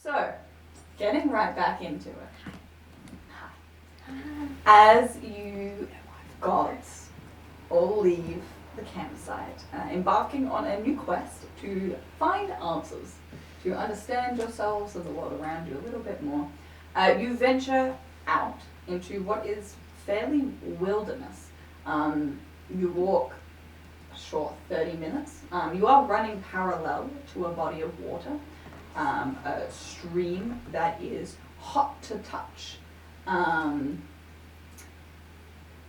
So, getting right back into it. As you gods all leave the campsite, embarking on a new quest to find answers, to understand yourselves and the world around you a little bit more, you venture out into what is fairly wilderness. You walk a short 30 minutes. You are running parallel to a body of water, a stream that is hot to touch.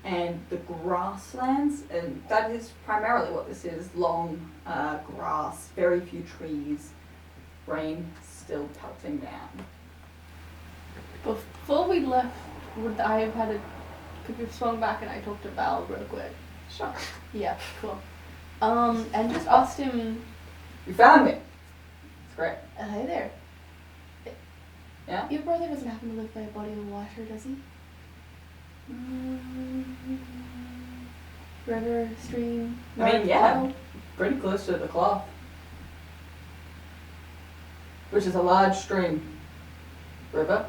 And the grasslands, and that is primarily what this is, long grass, very few trees, rain still pelting down. Before we left, would I have could you have swung back and I talked to Val real quick? Sure. Yeah, cool. And just asked him, You found me. It's great. hey there. Yeah? Your brother doesn't happen to live by a body of water, does he? River, stream, I mean, yeah. puddle? Pretty close to the cloth. Which is a large stream. River.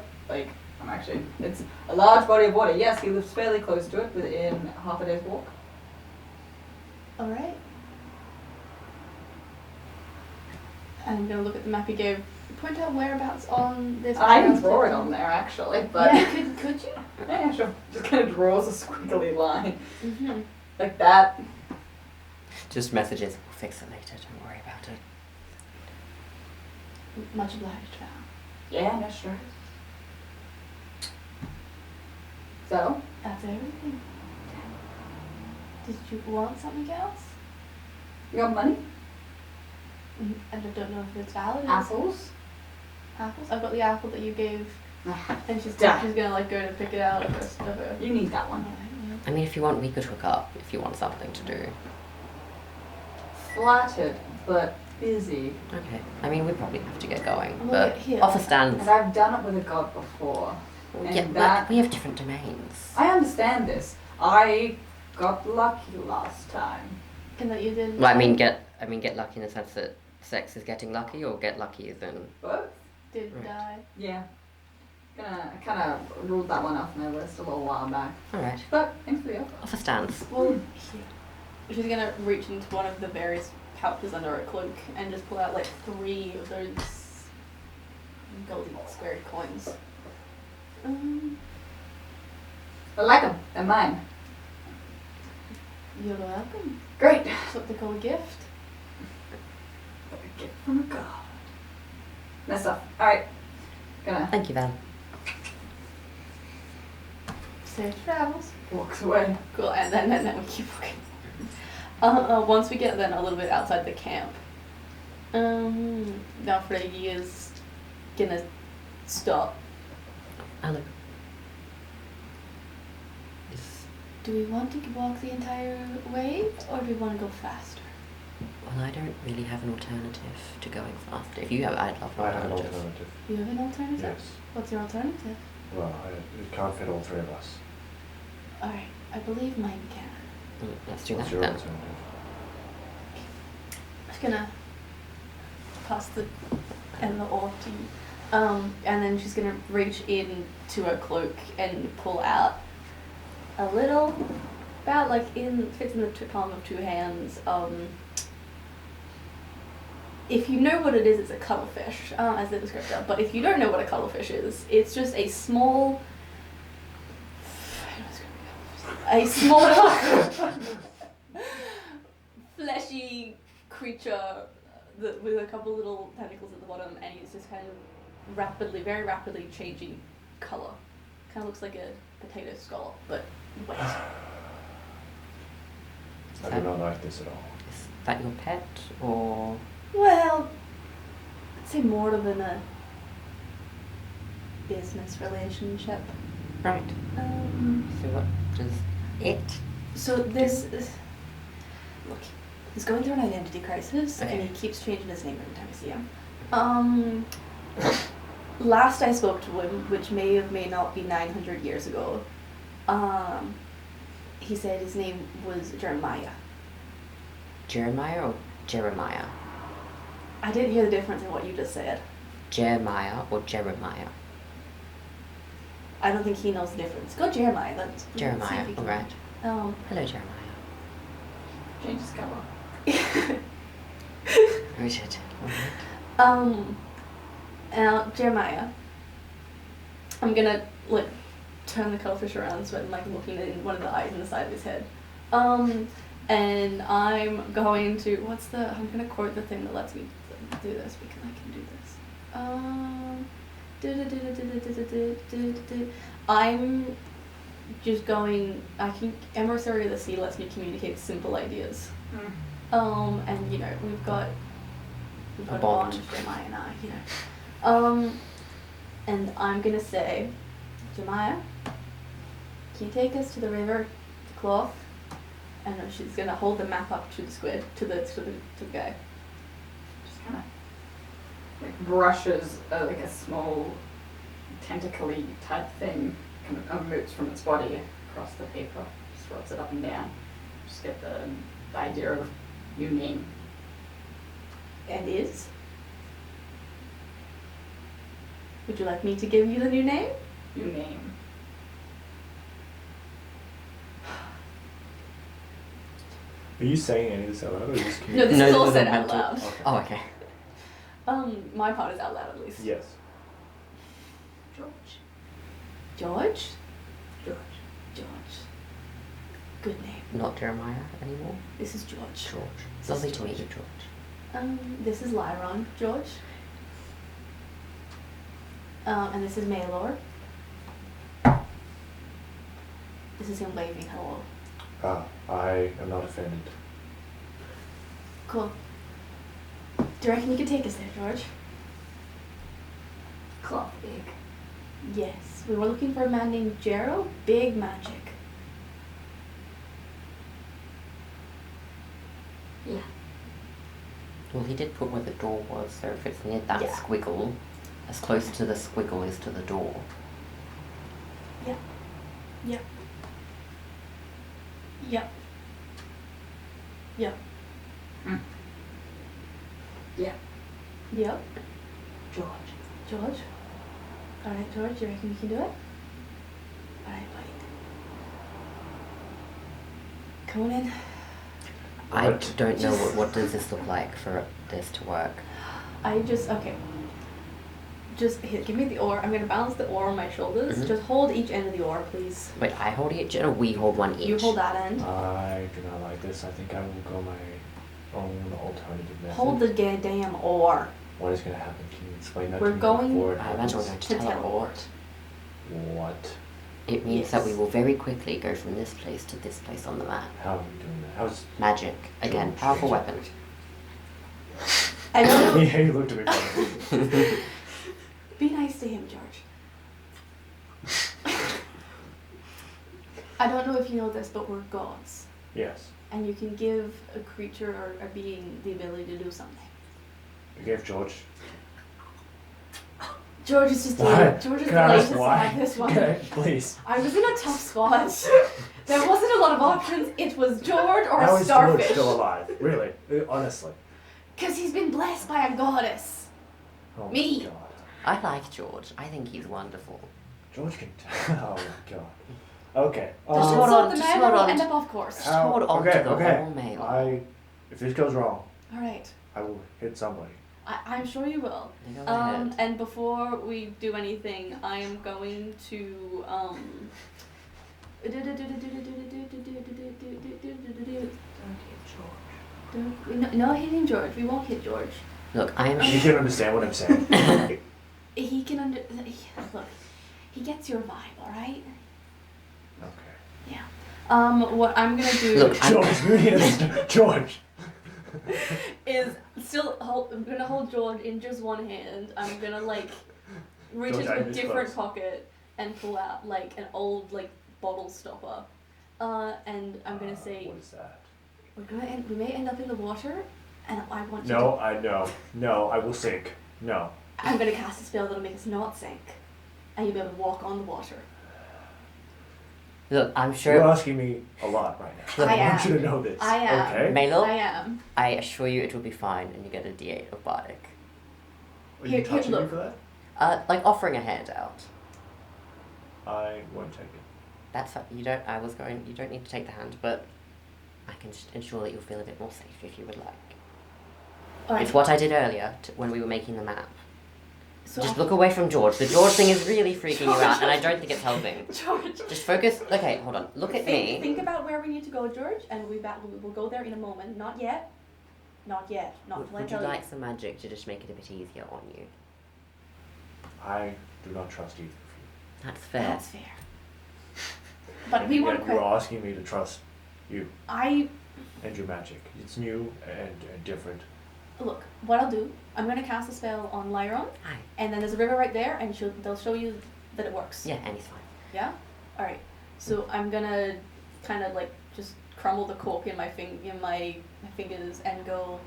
It's a large body of water. Yes, he lives fairly close to it, within half a day's walk. Alright. I'm gonna look at the map you gave. Point out whereabouts on this. I can draw it on there, actually, but... Yeah, could you? Yeah, sure. Just kind of draws a squiggly line. Mm-hmm. Like that. Just messages, we'll fix it later, don't worry about it. Much obliged, Val. Yeah, no stress. So? That's everything. Did you want something else? You got money? I don't know if it's valid. Apples? Apples? I've got the apple that you gave, and she's Duh. gonna like go to pick it out of her. You need that one. I mean, if you want, we could hook up, if you want something to do. Flattered, but busy. Okay. I mean, we probably have to get going, Well, but here. offer stands. And I've done it with a god before. And Yeah, but that... we have different domains. I understand this. I got lucky last time. And that you did. Well, I mean, get lucky in the sense that sex is getting lucky, or get lucky as in... Both? Did Right. die. Yeah. I kind of ruled that one off my list a little while back. Alright. But thanks for the offer. Offer stands. Well, she's gonna reach into one of the various pouches under her cloak and just pull out like 3 of those golden squared coins. I like them. They're mine. You're welcome. Great. That's what they call a gift. A gift from a god. Mess up. Alright. Gonna Thank you, Val. Safe travels. walks away. Cool, and then we keep walking. Once we get then a little bit outside the camp, now Freddy is gonna stop. Hello. Do we want to walk the entire way, or do we want to go faster? Well, I don't really have an alternative to going faster. If you have, I'd love an I have an alternative. alternative. You have an alternative? Yes. What's your alternative? Well, it can't fit all 3 of us. Alright, I believe mine can. Let's do What's that your then. alternative? I'm just gonna pass the oar to you. And then she's gonna reach into her cloak and pull out a little, about like fits in the palm of 2 hands. If you know what it is, it's a cuttlefish, as the descriptor. But if you don't know what a cuttlefish is, it's just a small, fleshy creature with a couple little tentacles at the bottom, and he's just kind of very rapidly changing color. Kind of looks like a potato skull, but wet. I do not like this at all. Is that your pet, or... Well, I'd say more than a business relationship. Right. So what does it... So look, he's going through an identity crisis, Okay. and he keeps changing his name every time I see him. Last I spoke to him, which may not be 900 years ago, he said his name was Jeremiah. Jeremiah or Jeremiah? I didn't hear the difference in what you just said. Jeremiah or Jeremiah? I don't think he knows the difference. Go Jeremiah. Let's see Jeremiah, if he can- alright. Um, Hello, Jeremiah. Change his color. Richard. Now Jeremiah, I'm gonna like turn the cuttlefish around so I'm like looking in one of the eyes in the side of his head. And I'm going to I'm gonna quote the thing that lets me do this because I can do this. I'm just going. Emissary of the Sea lets me communicate simple ideas. And you know we've got a bond, Jeremiah and I, you know. And I'm gonna say, Jeremiah, can you take us to the river, to Cloth? And then she's gonna hold the map up to the squid, to the guy. Just kind of like brushes like a small tentacly type thing kind of moves from its body across the paper. Just rubs it up and down. Just get the idea of your name. And is? Would you like me to give you the new name? Your name. Are you saying any of this out loud or just No, this No, is all this said isn't out meant loud. Okay. Oh, okay. My part is out loud at least. Yes. George. George? George. George. Good name. Not Jeremiah anymore? This is George. George. This is Lovely to George. meet you, George. This is Lyron, George. And this is Maylor. This is him waving hello. I am not offended. Cool. Do you reckon you could take us there, George? Cloth big. Yes. We were looking for a man named Jero. Big magic. Yeah. Well, he did put where the door was, so if it's near that Yeah. squiggle, as close to the squiggle as to the door. Yep. Yep. Yep. Yep. Yeah. Yep. George. George? Alright, George, you reckon you can do it? Alright, buddy. Come on in. I What? don't know Just- what does this look like for this to work. Okay. Just here, give me the oar. I'm gonna balance the oar on my shoulders. Mhm. Just hold each end of the oar, please. Wait, I hold each or we hold one each? You hold that end. I do not like this. I think I will go my own alternative method. Hold the damn oar. What is going to happen? Can you explain that We're to me going- before it I imagine we're going happens? to To teleport. What? It means that we Yes. will very quickly go from this place to this place on the map. How are we doing that? How's... Magic. Again, George, powerful George, weapon. I don't know. Yeah, you looked at me funny. Be nice to him, George. I don't know if you know this, but we're gods. Yes. And you can give a creature or a being the ability to do something. You gave George... George is just Why? George is Can the I ask latest why? on this one. Okay, please. I was in a tough spot. There wasn't a lot of options. It was George or How a is George starfish. still alive? Really? Honestly. Because he's been blessed by a goddess. Oh Me. my god. I like George. I think he's wonderful. George can... Oh my god. Okay. Just So hold on, the just man hold will on. end up off course. Just hold on to the whole mail. If this goes wrong, Alright. I will hit somebody. I'm sure you will. Go ahead. And before we do anything, I am going to no hitting George. We won't hit George. Look, I am You can understand what I'm saying. He can look. He gets your vibe, all right? Okay. Yeah. What I'm gonna do Look, George, you need to... George! is I'm gonna hold George in just one hand. I'm gonna like reach George, into I'm a this different close. pocket and pull out like an old like bottle stopper. And I'm gonna say What is that? we may end up in the water, and I want you No, I know. No, I will sink. No. I'm gonna cast a spell that'll make us not sink, and you'll be able to walk on the water. Look, I'm You're sure. asking me a lot right now. I want am. you to know this. I am. Okay? Melo, I am. I assure you it will be fine, and you get a D8 of bardic. Are Here- you touching me look. for that? Like offering a hand out. I won't take it. That's fine. You don't. I was going. You don't need to take the hand, but I can just ensure that you'll feel a bit more safe if you would like. Alright. It's what I did earlier when we were making the map. So Just look away from George. The George thing is really freaking you out, and I don't think it's helping. George. Just focus. Okay, hold on. Look at me. Think about where we need to go, George, and we'll go there in a moment. Not yet. Not yet. Not till I Would you tell like some magic to just make it a bit easier on you? I do not trust either of you. That's fair. That's fair. But we want Yet you're asking me to trust you I and your magic. It's new and different. look. What I'll do, I'm gonna cast a spell on Lyron, Hi. and then there's a river right there, and they'll show you that it works. Yeah, and he's fine. Yeah. All right. So I'm gonna kind of like just crumble the cork in my fingers and go.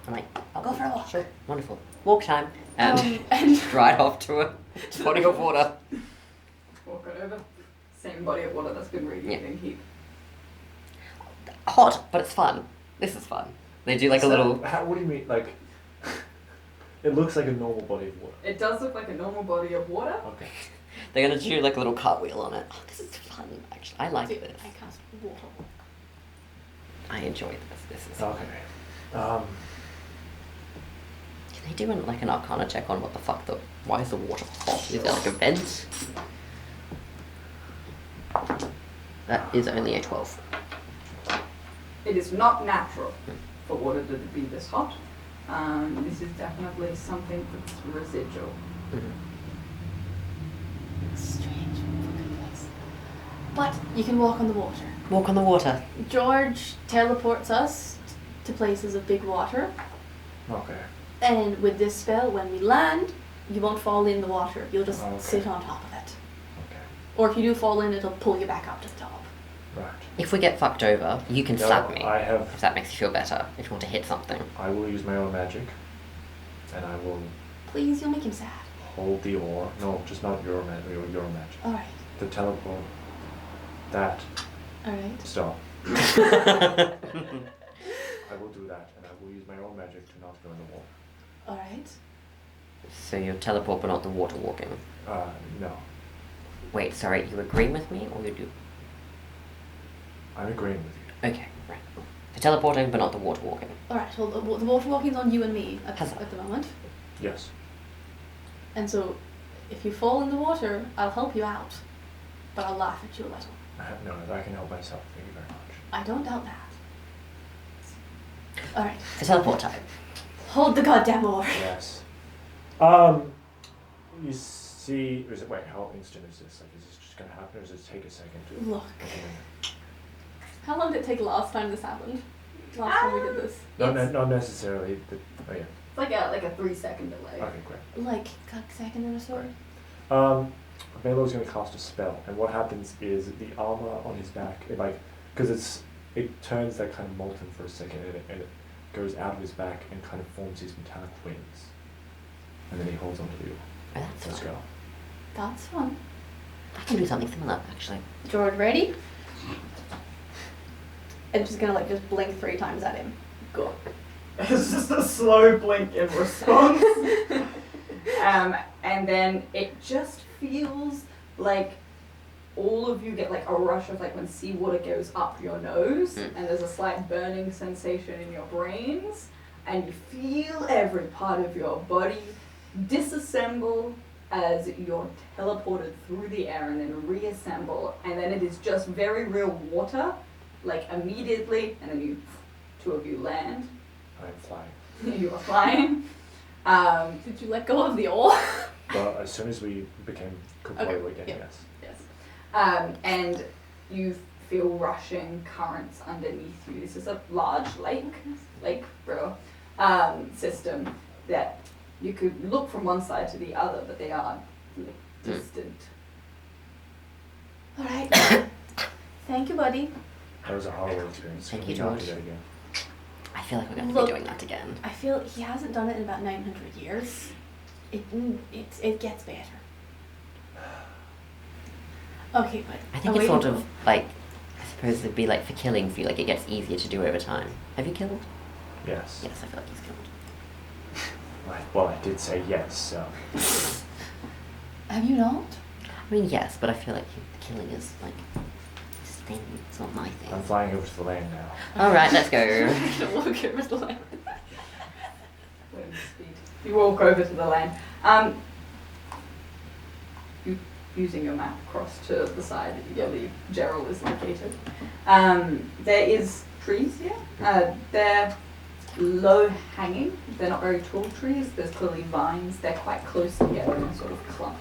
I'm like, oh, Go for a walk. Sure. Wonderful. Walk time. And and right off to a body of water. Walk it over. Same body of water that's been radiating heat. Hot, but it's fun. This is fun. They do like a little. What do you mean? Like, it looks like a normal body of water. It does look like a normal body of water. Okay. They're gonna do like a little cartwheel on it. Oh, this is fun. Actually, I like Dude, this. I cast water walk. I enjoy this. This is. Okay. Can they do like an Arcana check on what the fuck the? Why is the water hot? Is there like a vent? That is only a 12. It is not natural for water to be this hot. This is definitely something that's residual. Strange fucking place. But you can walk on the water. Walk on the water. George teleports us to places of big water, Okay. and with this spell, when we land, you won't fall in the water. You'll just Okay. sit on top of it. Okay. Or if you do fall in, it'll pull you back up to the top. Right. If we get fucked over, you can No, slap me. I have. If that makes you feel better. If you want to hit something. I will use my own magic, and I will Please, you'll make him sad. hold the ore. No, just not your magic. Your magic. All right. To teleport that. All right. Stop. I will do that, and I will use my own magic to not go in the water. All right. So you teleport but not the water walking. No. Wait, sorry, you agreeing with me or you do? I'm agreeing with you. Okay, right. The teleporting but not the water walking. All right. Well, the water walking's on you and me at Huzzah. the moment. Yes. And so, if you fall in the water, I'll help you out, but I'll laugh at you a little. No, I can help myself. Thank you very much. I don't doubt that. All right. The teleport time. Hold the goddamn oar. Yes. You see, is it? Wait, how instant is this? Like, is this just gonna happen, or does it take a second to? Look. Okay. How long did it take last time this happened? Last time we did this? Not necessarily. Oh yeah. It's like a 3-second delay. Okay, great. Like a second or so. Melo's gonna cast a spell, and what happens is the armor on his back, because it turns that kind of molten for a second, and it goes out of his back and kind of forms these metallic wings, and then he holds onto the oar. Oh, that's Let's fun. go. That's fun. I can do something similar, actually. George, ready? I'm just gonna just blink 3 times at him. Go. It's just a slow blink in response. And then it just feels like all of you get like a rush of like when seawater goes up your nose and there's a slight burning sensation in your brains and you feel every part of your body disassemble as you're teleported through the air and then reassemble, and then it is just very real water, like immediately, and then two of you land. I'm flying. You are flying. Did you let go of the oar? But as soon as we became completely Okay, again, yeah. yes. Yes. And you feel rushing currents underneath you. This is a large lake river system that you could look from one side to the other, but they are distant. All right. Thank you, buddy. That was a horrible experience. Thank Can you, we not George. do that again? I feel like we're going to Look. be doing that again. I feel he hasn't done it in about 900 years. It gets better. Okay, but I think it's sort of like, I suppose it'd be like for killing, feel like it gets easier to do over time. Have you killed? Yes. Yes, I feel like he's killed. Well, I did say yes, so. Have you not? I mean, yes, but I feel like killing is like his thing. It's not my thing. I'm flying over to the land now. All right, let's go. Walk over the land. Wind speed. You walk over to the land. You using your map across to the side that you believe Gerald is located. There is trees here. They're low hanging. They're not very tall trees. There's clearly vines. They're quite close together in a sort of clump.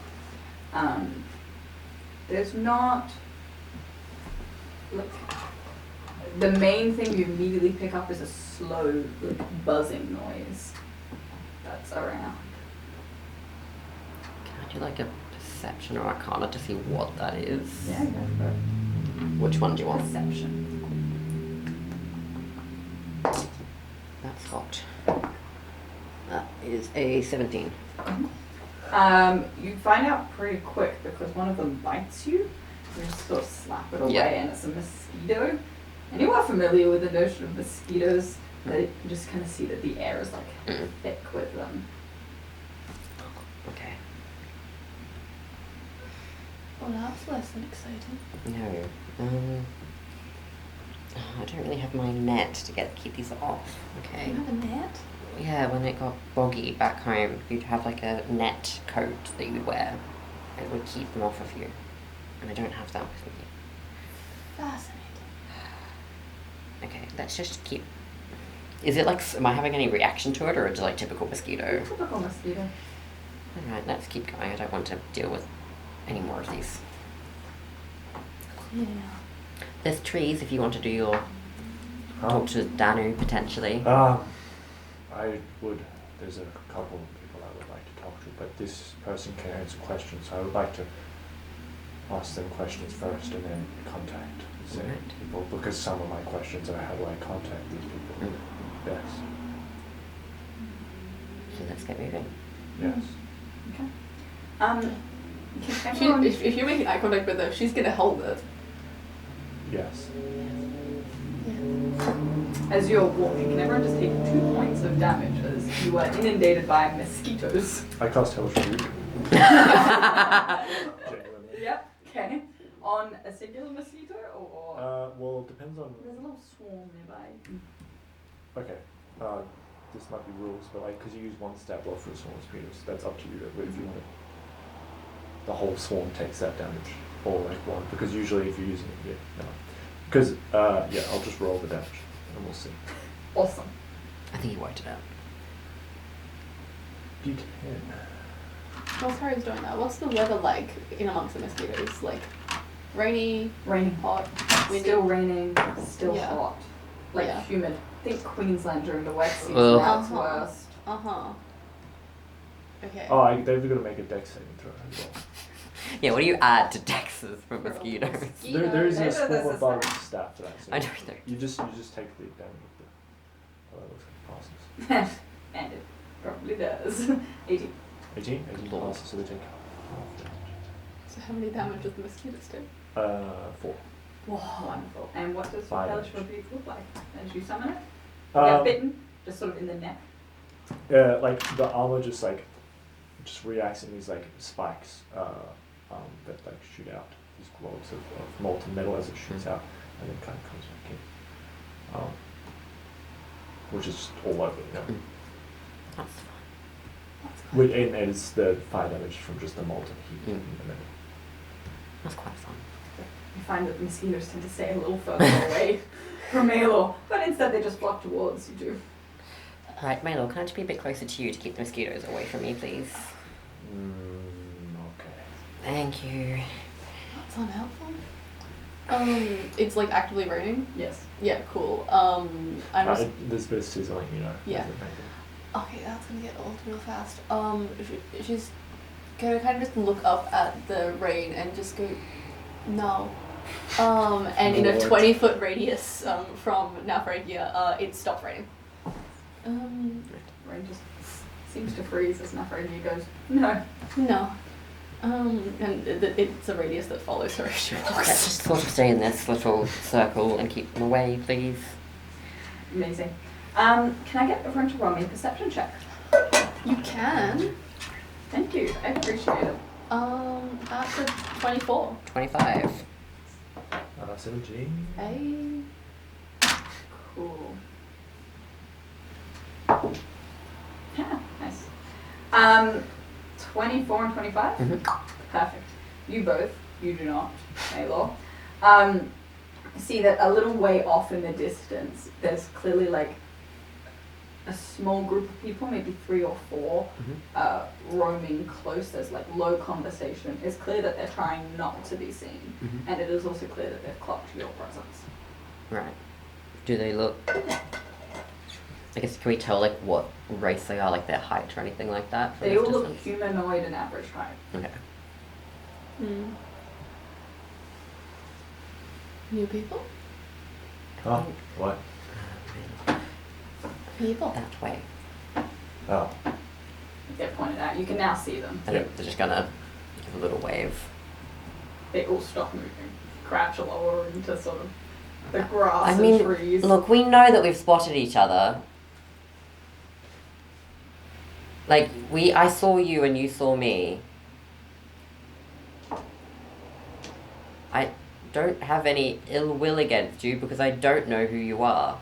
There's not like the main thing you immediately pick up is a slow like buzzing noise that's around. Can I do like a perception or arcana to see what that is? Yeah, go for it. Which one do you want? Perception. That's hot. That is a 17. You find out pretty quick because one of them bites you. You just sort of slap it away, Yeah. and it's a mosquito. And you are familiar with the notion of mosquitoes, that you just kind of see that the air is like thick with them. Okay. Well, that's less than exciting. No. I don't really have my net to keep these off. Okay. You have a net? Yeah, when it got boggy back home, you'd have like a net coat that you would wear. It would keep them off of you. And I don't have that with me. Fascinating. Okay, let's just keep... Is it like... Am I having any reaction to it, or is it like typical mosquito? Typical mosquito. Alright, let's keep going. I don't want to deal with any more of these. Yeah. There's trees if you want to do your... Talk to Danu, potentially. I would. There's a couple of people I would like to talk to, but this person can answer questions, so I would like to ask them questions first and then contact said Right. people, because some of my questions are how do I contact these people best? So let's get moving. Yes. Okay. Can everyone... If you're making eye contact with her, she's gonna hold it. Yes. As you're walking, can everyone just take 2 points of damage as you are inundated by mosquitoes? I cast Hellish Rebuke. Genuinely. Yep. Okay. On a singular mosquito or? Well, it depends on. There's a little swarm nearby. Okay. This might be rules, but like, because you use one stat block for a swarm of mosquitoes, that's up to you. But if you want it, the whole swarm takes that damage, or like one, because usually if you're using it, yeah, no. Because yeah, I'll just roll the damage, and we'll see. Awesome. I think you worked it out. D10. While Harry's doing that, what's the weather like in amongst the mosquitoes? Like, rainy, Raining. hot, windy? Still raining, still Yeah. hot. Like Yeah. humid. Think Queensland during the wet season Ugh. at its Uh-huh. worst. Uh-huh. Okay. Oh, they've got to make a dex saving throw as well. Yeah, what do you add to dexes for For a mosquitoes? mosquito. There is a There's swarm a of bugs stat for that. So I know there. You just take the damage of the. Oh, that looks like passes. And it probably does. 18. 18 Lord. passes, so they take half damage. So how many damage does the mosquitoes do? 4. Whoa, wonderful. And what does Five Hellish damage. Rebuke look like as you summon it? Get Um, bitten, just sort of in the neck. like the armor just reacts in these like spikes that like shoot out these globes of molten metal as it shoots out, and then kind of comes back in, which is just all over, you know. That's fine. That's cool. And it's the fire damage from just the molten heat Mm. and then That's quite fun. You find that the mosquitoes tend to stay a little further away from Malor, but instead they just flock towards you two. Right, Milo, can I just be a bit closer to you to keep the mosquitoes away from me, please? okay. Thank you. That's unhelpful. It's like actively raining? Yes. Yeah, cool. I'm just... There's a bit of sizzling, you know. Yeah. as it makes Okay, that's gonna get old real fast. She's gonna kind of just look up at the rain and just go, no. And in a What? 20-foot radius from Nafragia, it stops raining. Rain just seems to freeze as Nafragia goes, no. No. And it's a radius that follows her as she Let's walks. just sort of stay in this little circle and keep them away, please. Amazing. Can I get everyone to roll me a perception check? You can. Thank you. I appreciate it. After 24. 25. 17. Hey. Cool. Yeah, nice. 24 and 25? Perfect. You both, you do not, Maylor. See that a little way off in the distance, there's clearly like a small group of people, maybe 3 or 4, roaming close. There's like low conversation. It's clear that they're trying not to be seen, and it is also clear that they've clocked your presence. Right. Do they look... I guess, can we tell, like, what race they are, like their height or anything like that? From They this all look distance? humanoid and average height. Okay. New people? Oh, what? People. That way. Oh. They're pointed out. You can now see them. I think they're just gonna give a little wave. They all stop moving, crouch lower into sort of the grass I mean, and trees. look, we know that we've spotted each other. Like, I saw you and you saw me. I don't have any ill will against you because I don't know who you are.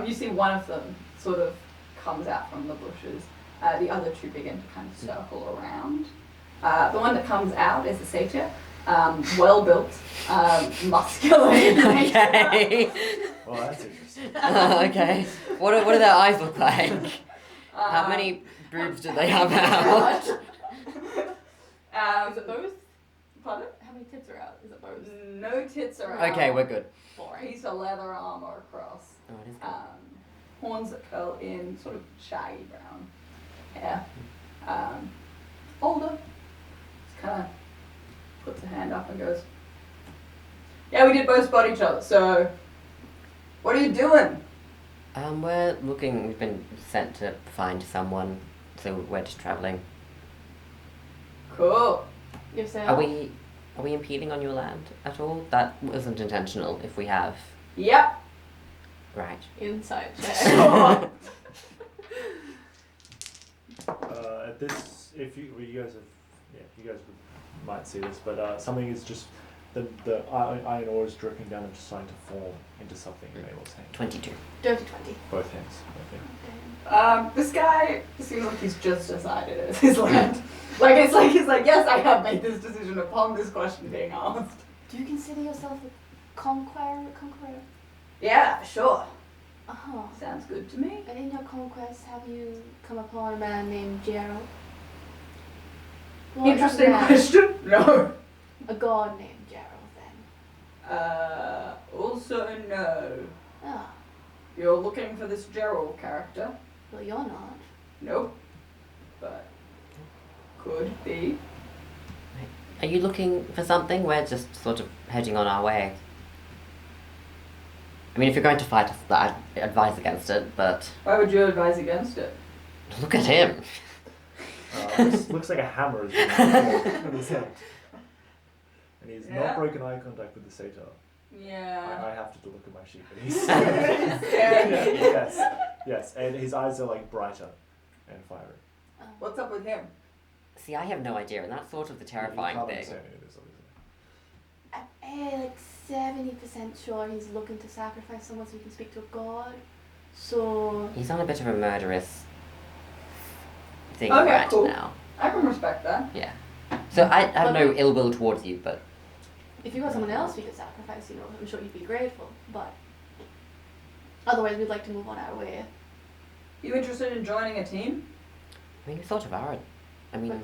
You see one of them sort of comes out from the bushes. The other two begin to kind of circle around. The one that comes out is a satyr, well built, muscular. Okay. Well, that's interesting. Okay. What do their eyes look like? How many boobs do they have out? Is it both? Pardon? How many tits are out? Is it both? No tits are out. Okay, we're good. Boring. Piece of leather armor across. Oh, it is good. Horns that curl in, sort of shaggy brown hair. Older. Just kind of puts a hand up and goes, yeah, we did both spot each other, so what are you doing? We're looking, we've been sent to find someone, so we're just travelling. Cool. Yourself? Are we impeding on your land at all? That wasn't intentional, if we have. Yep. Right. Inside check. At this, if you guys have, you guys might see this, but something is just the iron ore is dripping down and just starting to form into something. Mabel's hand. 22. Dirty 20. Both hands. Okay. This guy seems like he's just decided it's his land. Like he's like, yes, I have made this decision upon this question being asked. Do you consider yourself a conqueror? Yeah, sure. Uh-huh. Sounds good to me. And in your conquest, have you come upon a man named Gerald? Well, Interesting not a man, question. No. A god named Gerald, then. Also no. Ah, You're looking for this Gerald character? well, you're not. Nope. But could be. Are you looking for something? We're just sort of heading on our way. I mean, if you're going to fight us, I'd advise against it, but Why would you advise against it? look at him. Looks like a hammer is being pulled in his hand. And he's Yeah. not broken eye contact with the satyr. Yeah. I have to look at my sheet, but he's Yeah. yes, and his eyes are like brighter and fiery. What's up with him? See, I have no idea, and that's sort of the terrifying You can't thing. understand any of this, obviously. I'm like 70% sure he's looking to sacrifice someone so he can speak to a god. So, He's on a bit of a murderous thing Okay, right cool. now. I can respect that. Yeah. So I have no ill will towards you, but if you got someone else we could sacrifice, I'm sure you'd be grateful. But otherwise, we'd like to move on our way. You interested in joining a team? I mean, we sort of are. I mean,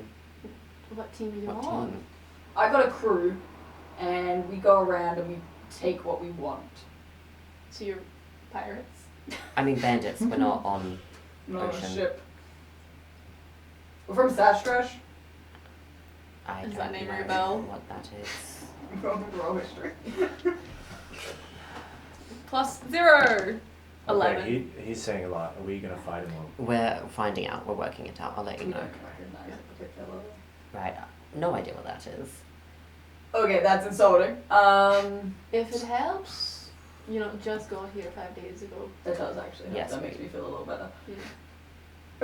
What team are you what on? team? I got a crew, and we go around and we take what we want. So you're pirates? I mean, bandits. We're not on. Not a Ocean. ship. We're from Sastresh. I Does don't that name ring a know bell? what that is. From Raw history. +0. 11. Okay, he's saying a lot. Are we gonna fight him or? We're finding out. We're working it out. I'll let you We know. don't recognize it particularly. Right. No idea what that is. Okay, that's insulting. If it helps, just got here 5 days ago. That does actually help. Yes, That makes we- me feel a little better. Yeah.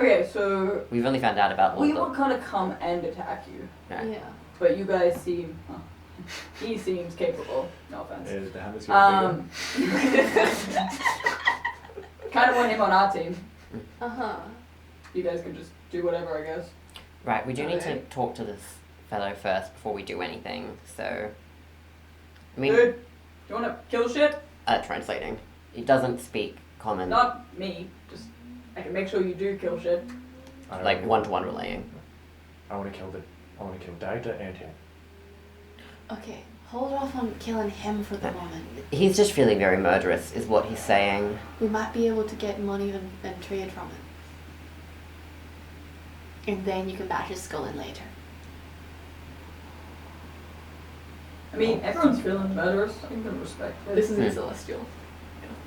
Okay, so We've only found out about all we the. will kind of come and attack you, Right. Yeah. but you guys seem. He seems capable. No offense. The hammer's getting Kind of want him on our team. Uh-huh. You guys can just do whatever, I guess. Right, we do need to Alright. talk to this fellow first before we do anything. So, I mean, Dude, you want to kill shit? translating. He doesn't speak common, Not me. Just I can make sure you do kill shit. bigger. like one-to-one relaying. I want to kill Dagda and him. Okay, hold off on killing him for the moment. He's just feeling very murderous, is what he's saying. We might be able to get money and trade from it. And then you can bash his skull in later. I mean, everyone's feeling murderous. I can respect it. This is a Hmm. celestial.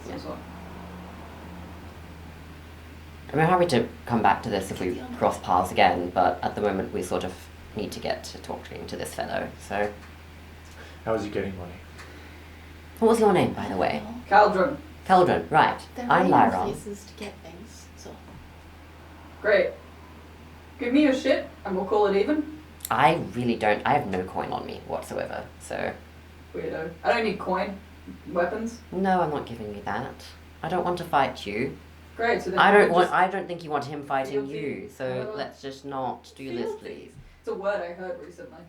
So. I'm happy to come back to this if we cross paths again, but at the moment we sort of need to get to talking to this fellow. So, How is he getting money? what was your name, by the way? Caldron. Keldron, right. There I'm are Lyron. places to get things, so. Great. Give me your shit and we'll call it even. I really don't. I have no coin on me whatsoever. So, Weirdo. I don't need coin. Weapons. no, I'm not giving you that. I don't want to fight you. Great. So then I you don't can want. just- I don't think you want him fighting Fealty. you. So let's just not do this, Fealty. please. It's a word I heard recently.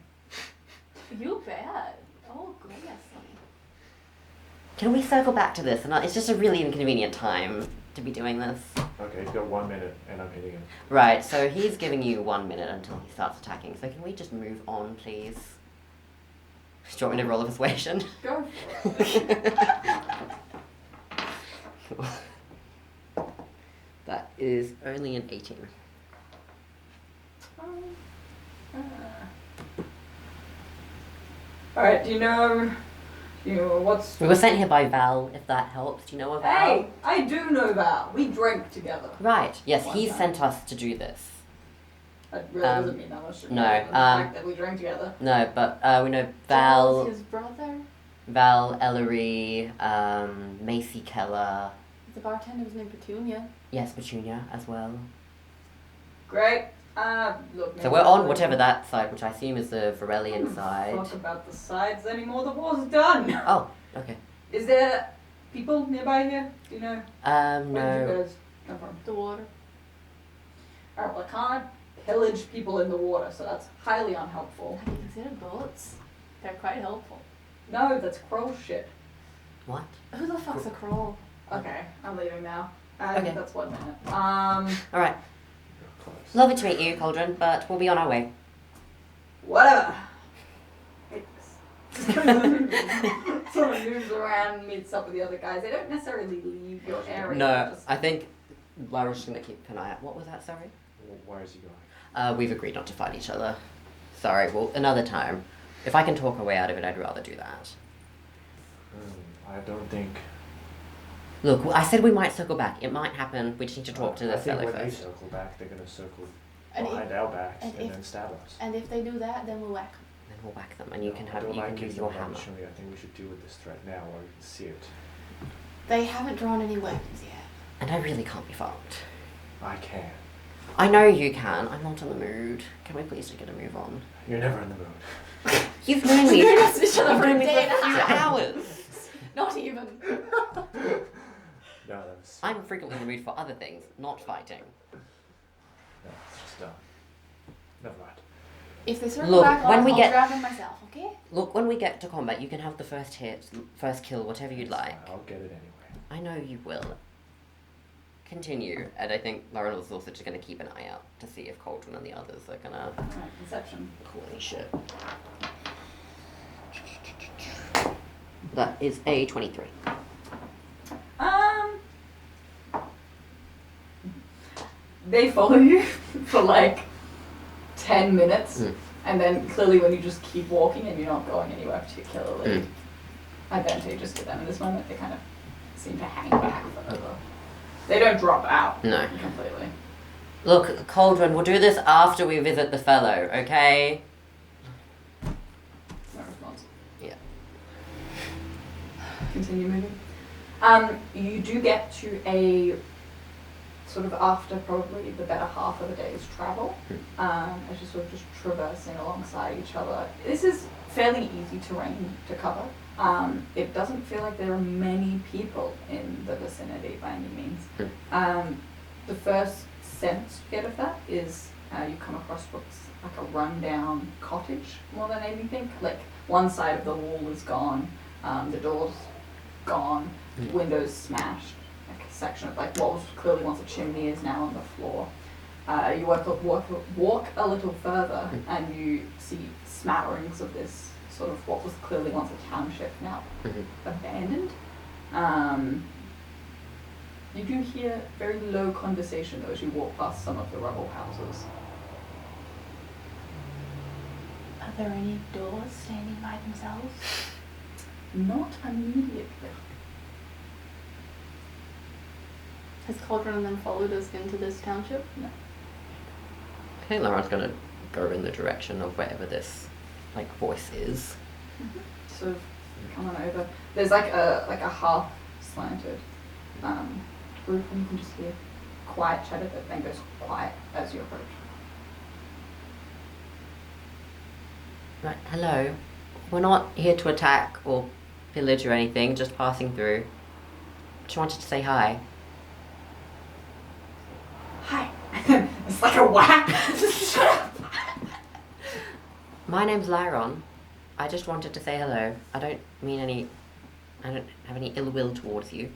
You bad. Oh, goodness. Can we circle back to this? And it's just a really inconvenient time to be doing this. Okay, he's got 1 minute and I'm hitting him. Right. So he's giving you 1 minute until he starts attacking. So can we just move on, please? Do you want me to roll a persuasion? Go for it. That is only an 18. Alright, do you know what's... We were sent here by Val, if that helps. Do you know of Val? Hey, I do know Val. We drank together. Right. Yes, One he time. sent us to do this. That really doesn't mean that much to me. no, other than the fact that we drank together. No, but we know Val. Val, His brother. Val, Ellery, Macy Keller. The bartender was named Petunia. Yes, Petunia as well. Great. Look, So we're on whatever that side, which I assume is the Varelian side. Talk about the sides anymore. The war's done. Oh, okay. Is there people nearby here? Do you know? Where did you No. guys come from? The water. Alright, well I can't pillage people in the water, so that's highly unhelpful. Have you considered boats? They're quite helpful. No, that's crow shit. What? Who the fuck's a crow? Okay, I'm leaving now. I Okay. think that's 1 minute. All right. You're close. Lovely to meet you, Cauldron, but we'll be on our way. Whatever. Hate this. Sort of moves around, meets up with the other guys. They don't necessarily leave your area. No, just- I think Lyra's just gonna keep an eye out. What was that? Sorry. Where is he going? We've agreed not to fight each other. Sorry. Well, another time. If I can talk our way out of it, I'd rather do that. I don't think. Look, I said we might circle back. It might happen. We just need to talk to I this think fellow when they first. circle back, they're gonna circle And behind our backs and and if- then stab us. And if they do that, then we'll whack 'em. Then we'll whack them, and you can I have don't you like can giving use your them an hammer. opportunity. I think we should deal with this threat now while we can see it. They haven't drawn any weapons yet. And I really can't be fucked. I can. I know you can. I'm not in the mood. Can we please just get a move on? You're never in the mood. You've known me. We've been next to each other You've for a known me day and a for a few half. hours. Not even. No, that was. I'm frequently in the mood for other things, not fighting. No, it's just never mind. If they circle Look, back, when I'll we get- grab them myself, okay? Look, when we get to combat, you can have the first hit, first kill, whatever you'd like. I'll get it anyway. I know you will. Continue, and I think Lauren was also just going to keep an eye out to see if Cauldron and the others are going to Alright, Inception. pull any shit. That is a 23. They follow you for like 10 minutes, Mm. and then clearly when you just keep walking and you're not going anywhere particularly Mm. advantageous to them in this moment, they kind of seem to hang back further. They don't drop out No. completely. Look, Cauldron, we'll do this after we visit the fellow, okay? No response. Yeah. Continue moving. You do get to a sort of after probably the better half of the day's travel, as you're sort of just traversing alongside each other. This is fairly easy terrain to cover. It doesn't feel like there are many people in the vicinity by any means. The first sense you get of that is you come across what's like a rundown cottage more than anything. Like one side of the wall is gone, the door's gone, windows smashed. Like a section of like what was clearly once a chimney is now on the floor. You walk a little further and you see smatterings of this sort of what was clearly once a township now abandoned. You do hear very low conversation though as you walk past some of the rubble houses. Are there any doors standing by themselves? Not immediately. Has Cauldron and them followed us into this township? No. I think Laura's gonna go in the direction of wherever this like voice is. Sort of come on over. There's like a half slanted roof and you can just hear quiet chatter that then goes quiet as you approach. Right, hello. We're not here to attack or pillage or anything, just passing through. Just wanted to say hi. Hi. It's like a whack. Shut up. My name's Lyron. I just wanted to say hello. I don't have any ill will towards you.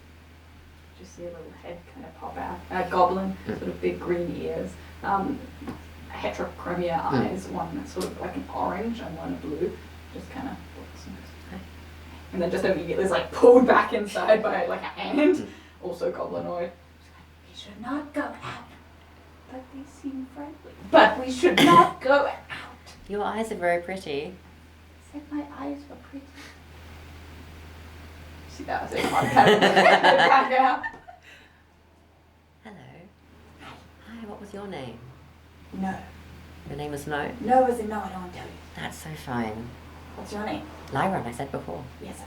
Just see a little head kind of pop out. A goblin, sort of big green ears, heterochromia eyes, one that's sort of like an orange and one blue. Just kind of looks and goes, and then just immediately is like pulled back inside by like a hand, also goblinoid. We should not go out. But they seem friendly. But we should not go out. Your eyes are very pretty. Said my eyes were pretty. See that as a back out. Hello. Hi, what was your name? No. Your name was No? No as in no, I don't want to tell you. That's so fine. What's your name? Lyron, I said before. Yes, sir.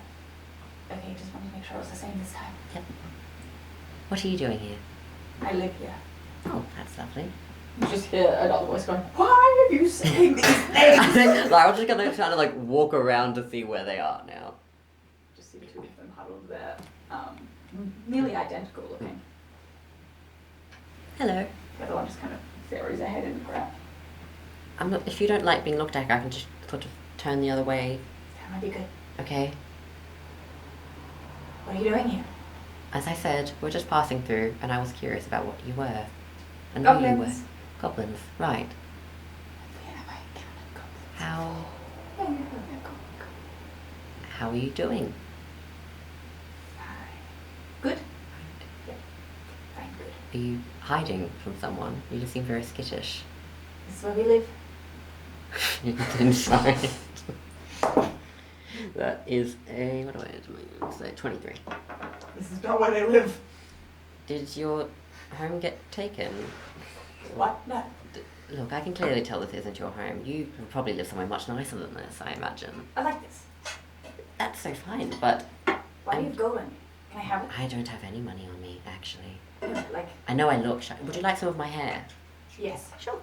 Okay, just wanted to make sure it was the same this time. Yep. What are you doing here? I live here. Oh, that's lovely. You just hear another voice going, why are you saying these things? I think Lyron's just gonna kind of like walk around to see where they are now. Just see the two of them huddled there, nearly identical looking. Hello. The other one just kind of buries her head in the ground. If you don't like being looked at, I can just sort of turn the other way. That might be good. Okay. What are you doing here? As I said, we're just passing through, and I was curious about what you were. And who you were. Goblins. Goblins, right. Yeah, I counted goblins. How Yeah, goblin. how are you doing? Good? Yeah. Fine, good. Are you hiding from someone? You just seem very skittish. This is where we live. You look inside. That is a, what do I say, 23. This is not where they live. Did your home get taken? What? No. Look, I can clearly tell this isn't your home. You would probably live somewhere much nicer than this, I imagine. I like this. That's so fine, but Why do you have gold on you? Can I have it? I don't have any money on me, actually. Like, I know I look shy. Would you like some of my hair? yes. Sure.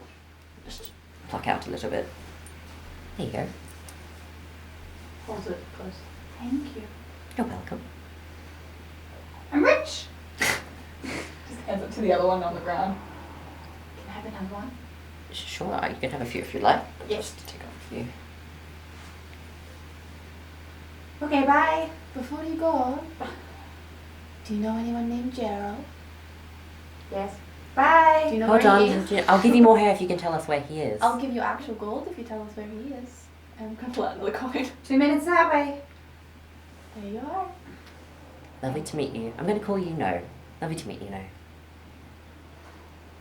Just pluck out a little bit. There you go. Hold it close. Thank you. You're welcome. I'm rich! Just hands it to the other one on the ground. Can I have another one? Sure, you can have a few if you like. Yes. Just take off a few. Okay, bye. Before you go, do you know anyone named Gerald? Yes. Bye. Do you know Hold where on, he is? I'll give you more hair if you can tell us where he is. I'll give you actual gold if you tell us where he is. And I'm gonna pull out another coin. 2 minutes that way. There you are. Lovely to meet you. I'm going to call you No. Lovely to meet you, No.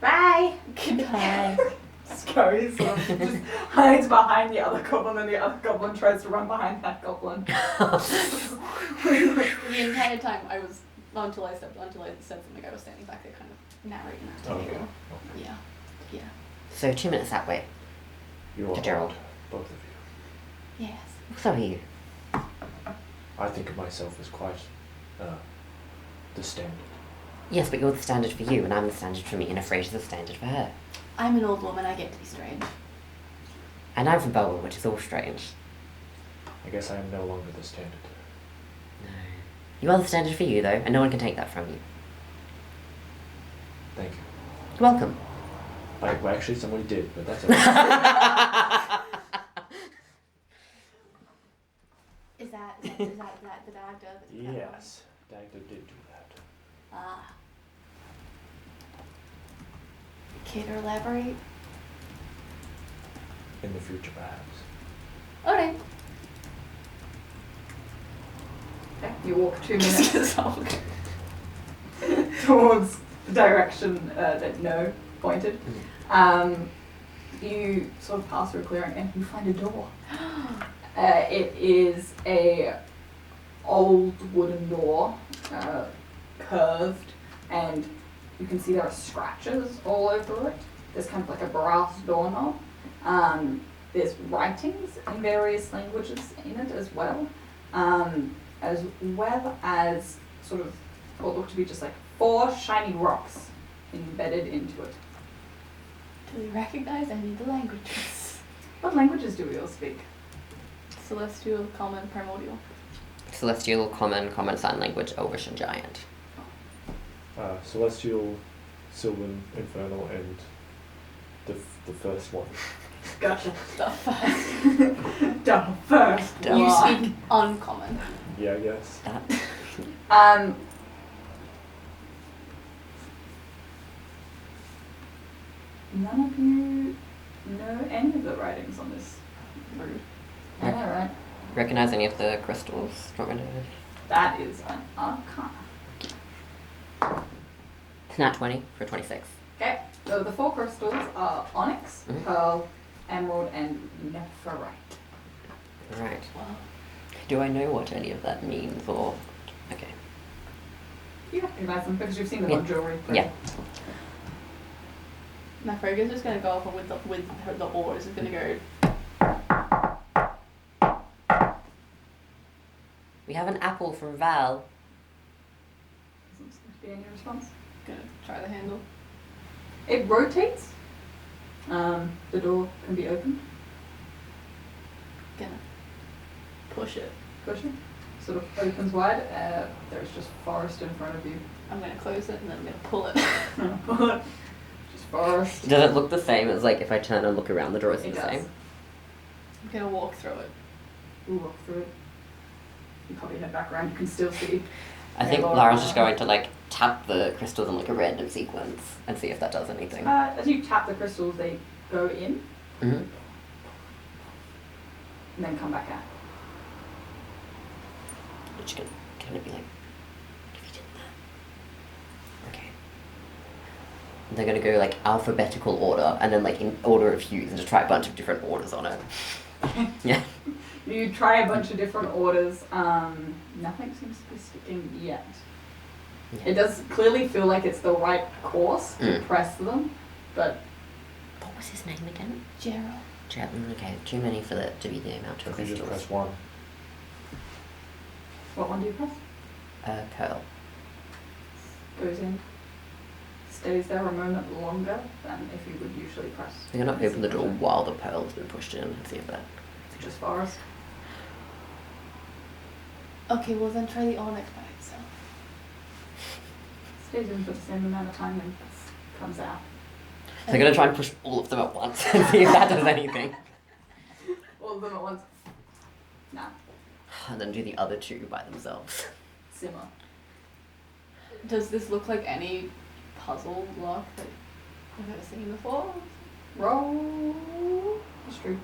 Bye. Goodbye. Scurries, sort of just hides behind the other goblin, and the other goblin tries to run behind that goblin. The entire time I was, until I said something, I was standing back there kind of narrating it to Okay. you. Yeah. Yeah. So 2 minutes that way. You are To Gerald. odd, both of you. Yes. So are you. I think of myself as quite the standard. Yes, but you're the standard for you, and I'm the standard for me, and Afraid is the standard for her. I'm an old woman, I get to be strange. And I'm from Bowen, which is all strange. I guess I am no longer the standard. No. You are the standard for you, though, and no one can take that from you. Thank you. You're welcome. Well, actually, somebody did, but that's okay. Is that the doctor? Yes, Dagda did do that. Ah. Care to elaborate? In the future, perhaps. Okay. Okay, you walk 2 minutes towards the direction that No pointed. You sort of pass through a clearing and you find a door. It is a old wooden door, curved, and you can see there are scratches all over it. There's kind of like a brass doorknob. There's writings in various languages in it as well as sort of what look to be just like 4 shiny rocks embedded into it. Do we recognize any of the languages? What languages do we all speak? Celestial, Common, Primordial. Celestial, Common, Common Sign Language, Elvish, and Giant. Celestial, Sylvan, Infernal, and the first one. Gotcha. The first. The first You one. speak Uncommon. Yeah, I guess. That. None of you know any of the writings on this route. I know, right? Recognize any of the crystals? Do you want me to... That is an arcana. It's nat 20 for 26. Okay, so the 4 crystals are onyx, Mhm. pearl, emerald, and nephrite. Right. Wow. Do I know what any of that means, or... Okay. You recognize them because you've seen them on jewelry. Yeah. Mafroga's just gonna go off with the oars. Is gonna go. We have an apple from Val. Doesn't seem to be any response. Gonna try the handle. It rotates. The door can be opened. Gonna push it. Push it. Sort of opens wide. There's just forest in front of you. I'm gonna close it and then I'm gonna pull it. Just forest. Does it look the same as, like, if I turn and look around the door, is it It the does. same? I'm gonna walk through it. You walk through it. You probably head back around. You can still see. I think Laura- Lara's just going to, like, tap the crystals in, like, a random sequence and see if that does anything. As you tap the crystals, they go in Mm-hmm. and then come back out. Which can kind of be like, what if you did that? Okay. They're gonna go, like, alphabetical order, and then, like, in order of hues, and just try a bunch of different orders on it. Yeah. You try a bunch of different orders. Nothing seems to be sticking yet. It does clearly feel like it's the right course to press them, but What was his name again? Gerald. Okay, too many for that to be the amount of You just crystals. press 1. what one do you press? Pearl. Goes in. Stays there a moment longer than if you would usually press. They're gonna open the door while the pearl has been pushed in and see if that... Just forest. Okay, well then try the onyx by itself. Stays in for the same amount of time and comes out. They're gonna try and push all of them at once and see if that does anything. All of them at once. Nah. And then do the other 2 by themselves. Similar. Does this look like any puzzle lock that I've ever seen before? Roll history.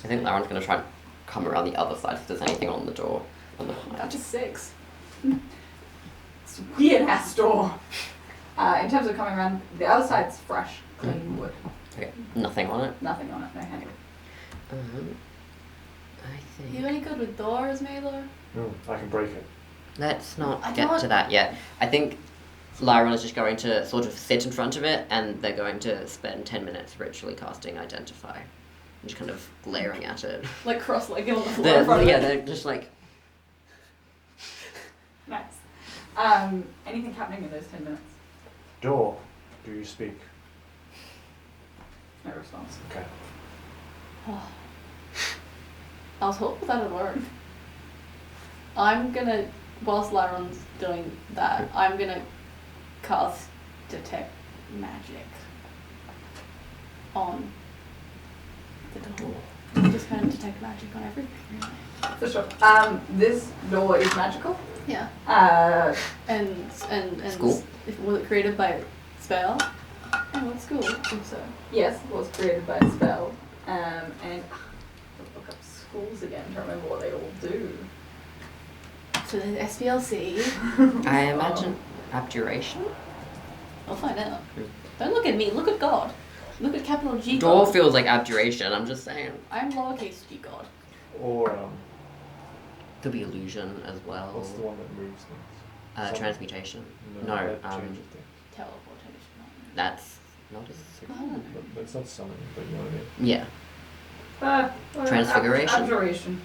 I think Lauren's gonna try and come around the other side if there's anything on the door. On the That's a 6. It's a weird ass door. In terms of coming around, the other side's fresh, clean wood. Okay, nothing on it. Nothing on it, no handle. I You think... any good with doors, Mailer? I can break it. Let's not I get don't- to that yet. I think Lyron is just going to sort of sit in front of it, and they're going to spend 10 minutes ritually casting Identify. And just kind of glaring at it. Like cross-legged on the floor in front of Yeah, it. they're just like... Nice. Anything happening in those 10 minutes? Door, do you speak? No response. Okay. I was hopeful that would work. I'm gonna, whilst Lyron's doing that, I'm gonna cast Detect Magic on the door. Just kind of detect magic on everything, really. For sure. This door is magical. Yeah. And School? Was it created by spell? Oh, what school? I think so. Yes, it was created by a spell. And I'll look up schools again to remember what they all do. So there's SPLC. I imagine abjuration? I'll find out. Don't look at me, look at God. Look at capital G Door God. feels like abjuration, I'm just saying. I'm lowercase g God. Or Could be illusion as well. what's the one that moves things? Some- Transmutation. No, No, that changes things. Teleportation. that's not as Oh. That's not summoning, but you know what I mean. Yeah. Transfiguration. Abjuration.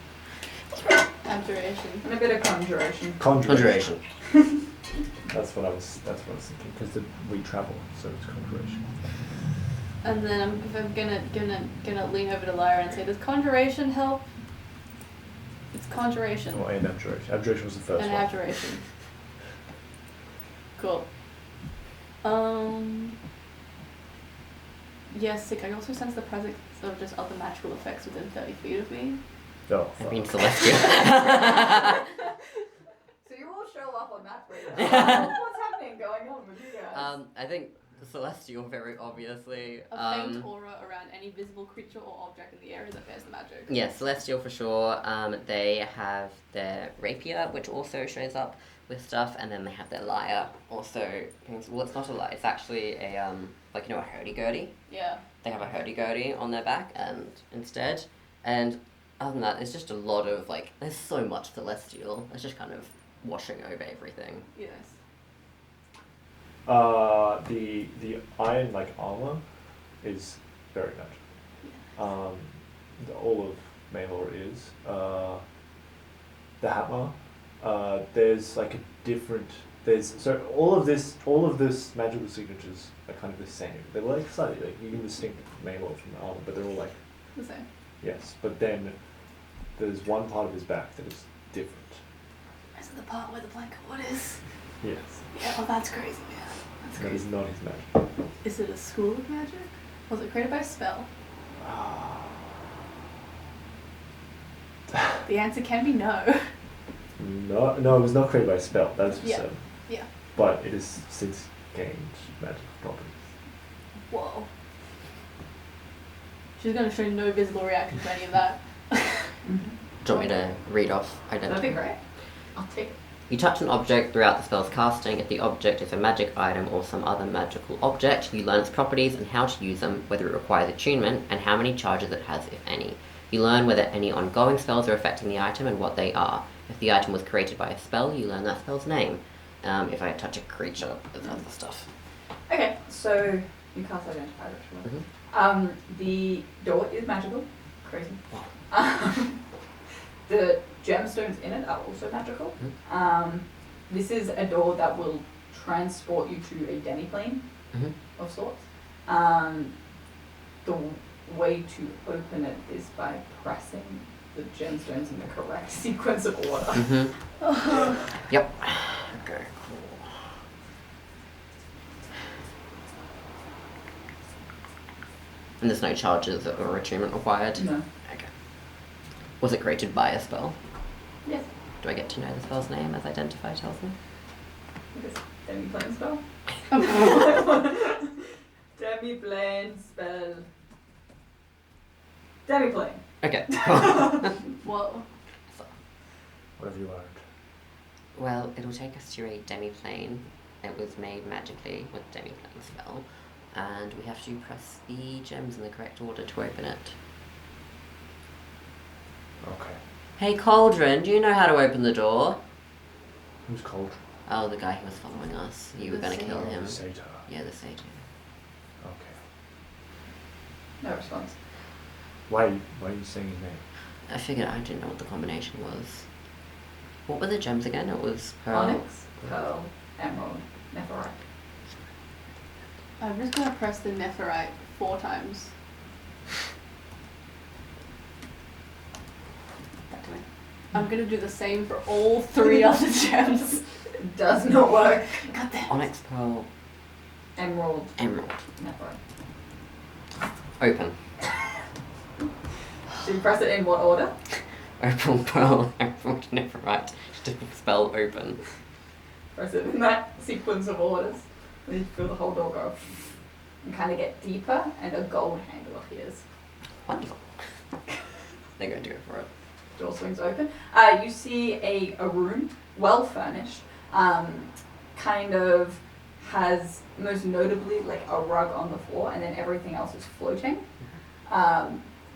Abjuration. And a bit of conjuration. Conjuration. That's what I was thinking, because we travel, so it's conjuration. And then I'm gonna lean over to Lyra and say, does conjuration help? It's conjuration. Oh, and abjuration. Abjuration was the first And one. abjuration. Cool. Yes, sick. I also sense the presence of just other magical effects within 30 feet of me. Oh, I mean fuck. celestial. So you all show up on that radar. What's happening going on with you guys? I think the celestial very obviously. A faint aura around any visible creature or object in the area that bears the magic. Yeah, celestial for sure. They have their rapier, which also shows up with stuff, and then they have their lyre. Also, well, it's not a lyre. It's actually a like a hurdy-gurdy. Yeah. They have a hurdy-gurdy on their back, and instead, and other than that, it's just a lot of there's so much celestial. It's just kind of washing over everything. Yes. The iron armor is very magical. All of Maelor is. The hammer. There's a different. So all of this magical signatures are kind of the same. They're slightly you can distinct Maelor from the armor, but they're all The same. yes. But then there's one part of his back that is different. Is it the part where the blanket wood is? Yes. Yeah, well that's crazy, man. That's That is crazy. not his magic. Is it a school of magic? Was it created by a spell? The answer can be no. No, it was not created by a spell. That's for Yeah. certain. Yeah. But it has since gained magical properties. Whoa. She's gonna show no visible reaction to any of that. Do you want me to read off identity? That'd be great. I'll take it. You touch an object throughout the spell's casting. If the object is a magic item or some other magical object, you learn its properties and how to use them, whether it requires attunement, and how many charges it has, if any. You learn whether any ongoing spells are affecting the item and what they are. If the item was created by a spell, you learn that spell's name. If I touch a creature, it's other stuff. Okay, so you cast Identify Ritual. Mhm. The door is magical. Crazy. The gemstones in it are also magical. This is a door that will transport you to a demiplane Mhm. of sorts. The way to open it is by pressing the gemstones in the correct sequence of order. Mm-hmm. Yep. Okay, cool. And there's no charges or attunement required? No. Okay. Was it created by a spell? Yes. Do I get to know the spell's name as Identify tells me? This demiplane spell. Demiplane spell. Demiplane. Okay. Whoa. What have you learned? Well, it'll take us to a demiplane that was made magically with demiplane spell, and we have to press the gems in the correct order to open it. Okay. Hey Cauldron, do you know how to open the door? Who's Cauldron? Oh, the guy who was following us. You were The gonna kill satyr. him. The satyr. Yeah, the satyr. Okay. No response. Why are you saying his name? I figured I didn't know what the combination was. What were the gems again? It was pearl. Onyx, pearl, emerald, nephrite. I'm just gonna press the nephrite 4 times. Back to me. I'm gonna do the same for all 3 other gems. Does not work. God damn. Onyx, pearl, Emerald, emerald. nephrite. Open. Should you press it in what order? Opal, pearl, emerald, nephrite. Spell open. Press it in that sequence of orders. And you feel the whole door go and kind of get deeper, and a gold handle appears. Wonderful. They're going to go for it. Door swings open. You see a room, well furnished, kind of has most notably like a rug on the floor, and then everything else is floating.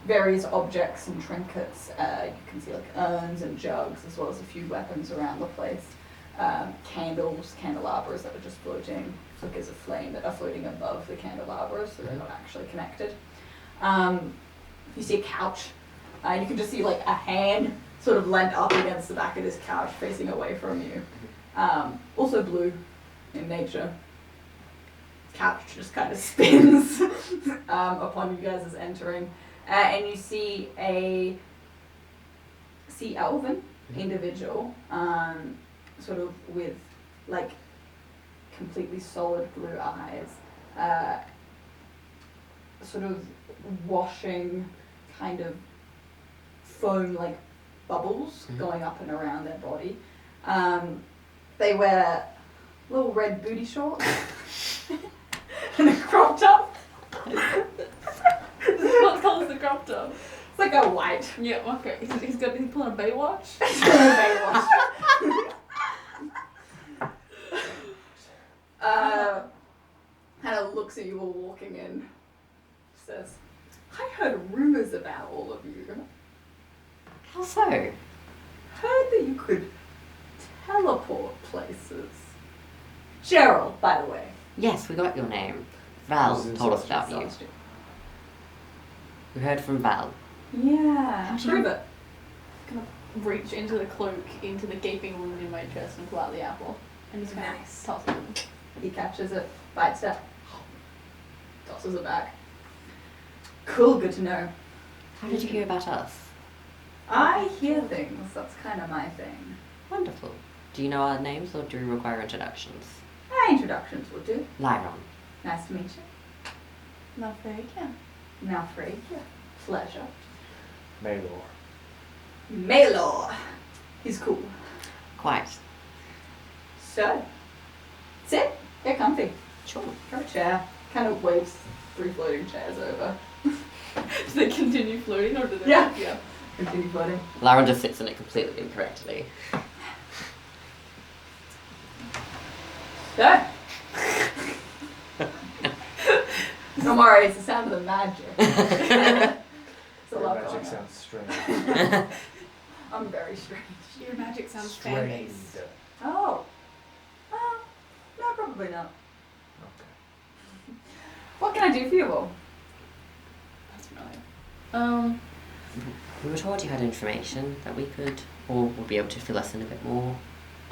Various objects and trinkets. You can see like urns and jugs, as well as a few weapons around the place. Candles, candelabras that are just floating, flickers of flame that are floating above the candelabras, so they're not actually connected. You see a couch. You can just see like a hand sort of leant up against the back of this couch facing away from you. Also blue in nature. Couch just kind of spins upon you guys as entering. And you see a sea elven individual, sort of with like completely solid blue eyes, sort of washing kind of foam like bubbles going up and around their body. They wear little red booty shorts and a crop top. What colour is the crop top? It's like a white. Yeah, okay. He's pulling a Baywatch? Baywatch. Kind of looks at you all walking in. Says, I heard rumours about all of you. How so? Heard that you could teleport places. Cheryl, by the way. Yes, we got your name. Val This is told us about you. Exhausted. We heard from Val. Yeah. Prove it. Gonna reach into the cloak, into the gaping wound in my chest, and pull out the apple. And just kind Nice. of toss it in. He catches it, bites it, tosses it back. Cool, good to know. How did you hear about us? I hear things, that's kind of my thing. Wonderful. Do you know our names or do we require introductions? Introductions will do. Lyron. Nice to meet you. Not very can. Now Freya. Pleasure. Maylor. Maylor. He's cool. Quite. So, sit. Get comfy. Sure. Go a chair. Kind of waves 3 floating chairs over. Do they continue floating or do they? Yeah. Continue floating. Lyron just sits in it completely incorrectly. So. Don't worry, it's the sound of the magic. It's a Your lot magic going on. sounds strange. I'm very strange. Your magic sounds Strained. fan-based. Oh. No, probably not. Okay. What can I do for you all? That's familiar. We were told you had information that we could, or would be able to fill us in a bit more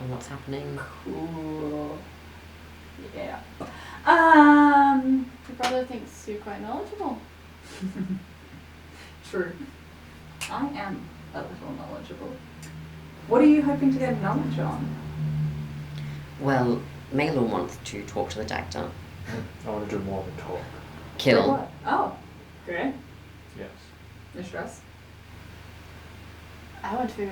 on what's happening. Cool. Yeah. Your brother thinks you're quite knowledgeable. True. I am a little knowledgeable. What are you hoping to get knowledge on? Well, Maylor wants to talk to the doctor. I want to do more than talk. For Kill. what? Oh. Okay. Yes. No stress. I want to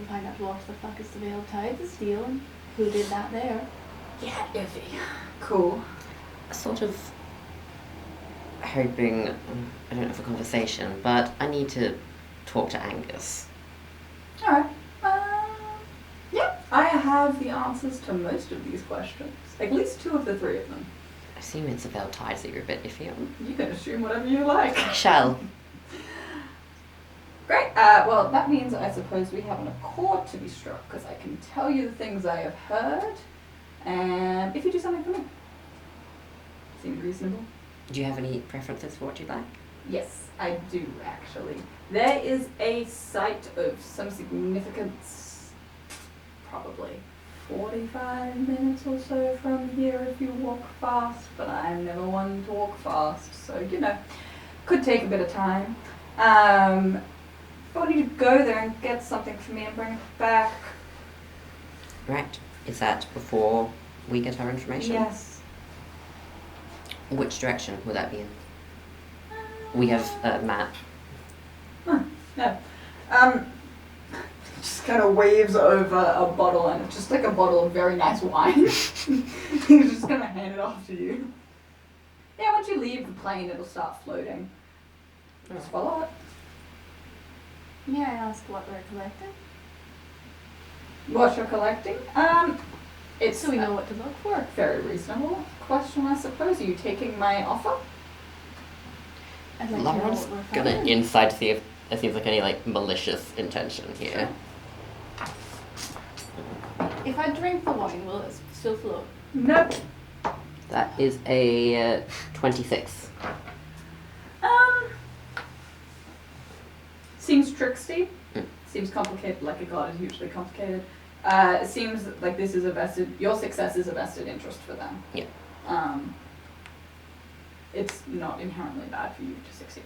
find out what the fuck is the veil tied this deal and who did that there. Yeah, iffy. Cool. Sort of hoping, I don't know for conversation, but I need to talk to Angus. Alright. Yeah. I have the answers to most of these questions. At least 2 of the 3 of them. I assume it's the veil ties that you're a bit iffy on. You can assume whatever you like. I shall. Great. Well, that means I suppose we have an accord to be struck, because I can tell you the things I have heard, and if you do something for me. Seems reasonable? Do you have any preferences for what you'd like? Yes, I do, actually. There is a site of some significance, probably 45 minutes or so from here if you walk fast, but I'm never one to walk fast, so could take a bit of time. I want you to go there and get something for me and bring it back. Right. Is that before we get our information? Yes. Which direction would that be in? We have a map. No. Just kind of waves over a bottle, and it's just like a bottle of very nice wine. He's just gonna hand it off to you. Yeah, once you leave the plane, it'll start floating. Just follow it. May I ask what we're collecting? What you're collecting? It's So we know what to look for. very reasonable question, I suppose. Are you taking my offer? I'd like to know Lauren's what we're gonna finding. inside see if there seems like any like malicious intention here. If I drink the wine, will it still float? Nope. That is a 26. Seems tricksy. Mm. Seems complicated, like a god is hugely complicated. It seems like this is your success is a vested interest for them. Yeah. It's not inherently bad for you to succeed.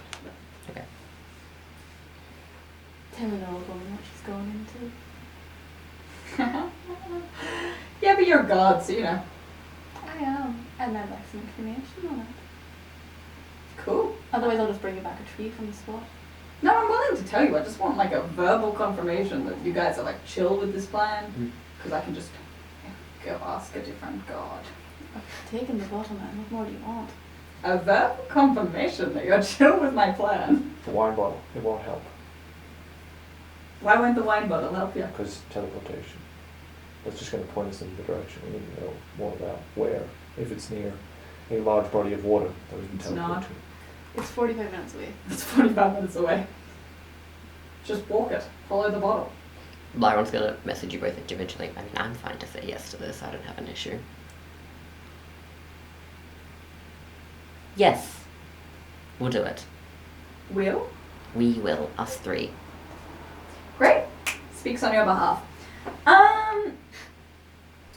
Okay. Tell the old woman what she's going into. Yeah, but you're a god, so I am. And I'd like some information on it. Cool. Otherwise I'll just bring you back a treat from the spot. No, I'm willing to tell you. I just want like a verbal confirmation that you guys are like chill with this plan, because I can just go ask a different god. I've taken the bottle, man. What more do you want? A verbal confirmation that you're chill with my plan. The wine bottle, it won't help, Why won't the wine bottle help you? because teleportation. That's just going to point us in the direction. We need to know more about where, if it's near a large body of water that we can It's teleport not. to. It's 45 minutes away. It's 45 minutes away. Just walk it. Follow the bottle. Lyron's gonna message you both individually. I mean, I'm fine to say yes to this. I don't have an issue. Yes. We'll do it. Will? We will. Us three. Great. Speaks on your behalf.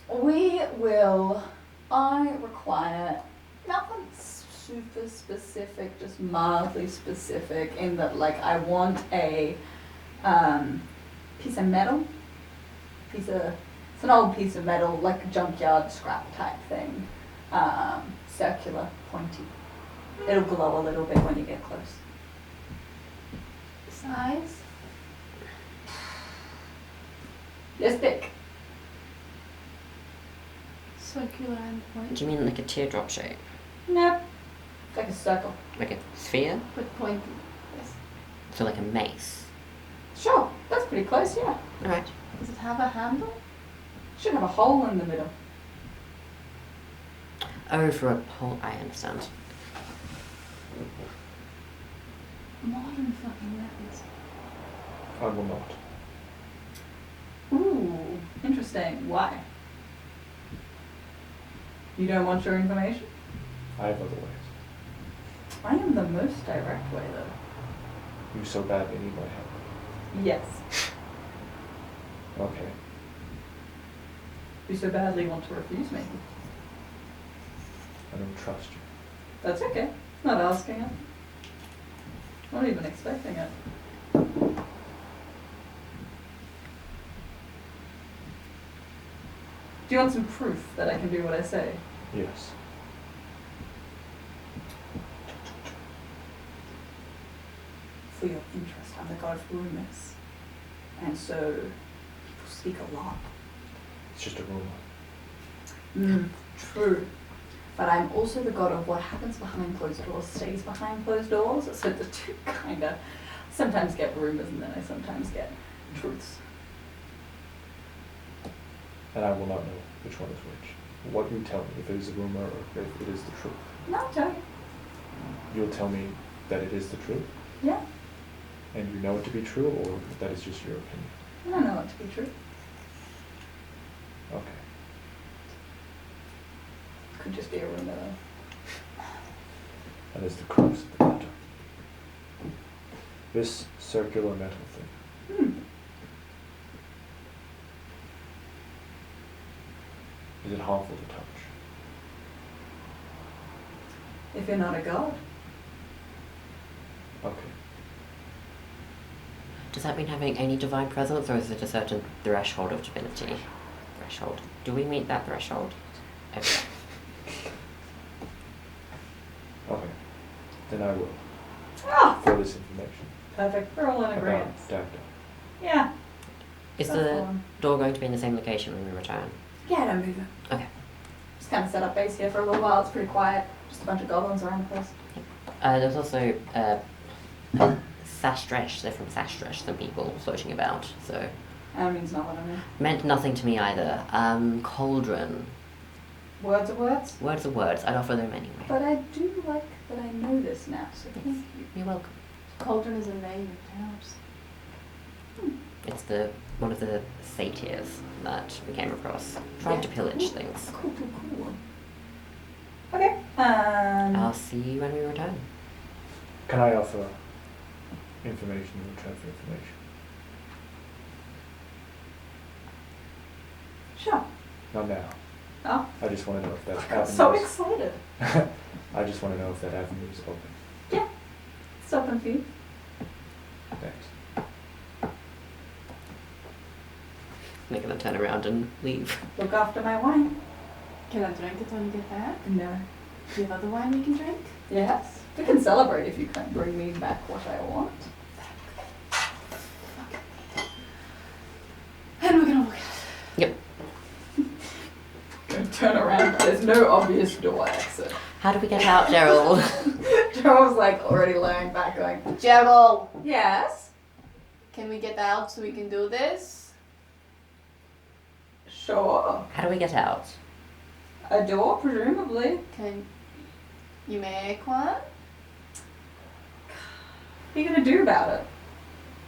We will. I require nothing super specific, just mildly specific, in that like I want a piece of metal. It's an old piece of metal, like a junkyard scrap type thing. Circular, pointy. It'll glow a little bit when you get close. Size? This big. Circular and point. Do you mean like a teardrop shape? Nope. It's like a circle. Like a sphere? With pointy. Yes. So like a mace? Sure, that's pretty close, yeah. Alright. Does it have a handle? Should have a hole in the middle. Oh, for a pole. I understand. Modern fucking weapons. I will not. Ooh, interesting. Why? You don't want your information? I have other ways. I am the most direct way, though. You so badly need my help. Yes. Okay. You so badly want to refuse me. I don't trust you. That's okay. Not asking it. Not even expecting it. Do you want some proof that I can do what I say? Yes. For your interest, I'm the god of rumors. And so, people speak a lot. It's just a rumor. True. But I'm also the god of what happens behind closed doors stays behind closed doors. So the two kind of sometimes get rumors and then I sometimes get truths. And I will not know which one is which. What you tell me, if it is a rumor or if it is the truth. No, I'll tell you. You'll tell me that it is the truth, Yeah, and you know it to be true, or that is just your opinion. I don't know it to be true. Okay. Could just be a rumor though. That is the crux of the matter. This circular metal thing. Is it harmful to touch? If you're not a god. Okay. Does that mean having any divine presence, or is it a certain threshold of divinity? Threshold. Do we meet that threshold? Okay. Okay. Then I will. Ah, For this information. perfect. We're all in agreement. About Dagda. Yeah. Is That's the fine. door going to be in the same location when we return? Yeah, don't move it. Okay. Just kind of set up base here for a little while. It's pretty quiet. Just a bunch of goblins around the place. There's also Sastresh, they're from Sastresh, some people floating about, so. That means nothing to me. Meant nothing to me either. Cauldron. Words are words. Words are words, I'd offer them anyway. But I do like that I know this now, so thank you. You're welcome. Cauldron is a name of house. It's one of the satyrs that we came across, trying to pillage things. Cool. Okay. I'll see you when we return. Can I offer information in return for information? Sure. Not now. Oh, I just want to know if that I'm avenue so is- excited. I just want to know if that avenue is open. Yeah. It's open for you. Thanks. They're gonna turn around and leave. Look after my wine. Can I drink it when you get back? No. Do you have other wine we can drink? Yes. We can celebrate if you can bring me back what I want. And we're gonna walk out. Yep. Gonna turn around. There's no obvious door exit. How do we get out, Gerald? Gerald's like already laying back going, Gerald, yes? can we get out so we can do this? Sure. How do we get out? A door, presumably. Can you make one? What are you gonna do about it?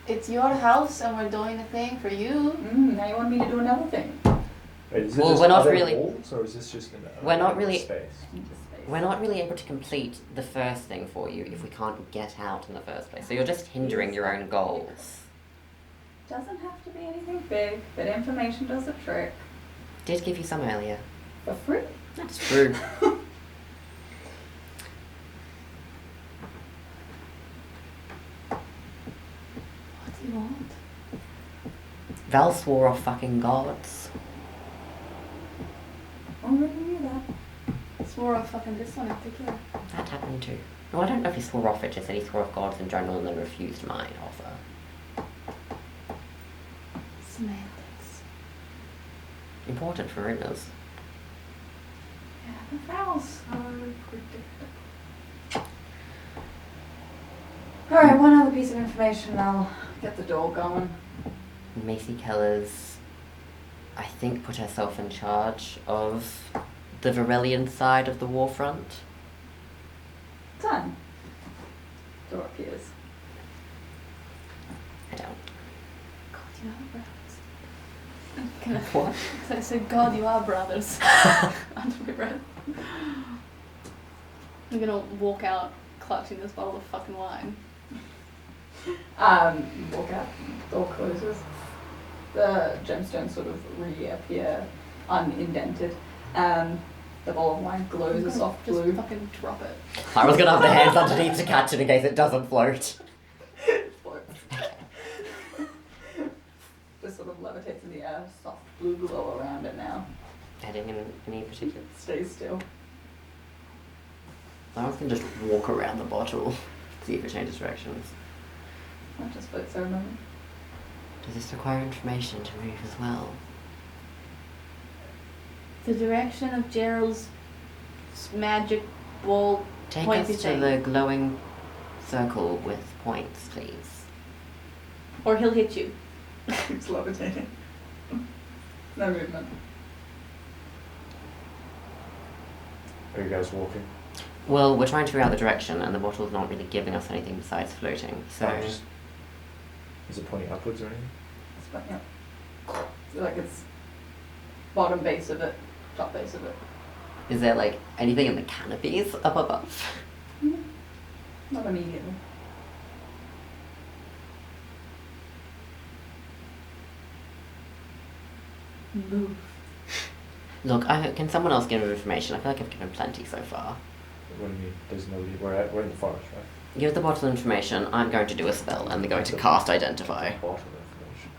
It's your house and we're doing a thing for you. Now you want me to do another thing. Wait, is it Well, just we're not other really- walls, or is this just an We're not really- space? We're not really able to complete the first thing for you if we can't get out in the first place. So you're just hindering your own goals. Doesn't have to be anything big, but information does the trick. Did give you some earlier. For free. That's true. What do you want? Val swore off fucking gods. Already knew that. Swore off fucking this one in particular. That happened too. No, I don't know if he swore off it, just said he swore off gods in general and then refused my offer. Semantics. Important for rumors. Yeah, the vowels so predictable. Alright, one other piece of information and I'll get the door going. Macy Keller's, I think, put herself in charge of the Varelian side of the war front. Done. Door appears. I don't. God, you are brothers. Can I, What? I said, God, you are brothers. Under my breath. I'm gonna walk out clutching this bottle of fucking wine. Walk out, door closes. The gemstones sort of reappear unindented. The bowl of wine glows a soft Just blue. fucking drop it. I was gonna have the hands underneath to catch it in case it doesn't float. Just sort of levitates in the air, soft blue glow around it now. Heading in any particular. Stays still. I was gonna just walk around the bottle, see if it changes directions. That just floats over a moment. Does this require information to move as well? The direction of Gerald's magic ball Take pointy us to thing. the glowing circle with points, please. Or he'll hit you. Keeps levitating. No movement. Are you guys walking? Well, we're trying to figure out the direction, and the bottle's not really giving us anything besides floating. So, Oh, just- is it pointing upwards or anything? It's fucking up. So like it's bottom base of it, top base of it. is there like anything in the canopies up above? Not immediately. Move. Look, can someone else give him information? I feel like I've given plenty so far. What do you mean? There's nobody. We're in the forest, right? Give the bottle information. I'm going to do a spell, and they're going to cast Identify. Bottle information.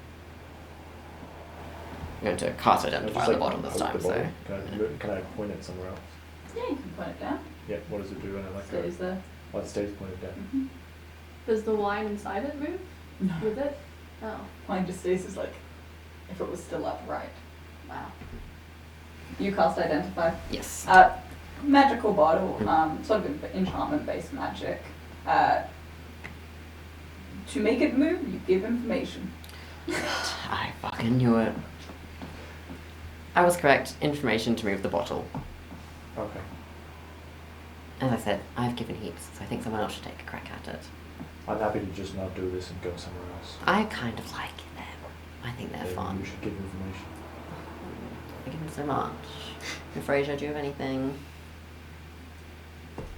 I'm going to cast Identify on the bottle this poke time. the So bottle. Can I point it somewhere else? Yeah, you can point it down. Yeah. What does it do? And I like Stays there. Oh, it stays pointed down. Mm-hmm. Does the wine inside it move No. with it? Oh, Mine just stays as like if it was still upright. wow. You cast Identify. yes. Magical bottle, sort of enchantment-based magic. To make it move, you give information. I fucking knew it. I was correct. Information to move the bottle. Okay. As I said, I've given heaps, so I think someone else should take a crack at it. I'm happy to just not do this and go somewhere else. I kind of like them. I think they're Maybe fun. You should give information. I give them so much. Fraser, do you have anything?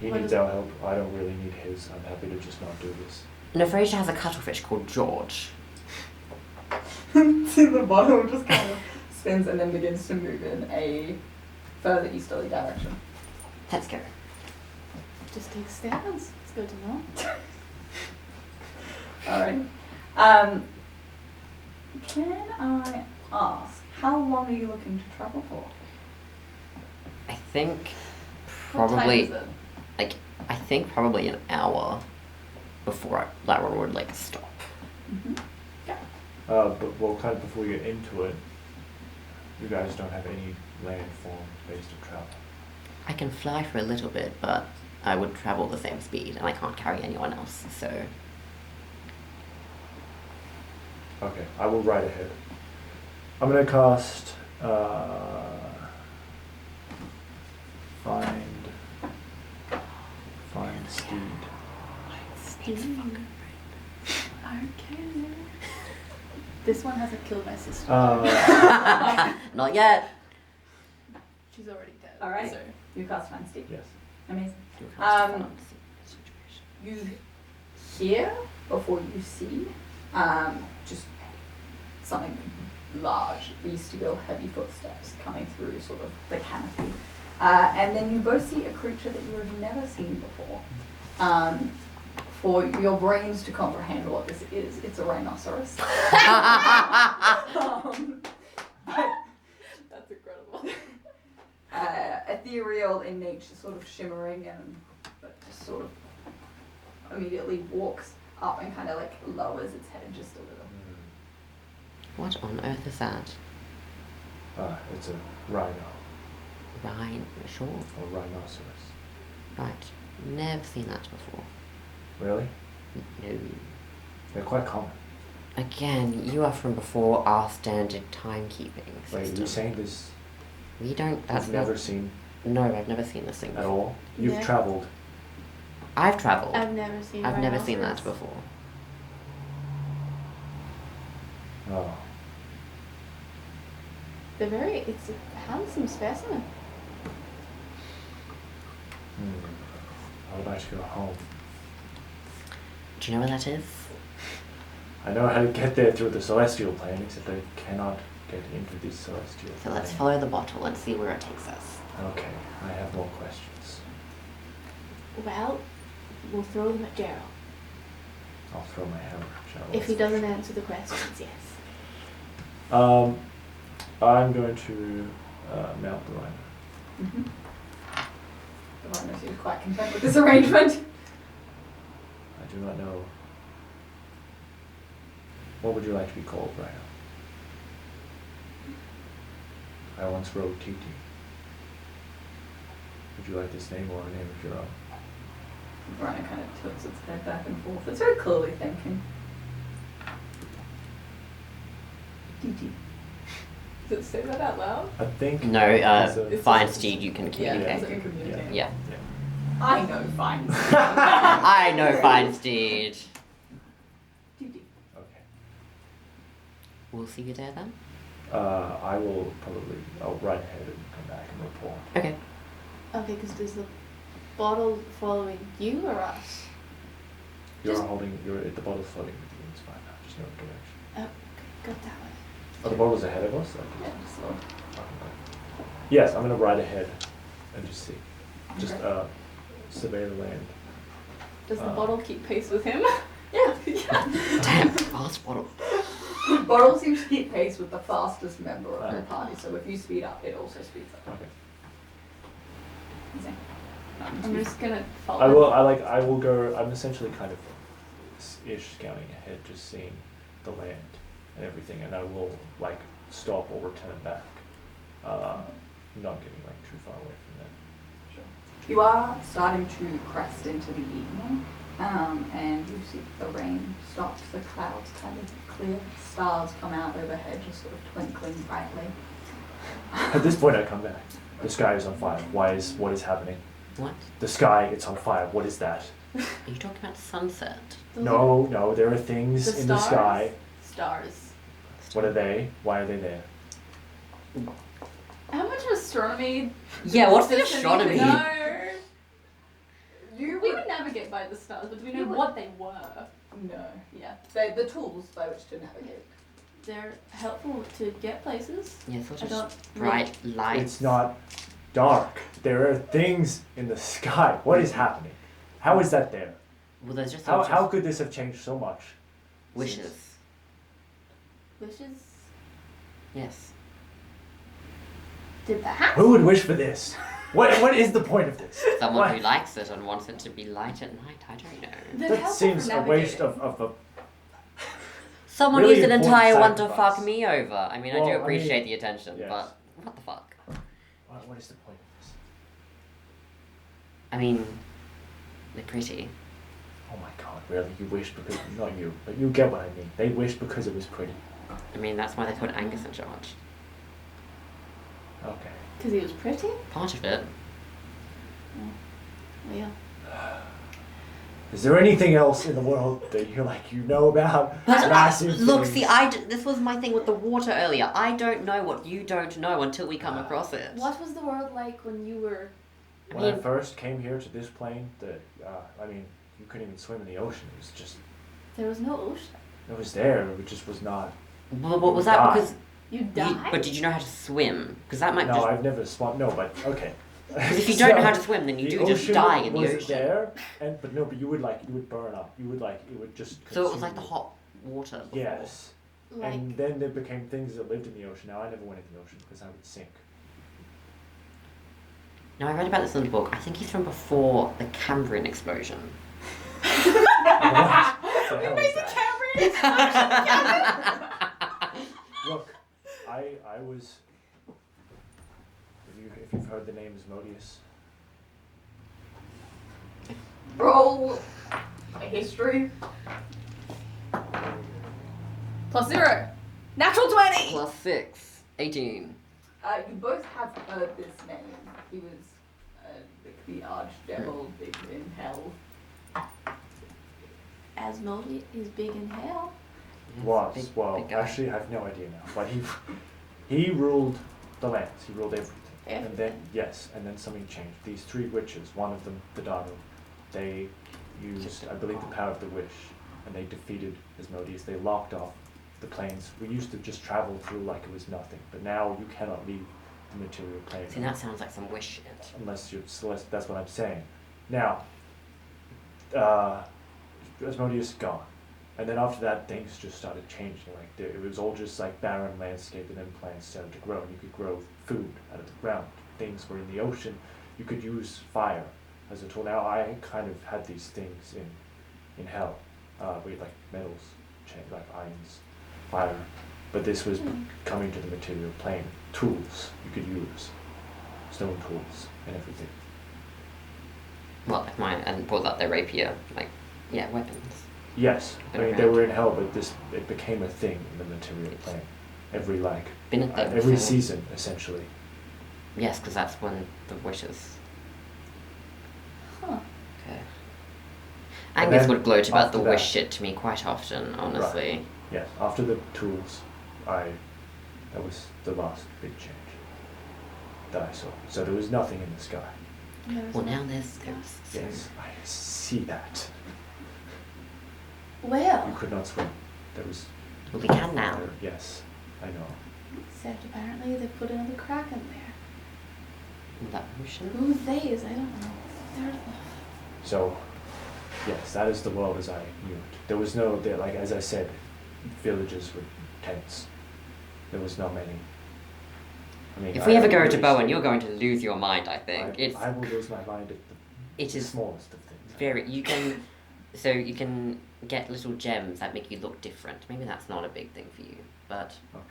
He What needs is- our help. I don't really need his. I'm happy to just not do this. No, Fraser has a cuttlefish called George. So the bottle just kind of spins and then begins to move in a further easterly direction. Let's go. Just take stands. It's good to know. Alright. Can I ask, how long are you looking to travel for? I think What time probably is it? like I think probably an hour before that one would like stop. Mm-hmm. Yeah. But well, kind of before we get into it, you guys don't have any landform-based travel. I can fly for a little bit, but I would travel the same speed, and I can't carry anyone else. So Okay, I will ride ahead. I'm gonna cast find steed. Okay. This one hasn't killed my sister. not yet. She's already dead. Alright. So. You cast Find Steed. Yes. Amazing. You cast a Um, fun situation. You hear before you see just something large. We used to go heavy footsteps coming through sort of the canopy. And then you both see a creature that you have never seen before. For your brains to comprehend what this is, it's a rhinoceros. That's incredible. Ethereal in nature, sort of shimmering, and but just sort of immediately walks up and kind of like lowers its head just a little. What on earth is that? It's a rhino Rhine, sure. or rhinoceros. Right. Never seen that before. Really? No. They're quite common. Again, you are from before our standard timekeeping Wait, system. you're saying this? We don't. That's You've never not. seen No, I've never seen this thing at before. all. You've No. travelled. I've travelled. I've never seen. I've never seen that rhinoceros. before. Oh. They're very. It's a handsome specimen. I would like to go home. Do you know where that is? I know how to get there through the celestial plane, except I cannot get into this celestial So plane. let's follow the bottle and see where it takes us. Okay, I have more questions. Well, we'll throw them at Gerald. I'll throw my hammer, shall I? If he doesn't answer the questions, yes. I'm going to mount the rhino. Mm-hmm. The rhino seems quite content with this arrangement. I do not know. What would you like to be called, Rhino? I once wrote TT. Would you like this name or a name of your own? The rhino kind of tilts its head back and forth. It's very clearly thinking. DT. Does it say that out loud? I think. No, it's a- It's fine just- steed, you can Yeah, communicate. it's a communicate. Yeah. I know fine. I know fine steed. DT. Okay. We'll see you there then. I will probably. I'll ride ahead and come back and report. Okay. Okay, because is the bottle following you or us? You're Just- holding. The bottle's floating with you. It's fine. Just no direction. Oh, okay, go that way. Oh, the bottle's ahead of us. Yeah, just a little. Okay. Yes, I'm gonna ride ahead and just see. Just Okay. survey the land. Does the bottle keep pace with him? Yeah. Damn, fast bottle. Borrel seems to keep pace with the fastest member of the Okay. party, so if you speed up, it also speeds up. Okay. Easy. I'm just gonna follow. I will go. I'm essentially kind of ish scouting ahead, just seeing the land and everything, and I will like stop or return back. Not getting like too far away from that. You are starting to crest into the evening, and you see the rain stops, the clouds kind of clear, stars come out overhead, just sort of twinkling brightly. At this point, I come back. The sky is on fire. What is happening? What? The sky, it's on fire. What is that? Are you talking about sunset? No, there are things The in the sky. Stars. What are they? Why are they there? How much astronomy? Yeah, what's the does it need to astronomy? know? You We would would navigate by the stars, but do we know You would- what they were? no. Yeah. They're the tools by which to navigate. They're helpful to get places. Yeah, it's all I don't just bright lights. It's not dark. There are things in the sky. What is happening? How is that there? Well, there's just How could this have changed so much? wishes. Wishes. Yes. Did that happen? Who would wish for this? What is the point of this? Someone What? who likes it and wants it to be light at night. I don't know. They're That helpful seems for a waste navigating. of a. Someone Really used an important entire one to sacrifice. fuck me over. I mean, I Well, do I appreciate mean, the attention, yes. but what the fuck? What is the point of this? I mean, they're pretty. Oh my god, really? You wished because. Not you, but you get what I mean. They wished because it was pretty. I mean, that's why they put Angus in charge. Okay. Because he was pretty? Part of it. Well, yeah. Is there anything else in the world that you know about? Massive Look, things? see, this was my thing with the water earlier. I don't know what you don't know until we come across it. What was the world like when you were... When I mean- first came here to this plane, you couldn't even swim in the ocean. It was just, There was no ocean. it was there. It just was not. Well, what was that? Die. Because You died? but did you know how to swim? Because that might No, just. I've never swum. No, but okay. Because if you don't know how to swim, then you the do just ocean die in the was ocean. there, but you would burn up. You would just. So it was consume like the you. hot water. Before. Yes. Like, And then there became things that lived in the ocean. Now I never went in the ocean because I would sink. Now I read about this in the book. I think he's from before the Cambrian explosion. What the hell is that? Look, I was. If you've heard the name Asmodeus. Roll a history. +0. Natural 20! Plus 6. 18. You both have heard this name. He was the archdevil, big in hell. Asmodeus is big in hell. Was Big- well, big guy. actually, I have no idea now. But he ruled the lands. He ruled everything. And then Everything. yes, and then something changed. These three witches, one of them, the Daru, they used, I believe, the power of the wish, and they defeated Asmodeus. They locked off the planes. We used to just travel through like it was nothing, but now you cannot leave the material plane See, that sounds like some wish shit. unless you're celestial. That's what I'm saying. Now, Asmodeus gone, and then after that, things just started changing. Like it was all just like barren landscape, and then plants started to grow, and you could grow food out of the ground. Things were in the ocean. You could use fire as a tool. Now I kind of had these things in hell, with like metals, like irons, fire, but this was coming to the material plane. Tools you could use, stone tools and everything. Well, like mine, and pulled out their rapier. Like, yeah, weapons. Yes, I mean they Around. were in hell, but it became a thing in the material plane. Every Been a thing every before. season essentially. Yes, because that's when the wishes. Huh. Okay. And Angus then would gloat about the after wish that- shit to me quite often, honestly. Yes, after the tools, that was the last big change that I saw. So there was nothing in the sky. There was Well, no- now there's ghosts. Yes, I see that. You Well, could not swim. There was. Well, we can now. Yes, I know. except apparently they put another crack in there. In that ocean? Who's these? I don't know. They're So, yes, that is the world as I knew it. There was no, like as I said, villages with tents. There was not many. I mean, If we ever go really to Bowen, stayed- you're going to lose your mind, I think. I will lose my mind at It the is smallest of things. very, you can get little gems that make you look different. Maybe that's not a big thing for you, but Okay,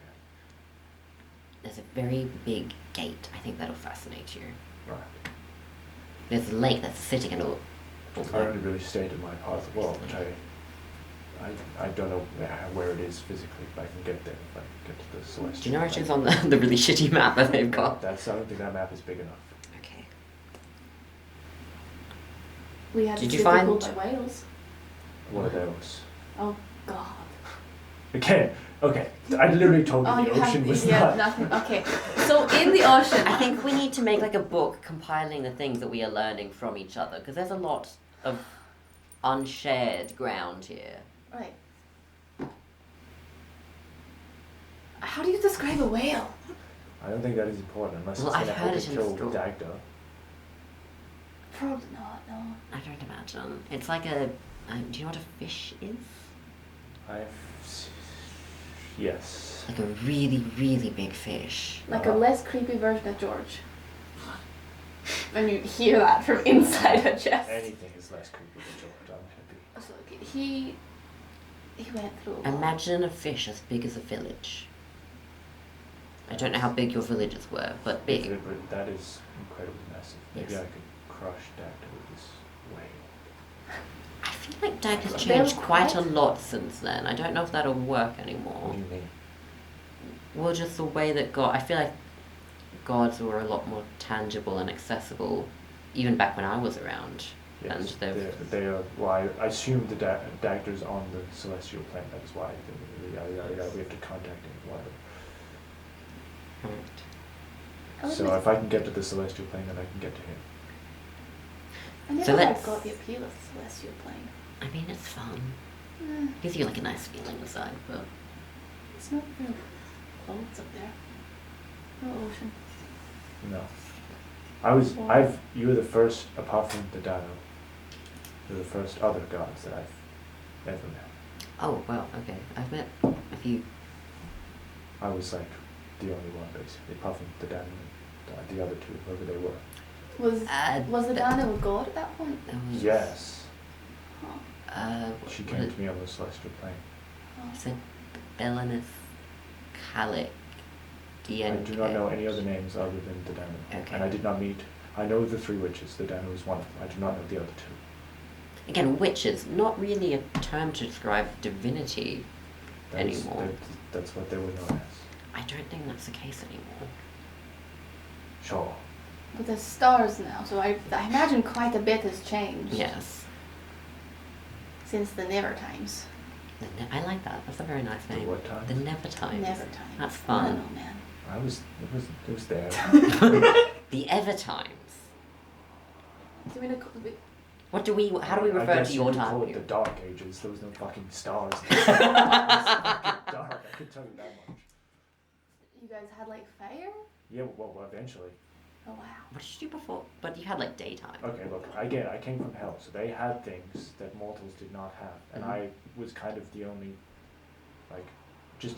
there's a very big gate. I think that'll fascinate you. right. There's a lake that's sitting in a... I only really stayed in my part of the world, which I don't know where it is physically, but I can get there if I get to the celestial. Do you know it plane. is on the really shitty map that they've got? I don't think that map is big enough. Okay. We had Did a you city find- called by whales. What are those? Oh God. Again, okay, I literally told you Oh, the you ocean have was yeah, not. nothing. Okay, so in the ocean. I think we need to make like a book compiling the things that we are learning from each other, because there's a lot of unshared ground here. Right. How do you describe a whale? I don't think that is important unless Well, it's I've going to heard help it in kill school. Dagda. Probably not. No. I don't imagine. It's like a... do you know what a fish is? Yes. Like a really, really big fish. Like a less creepy version of George. When you hear that from inside a chest. Anything is less creepy than George. I'm happy. So he went through a lot. Imagine a fish as big as a village. I don't know how big your villages were, but big. But that is incredibly massive. Maybe Yes. I could crush Dagda with this whale. I feel like Dag has They'll changed quite a quite- lot since then. I don't know if that'll work What anymore. do you mean? Well, just the way that I feel like gods were a lot more tangible and accessible, even back when I was around. Yes, And they've... they are. Well, I assume the Dagda's on the celestial plane. That is why we have to contact him. Whatever. Right. I would So like- if I can get to the celestial plane, then I can get to him. I never So quite let's- got the appeal of the celestial plane. I mean, it's fun. Eh, Gives you like a nice feeling inside, but... it's not real clothes up there. No ocean. No. You were the first, apart from the Dano, you're the first other gods that I've ever met. Oh, well, okay. I've met a few... I was like the only one, basically, apart from the Dano and the other two, whoever they were. Was the Dana a god at that point? Yes. Huh. She came to me on the celestial plane. Oh. Said Belinus, Calic, I Dien. do not know any other names other than the Dano. Okay. And I did not meet, I know the three witches, the Dano is one of them. I do not know the other two. Again, witches, not really a term to describe divinity That's- anymore. That's what they were known as. I don't think that's the case anymore. Sure. But there's stars now, so I imagine quite a bit has changed. Yes. Since the Never Times. I like that. That's a very nice The name. what times? The Never Times. Never Times. That's I fun. don't know, man. It was there. The Ever Times. Do you mean How do we I refer guess to you your could time call it the period? Dark Ages. There was no fucking stars. It was fucking dark. I could tell you that much. you guys had like fire? Yeah, well, eventually. Oh wow. What did you do before? But you had like daytime. Okay, look, again, I came from hell, so they had things that mortals did not have, and Mhm. I was kind of the only, like, just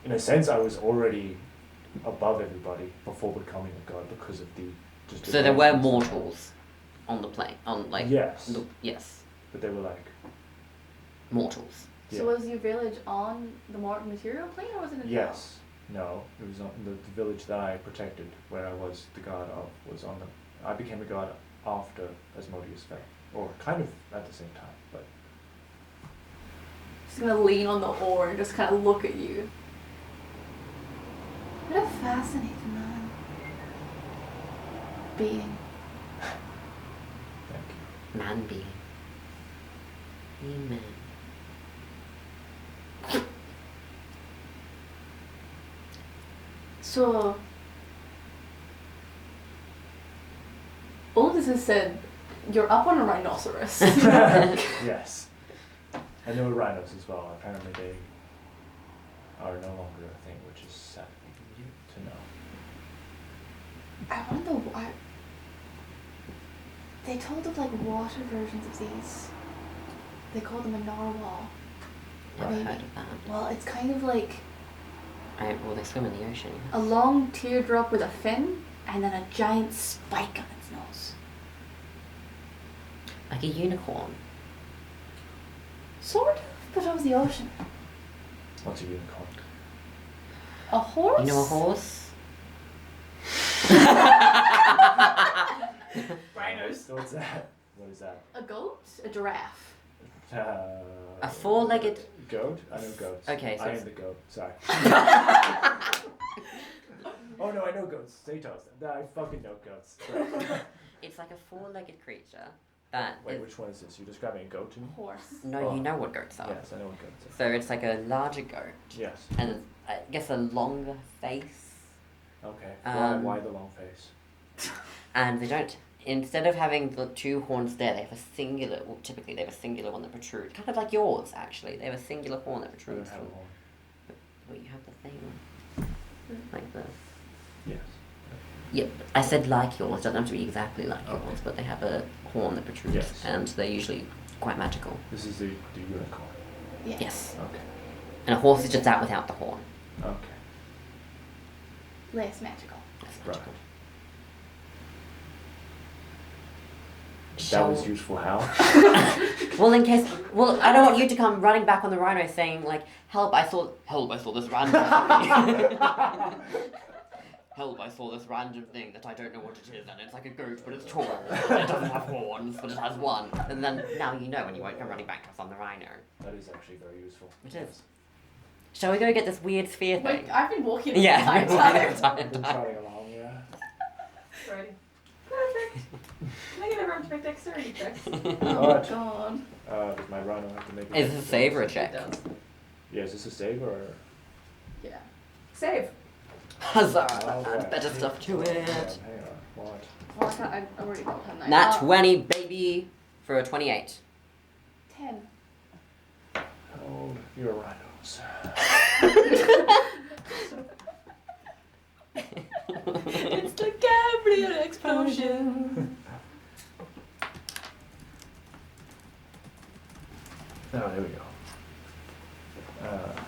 in a sense, I was already above everybody before becoming a god because of the just. So there were advancements. mortals on the plane, on like Yes. yes, But they were like, mortals. yeah. So was your village on the material plane or was it in Yes. No, it was on the village that I protected, where I was the god of, was on the. I became a god after Asmodeus fell, or kind of at the same time, but Just gonna lean on the oar and just kind of look at you. What a fascinating man. Being. thank you. Man being. Being man. So, all this is said, you're up on a rhinoceros. Yes. And there were rhinos as well. Apparently they are no longer a thing, which is sad to know. on the they told of like water versions of these. They call them a narwhal. Never Maybe. heard of that. Well, it's kind of like Well, they swim in the ocean. a long teardrop with a fin and then a giant spike on its nose. Like a unicorn. Sort of, but of the ocean. What's a unicorn? A horse? You know a horse? Rhinos. What's that? What is that? A goat? A giraffe. A four-legged... Goat? I know goats. Okay, so I it's- am the goat. Sorry. Oh no, I know goats. Say toast. I fucking know goats. Sorry. It's like a four-legged creature that... Wait, is- which one is this? You're describing a goat to me? Horse. No, Oh. you know what goats are. Yes, I know what goats are. So it's like a larger goat. Yes. And I guess a longer face. Okay. Why the long face? And they don't... Instead of having the two horns there, they have a singular... Well, typically they have a singular one that protrudes. Kind of like yours, actually. They have a singular horn that I don't protrudes have from... a horn. Well, you have the thing. Like this. Yes. Yep, I said like yours, doesn't have to be exactly like Okay. yours, but they have a horn that protrudes, Yes. and they're usually quite magical. This is the unicorn. Yeah. Yes. Okay. And a horse is just out without the horn. Okay. Less magical. That's Right. magical. That was useful, Hal. Well, in case... Well, I don't want you to come running back on the rhino saying, like, help, I saw this random thing. Help, I saw this random thing that I don't know what it is, and it's like a goat, but it's tall, and it doesn't have horns, but it has one. And then, now you know, and you won't come running back to us on the rhino. That is actually very useful. It is. Shall we go get this weird sphere thing? Wait, I've been walking the Yeah, entire we're time. Been trotting along, yeah. Ready. Perfect. Can I get everyone to make dexterity checks? Oh Alright. god. Does my rhino have to make a Is this a save or a check? It does. Yeah, is this a save or? Yeah. Save. Huzzah! Alright. Add better stuff to it. Hang on. What? Well, I already rolled a 9. Nat 20, baby, for a 28. 10. Oh, you're rhinos. It's the Gabriel explosion. Oh, there we go. Add.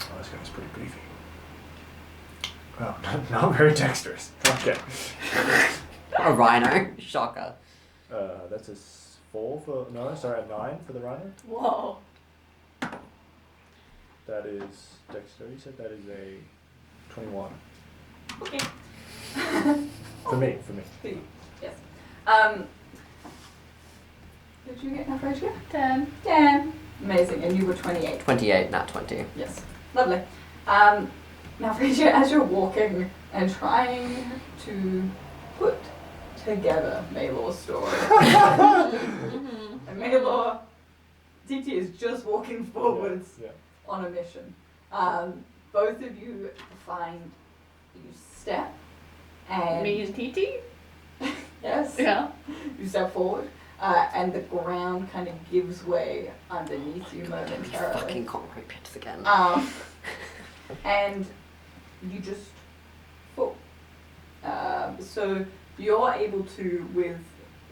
Oh, this guy's pretty beefy. Oh, not very dexterous. Okay. A rhino. Shocker. That's a 4 for, no, sorry, a 9 for the rhino. Whoa. That is dexterity, so that is a 21. Okay. For me. Yes. Did you get enough ratio? 10. 10. Amazing. And you were 28. 28, not 20. Yes. Lovely. Now, Frazier, as you're walking and trying to put together Maylor's story, and Maylor, TT is just walking forwards Yeah. on a mission. Both of you find you step and Me and TT? yes, Yeah. you step forward, and the ground kind of gives way underneath you momentarily. Fucking concrete pits again. And you just fall. So you're able to, with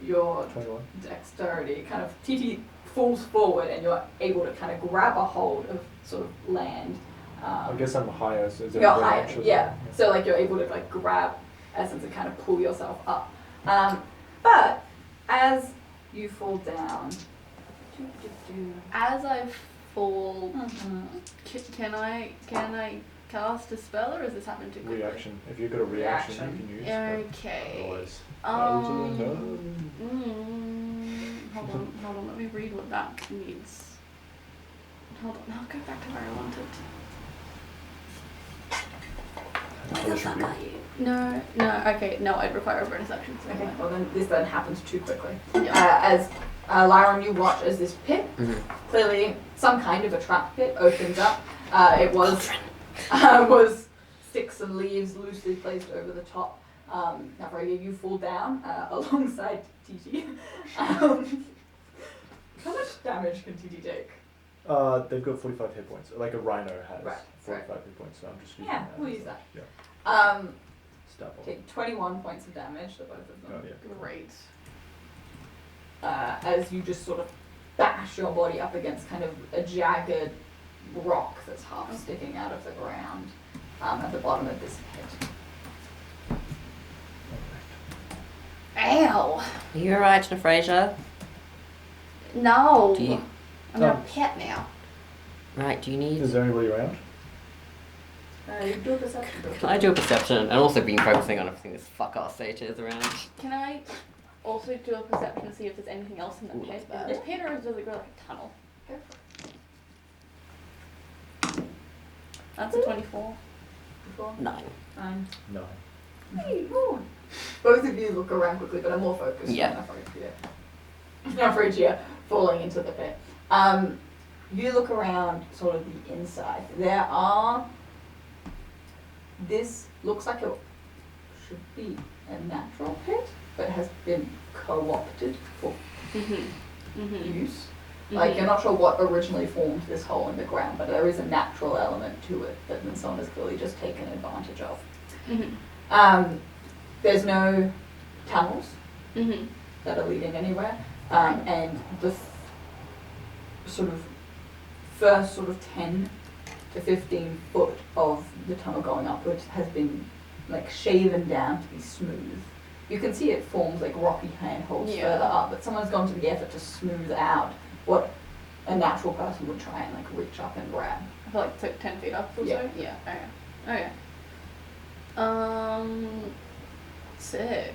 your 21. dexterity, kind of TT falls forward, and you're able to kind of grab a hold of sort of land. I guess I'm higher, so is there You're a higher, branch or yeah. something? So like you're able to like grab essence and kind of pull yourself up. But as you fall down, As I fall, Mhm. can I cast a spell, or is this happening too quickly? Reaction. If you've got a reaction, Reaction. you can use. but Okay. Otherwise. Hold on, let me read what that means. Hold on, I'll go back to where I wanted. Where the fuck are you? No, okay, no, I'd require a bonus action. So Okay, well then this then happens too quickly. Yeah. As Lyron, you watch as this pit, clearly some kind of a trap pit, opens up. It was sticks and leaves loosely placed over the top. Now, Freya, you fall down alongside TT. How much damage can TT take? They've got 45 hit points. Like a rhino has Right, 45 hit points, so I'm just using Yeah, that. we'll as use a- that. Yeah. Stab on. Take 21 points of damage to both of them. Oh, yeah. Great. As you just sort of bash your body up against kind of a jagged rock that's half sticking out of the ground at the bottom of this pit. Ow! Are you alright, Fraser? No! Do you- I'm your pet now. Right, do you need... Is there anybody around? You do a perception. Can I do a perception? And also been focusing on everything this fuck-ass sage is around. Can I also do a perception to see if there's anything else in the Ooh, pit? that's Is it pit or does it go like a tunnel? Go for That's a 24. it. Before. 9. No. Hey, Ron. Both of you look around quickly, but I'm more focused. Yeah. Not for you falling into the pit. You look around sort of the inside. This looks like it should be a natural pit, but has been co-opted for use. Like, you're not sure what originally formed this hole in the ground, but there is a natural element to it that then someone has clearly just taken advantage of. There's no tunnels that are leading anywhere, and the sort of first sort of 10 to 15 foot of the tunnel going upwards has been like shaven down to be smooth. You can see it forms like rocky handholds further up, but someone's gone to the effort to smooth out what a natural person would try and like reach up and grab. I feel like it's like 10 feet up or Yeah. so? Yeah. Okay. Sick.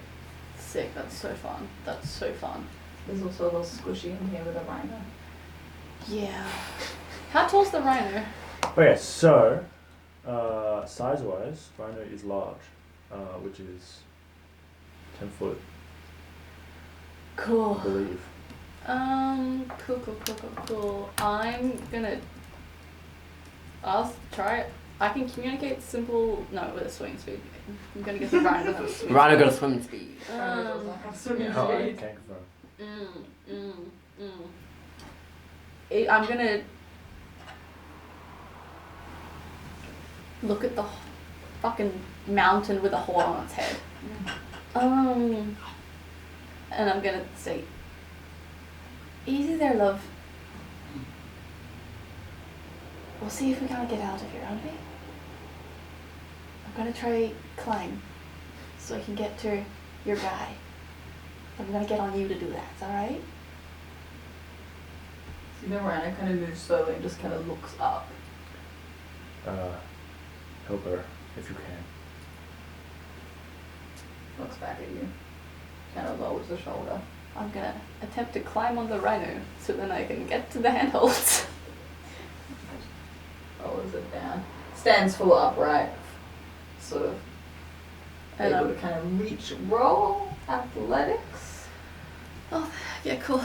Sick. That's so fun. That's so fun. There's also a little squishy in here with a rhino. Yeah. How tall's the rhino? Okay, so size-wise, rhino is large, which is 10 foot, I Cool. believe. Cool. I'm gonna try it. I can communicate simple, no, with a swing speed. I'm gonna get the rhino with a swing Rhino got a swimming speed. Rhinos also have swimming No, I speed. can't confirm. I'm gonna look at the fucking mountain with a hole on its head. And I'm gonna say, easy there, love. We'll see if we can't get out of here, aren't we? I'm gonna try climb so I can get to your guy. I'm gonna get on you to do that, is that alright? See the rhino kind of moves slowly and just kind of looks up. Help her if you can. Looks back at you. Kind of lowers the shoulder. I'm gonna attempt to climb on the rhino so then I can get to the handholds. Lowers it down. Stands full upright. Sort of And able to kind of reach, roll, athletics. Oh, yeah, cool.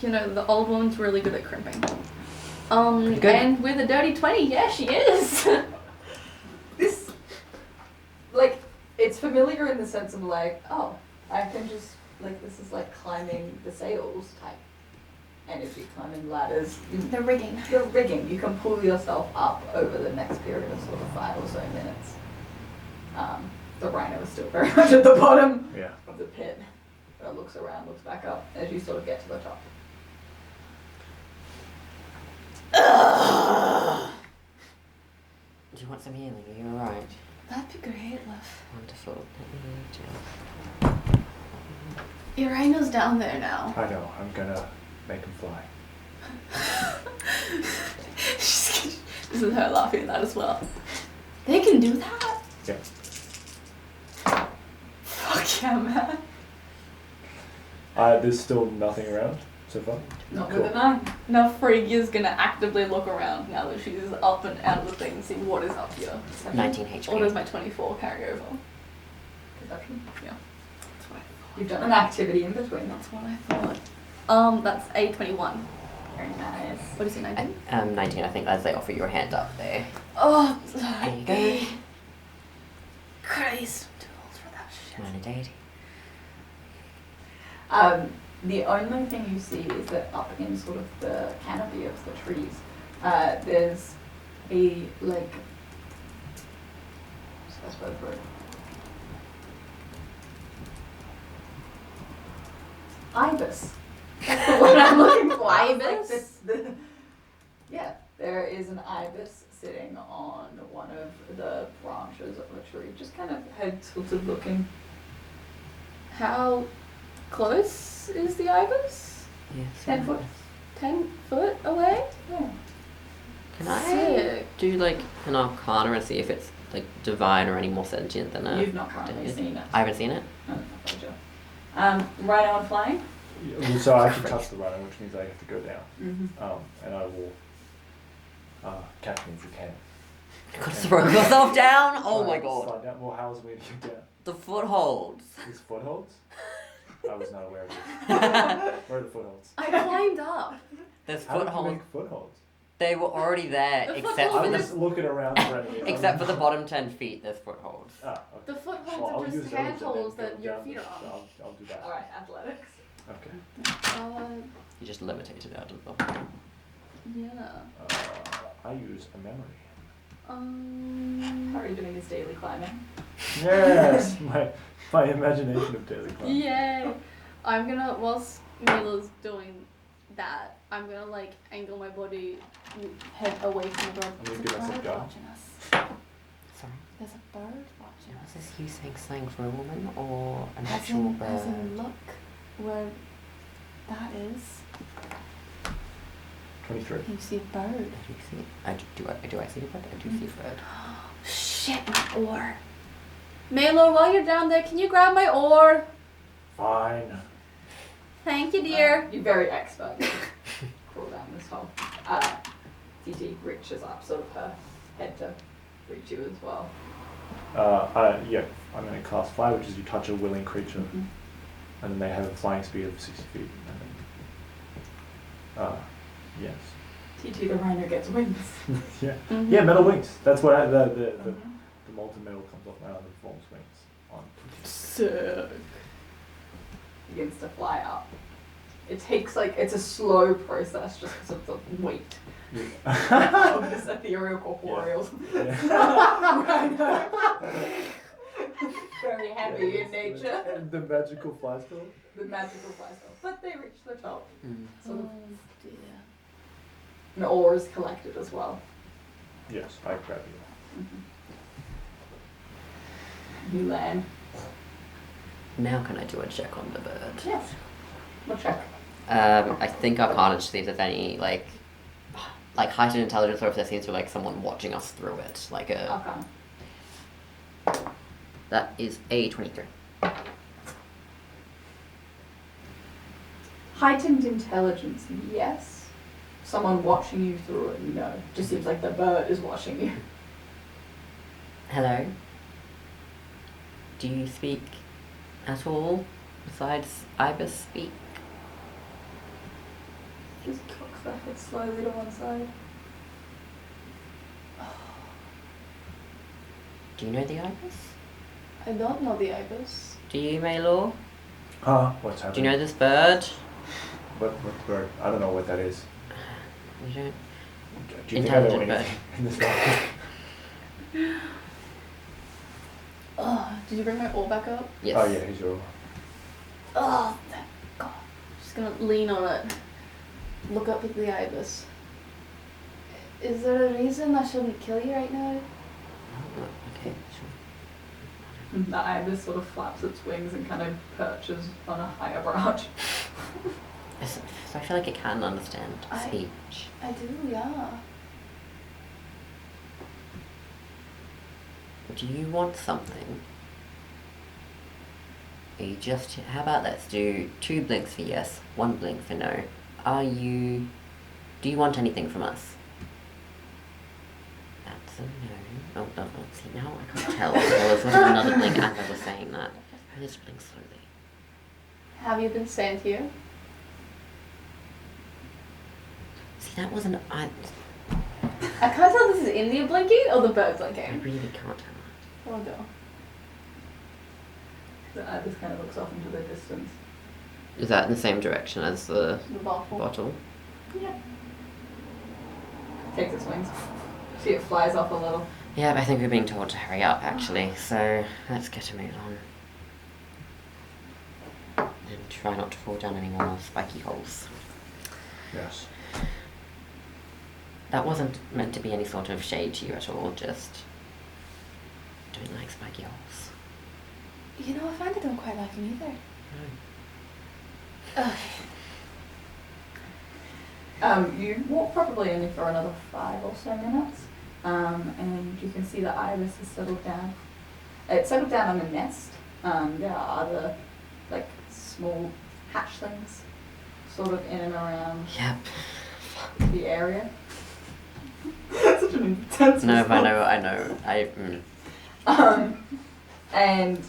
You know, the old woman's really good at crimping. Pretty good. And with a dirty 20, yeah, she is. This, like, it's familiar in the sense of like, oh, I can just, like, this is like climbing the sails type energy, climbing ladders. The rigging. You're rigging. You can pull yourself up over the next period of sort of 5 or so minutes. The rhino is still very much at the bottom Yeah. of the pit. But it looks around, looks back up as you sort of get to the top. Do you want some healing? Are you alright? That'd be great, love. Wonderful. Let me Your rhino's down there now. I know, I'm gonna make him fly. This is her laughing at that as well. They can do that? Yeah. Fuck yeah, man. There's still nothing around so far? Not Cool. with a 9. Now Frigg is gonna actively look around now that she's up and out of the thing and see what is up here. 19 HP. Or does my 24 carry over? Perception. Yeah. That's what I thought. You've done an activity in between. That's what I thought. That's a 21. Very nice. What is it, 19? 19, I think, as they offer you a hand up there. Oh, There you go. Christ. I'm too old for that shit. Minor deity. The only thing you see is that up in sort of the canopy of the trees, there's a like. I suppose word. Ibis. That's the word I'm looking for. Ibis? Yeah, there is an ibis sitting on one of the branches of a tree, just kind of head tilted looking. How close is the ibis? Yes. 10 foot. 10 foot away? Yeah. Can I Sick. do like an arcana and see if it's like divine or any more sentient than a? You've not currently dude? seen it. I haven't seen it. Oh, not gotcha. Rhino and flying. Yeah, so I can touch the rhino, which means I have to go down. Mm-hmm. And I will catch me if you can. Gotta throw yourself down. Oh my Slide god. down. Well, how's we to get down? The footholds. These footholds? I was not aware of this. Where are the footholds? I climbed up. There's How did you footholds. make footholds? They were already there, The except footholds for I are the was just looking around for any. except for the bottom 10 feet. There's footholds. Ah, okay. The footholds Well, I'll are use just those and then handholds go that your down feet the- are on. I'll do that. Alright, athletics. Okay. You just levitated out of the. Yeah. I use a memory. How are you doing his daily climbing? Yes, my imagination of daily climb. Yay! I'm gonna, whilst Mila's doing that, I'm gonna like angle my body, head away from the door. I'm gonna There's give a myself bird go. watching us. Sorry. There's a bird watching Was us. this you saying slang for a woman or an As actual in, bird? as in, look where that is. 23. You see a bird. Do you see it? Do I see a bird? I do see a bird. Shit, my oar. Melo, while you're down there, can you grab my oar? Fine. Thank you, dear. You're very expert. Crawl down this hole. TT reaches up sort of her head to reach you as well. Yeah, I'm going to cast Fly, which is you touch a willing creature, Mhm. and then they have a flying speed of 60 feet. Yes. TT the rhino gets wings. Yeah. Mhm. Yeah, metal wings. That's what the Mhm. molten metal comes off my arm and forms wings on. Sick. Begins to fly up. It takes it's a slow process just because of the weight of this ethereal corporeal rhino. Very heavy in nature. And the magical fly spell? The magical fly spell. But they reach the top. Mm. Sort of, Oh dear. an ore is collected as well. Yes, I grab you. You land. Now can I do a check on the bird? Yes. We'll check. I think Arcana to see if there's any like heightened intelligence or if there seems to be someone watching us through it. Arcana. That is a 23. Heightened intelligence, yes. Someone watching you through it, no. Just seems like the bird is watching you. Hello. Do you speak at all besides Ibis speak? Just cocks the head slowly to one side. Do you know the Ibis? I don't know the ibis. Do you, Maylor? What's Do happening? you know this bird? What bird? I don't know what that is. You don't. Do you think I know Intelligent bird. anything in this market? Oh, did you bring my oar back up? Yes. Oh yeah, he's your. Oh, thank God. Just gonna lean on it. Look up at the ibis. Is there a reason I shouldn't kill you right now? Oh, okay, sure. The ibis sort of flaps its wings and kind of perches on a higher branch. So I feel like it can understand I- speech. I do, yeah. Do you want something? Are you just... How about let's do 2 blinks for yes, 1 blink for no. Do you want anything from us? That's a no. Oh, no, see, now I can't tell. There was another blink as I was saying that. I just blink slowly. Have you been sent here? See, that wasn't... I I can't tell if this is India blinking or the bird blinking. really can't tell. Oh no. The ibis kind of looks off into the distance. Is that in the same direction as the The bottle. bottle? Yeah. Takes its wings. See, it flies off a little. Yeah, but I think we're being told to hurry up, actually, so let's get a move on. And try not to fall down any more spiky holes. Yes. That wasn't meant to be any sort of shade to you at all, just don't like spiky holes. You know, I find I don't quite like them either. Okay. You walk probably only for another 5 or so minutes, and you can see the ibis has settled down. It's settled down on a nest. There are other, like, small hatchlings sort of in and around Yep. the area. Such an intense No, response. I know. And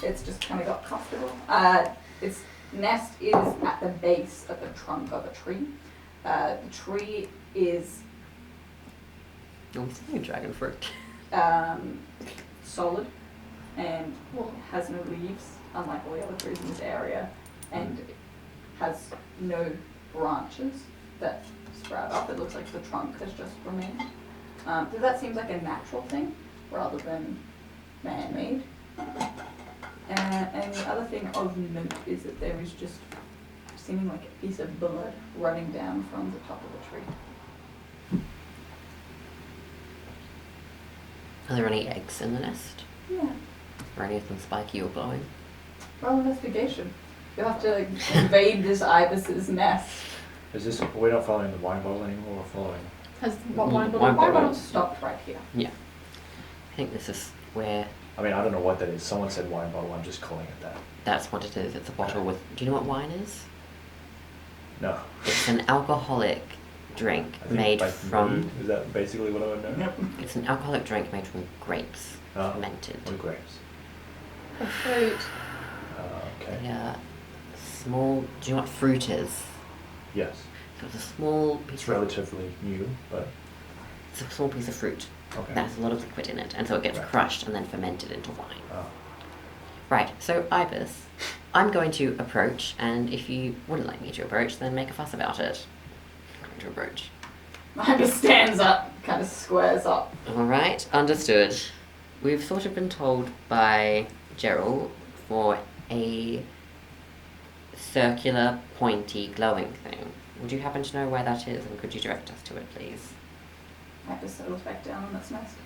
it's just kind of got comfortable. Its nest is at the base of the trunk of a tree. The tree is Oh, it's like a dragon fruit. solid and has no leaves, unlike all the other trees in this area, and has no branches that sprout up. It looks like the trunk has just remained. So that seems like a natural thing rather than man-made. And the other thing of note is that there is just seeming like a piece of blood running down from the top of the tree. Are there any eggs in the nest? Yeah. Or any of them spiky or glowing? Roll investigation. You'll have to invade this ibis's nest. Is this, we're not following the wine bottle anymore, we're following? Has what wine bottle? Wine Why bottle. not stopped right here? I think this is where I mean, I don't know what that is. Someone said wine bottle, I'm just calling it that. that's what it is. It's a bottle with. Do you know what wine is? No. It's an alcoholic drink I think made like from. mead, is that basically what I would know? It's an alcoholic drink made from grapes, Oh, fermented. with grapes. A fruit. Okay. Yeah, small. Do you know what fruit is? Yes. So it's a small piece It's of. relatively new, but It's a small piece of fruit okay. that has a lot of liquid in it, and so it gets Right. crushed and then fermented into wine. Oh. Right. So Ibis, I'm going to approach, and if you wouldn't like me to approach, then make a fuss about it. I'm going to approach. Ibis stands up, kind of squares up. All right, understood. We've sort of been told by Gerald for a circular, pointy, glowing thing. Would you happen to know where that is, and could you direct us to it, please? Ibis settles back down on its nest.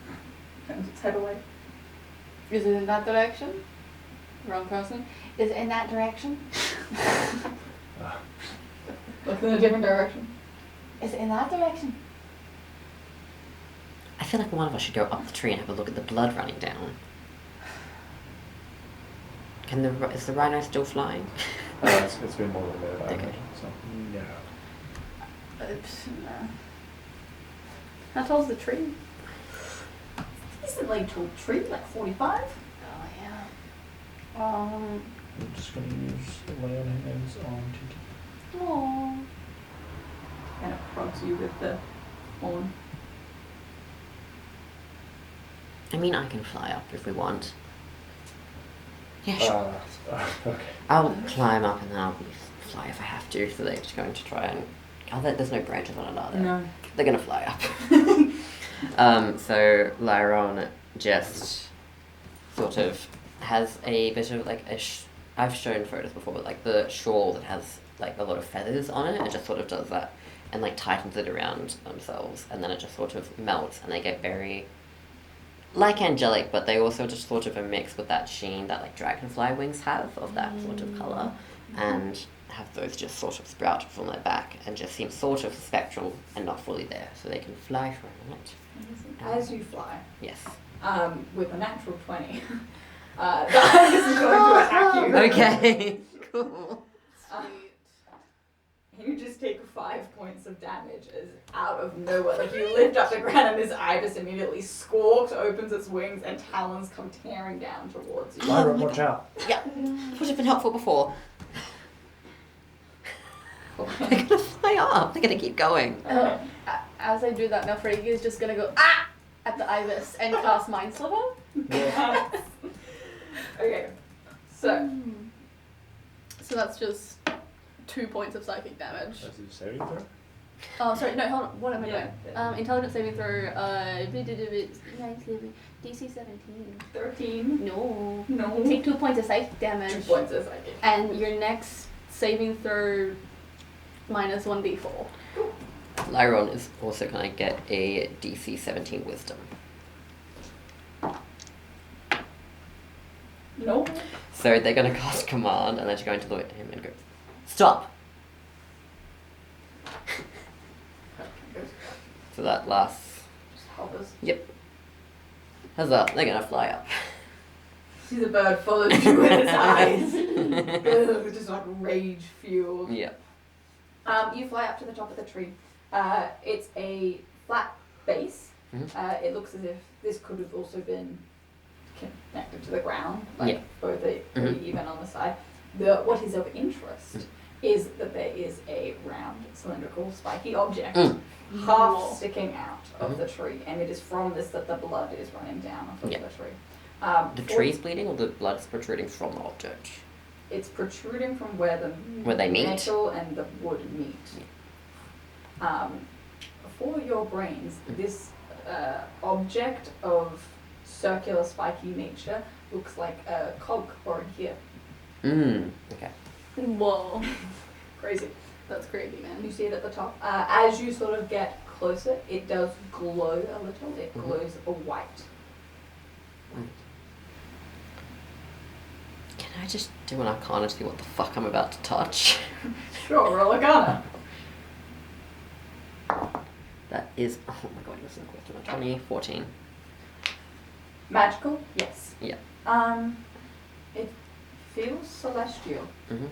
Turns its head away. Is it in that direction? Wrong person. Is it in that direction? Ah. Looks in a different direction. Is it in that direction? I feel like one of us should go up the tree and have a look at the blood running down. Is the rhino still flying? It's been more than a minute, I Okay. imagine. So, no. Oops, no. How tall's the tree? Decently tall tree, like 45. Oh yeah. I'm just going to use lay on hands on Tiki. Aww. Kind of prods you with the horn. I mean, I can fly up if we want. Yeah, sure. Okay. I'll climb up and then I'll fly if I have to. So they're just going to try and. Oh, there's no branches on it, are there? No. They're going to fly up. So Lyron just sort of has a bit of like I've shown photos before, but like the shawl that has like a lot of feathers on it, it just sort of does that and like tightens it around themselves, and then it just sort of melts and they get very like angelic, but they also just sort of a mix with that sheen that like dragonfly wings have of that sort of colour, and have those just sort of sprout from their back and just seem sort of spectral and not fully there, so they can fly for a minute. As you fly, Yes. with a natural 20, the ibis is going to attack you. Okay. Cool. You just take 5 points of damage as out of nowhere. Like you lift up the ground and this ibis immediately squawks, opens its wings, and talons come tearing down towards you. Lyra, watch out. Yeah. Would have been helpful before. They're gonna fly up. They're gonna keep going. As I do that, now Freaky is just gonna go ah at the ibis and cast Mind Sliver. Okay, so So that's just 2 points of psychic damage. That's a saving throw? Oh, sorry, no, hold on. What am I Yeah. doing? Intelligence saving throw, DC 17. 13. No. No. You take 2 points of psychic 2 damage. points of psychic. And your next saving throw minus 1d4. Lyron is also going to get a DC 17 wisdom. No. So they're going to cast command and they're just going to look at him and go, stop! So that lasts. Just hovers. Yep. Huzzah, they're going to fly up. See the bird follows you with its eyes. Ugh, just like rage fueled. Yep. You fly up to the top of the tree. It's a flat base. Mhm. It looks as if this could have also been connected to the ground, like Yeah. both are pretty Mhm. even on the side. What is of interest is that there is a round, cylindrical, spiky object Mm. half Whoa. sticking out of the tree, and it is from this that the blood is running down off of Yeah. the tree. The For- tree's bleeding or the blood's protruding from the object? It's protruding from where the Where they meet? metal and the wood meet. For your brains, this object of circular spiky nature looks like a cog or a gear. Okay. Whoa. Crazy. That's crazy, You man. see it at the top. As you sort of get closer, it does glow a little. It glows a white. Can I just do an arcana to see what the fuck I'm about to touch? Sure, roll Arcana. That is, oh my god, listen to question. 20, 14. Magical? Yes. Yeah. It feels celestial. Mm-hmm.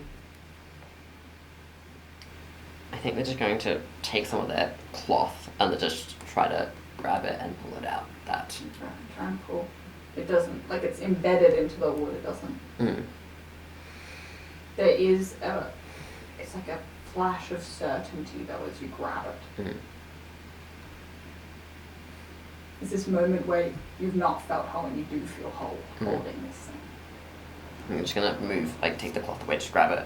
I think they're just going to take some of their cloth and they just try to grab it and pull it out. That. Try and pull. It doesn't, like it's embedded into the wood, it doesn't. There is it's like a flash of certainty though as you grab it. It's this moment where you've not felt whole and you do feel whole holding this thing. I'm just gonna move, like take the cloth away, just grab it.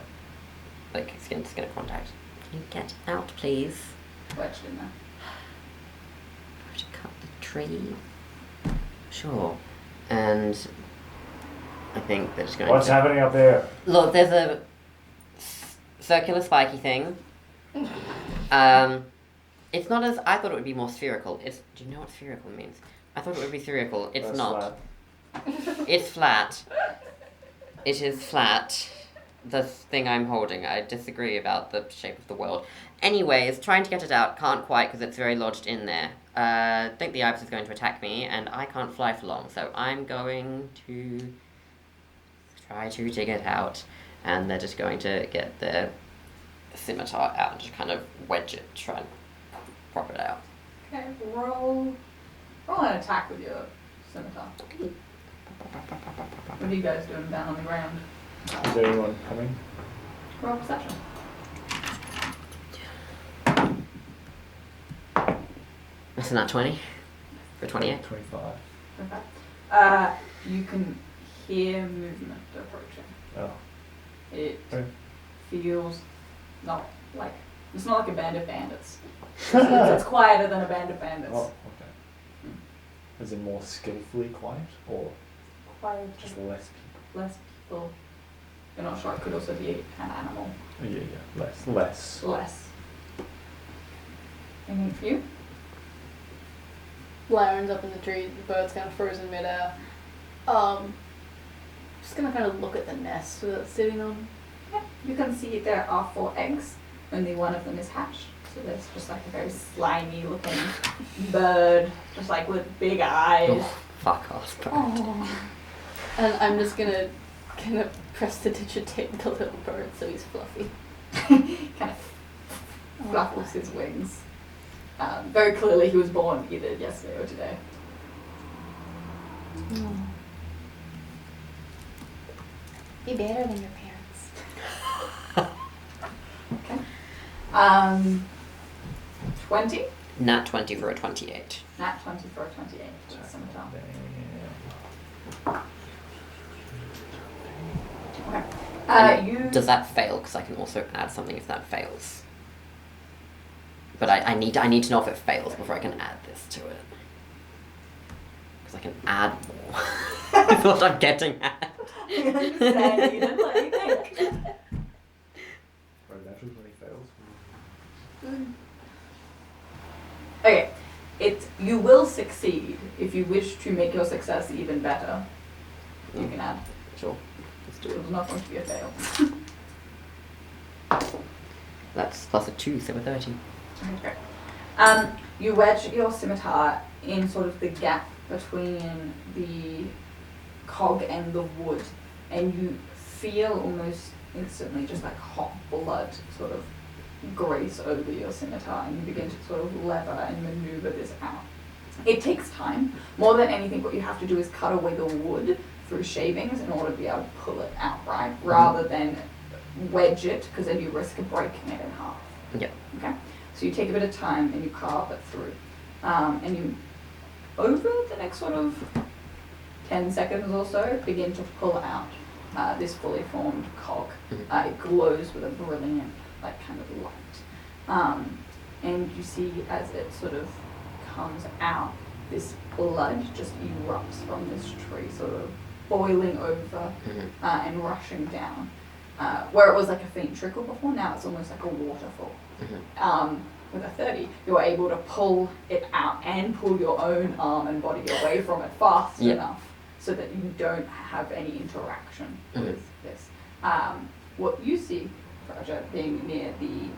Like skin to skin contact. Can you get out, please? Wedged in there. I have to cut the tree. Sure. And I think they're just going What's to... happening up there? Look, there's a circular spiky thing. It's not as... I thought it would be more spherical. Do you know what spherical means? I thought it would be spherical. It's That's not. flat. It's flat. It is flat. The thing I'm holding. I disagree about the shape of the world. Anyways, trying to get it out. Can't quite because it's very lodged in there. I think the ibis is going to attack me and I can't fly for long. So I'm going to try to dig it out. And they're just going to get their scimitar out and just kind of wedge it. Try and prop it out. Okay, roll an attack with your scimitar. What are you guys doing down on the ground? Is there anyone coming? Roll perception. That's not 20 for 28. 25. Okay. You can hear movement approaching. Oh. It Okay. feels not like it's not like a band of bandits. It's quieter than a band of bandits. Oh, okay. Is it more skillfully quiet or Quiet, just less people? less people. You're not sure. It could also be an animal. Oh, yeah. Less. Less. Anything for you? Lyron's up in the tree, the bird's kind of frozen midair. Just gonna kind of look at the nest that it's sitting on. Yeah. You can see there are 4 eggs. Only one of them is hatched. So there's just like a very slimy looking bird, just like with big eyes. Oh, fuck off, bird. Oh. And I'm just gonna kind of prestidigitate the little bird so he's fluffy. Kind of fluffles his wings. Very clearly he was born either yesterday or today. Be better than your parents. Okay. 20? Nat 20 for a 28. Nat 20 for a 28. With a scimitar. Okay. And does that fail? Because I can also add something if that fails. But I need to know if it fails before I can add this to it. Because I can add more. That's what I'm getting at. I understand. You didn't let me think. Right, naturally when he fails. Okay. You will succeed if you wish to make your success even better. You can add. Sure. Let's do It it. was not going to be a fail. That's plus a 2, so we're 30. Okay. You wedge your scimitar in sort of the gap between the cog and the wood, and you feel almost instantly just like hot blood sort of grace over your scimitar, and you begin to sort of lever and maneuver this out. It takes time. More than anything, what you have to do is cut away the wood through shavings in order to be able to pull it outright, rather than wedge it, because then you risk breaking it in half. Yep. Okay? So you take a bit of time and you carve it through. And you, over the next sort of 10 seconds or so, begin to pull out this fully formed cog. It glows with a brilliant, like, kind of light. And you see as it sort of comes out, this blood just erupts from this tree, sort of boiling over and rushing down. Where it was like a faint trickle before, now it's almost like a waterfall. With a 30, you're able to pull it out and pull your own arm and body away from it fast enough so that you don't have any interaction with this. What you see, Roger, being near the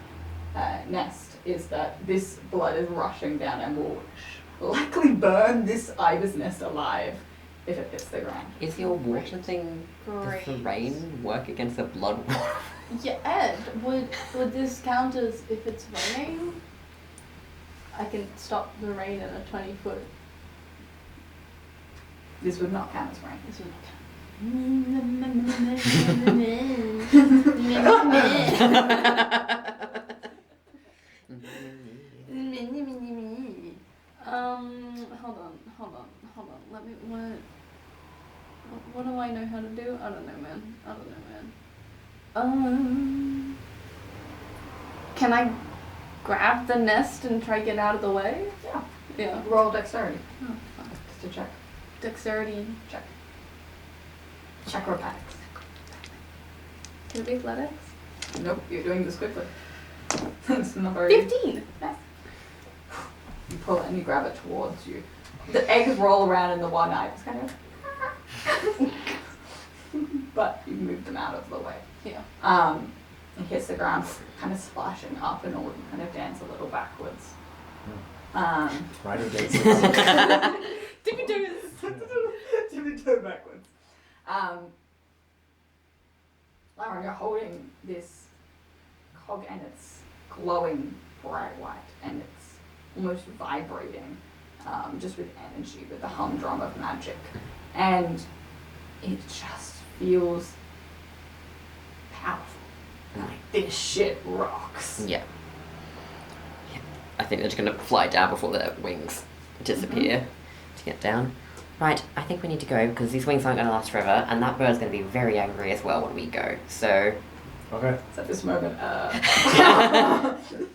nest, is that this blood is rushing down and will likely burn this ibis nest alive if it hits the ground. Is your water thing, does the rain work against the blood water? Yeah, Ed, would this count as if it's raining? I can stop the rain in a 20-foot. This would not count as rain. This would not count. Hold on. Let me, what do I know how to do? I don't know, man. Can I grab the nest and try to get out of the way? Yeah. Roll dexterity. Oh, fuck. Just to check. Dexterity. Check. Acrobatics. Can it be athletics? Nope, you're doing this quickly. It's not very... 15! Nice. You pull it and you grab it towards you. The eggs roll around in the one eye. It's kind of... but you move them out of the way. Yeah. It hits the ground, kind of splashing up and all. You kind of dance a little backwards. Riding dances. Tippy toes! Tippy toe backwards. Lauren, you're holding this cog and it's glowing bright white and it's almost vibrating just with energy, with the humdrum of magic. And it just feels powerful. Like, this shit rocks. Yeah. I think they're just going to fly down before their wings disappear to get down. Right, I think we need to go because these wings aren't going to last forever, and that bird's going to be very angry as well when we go. So. Okay. So at this moment,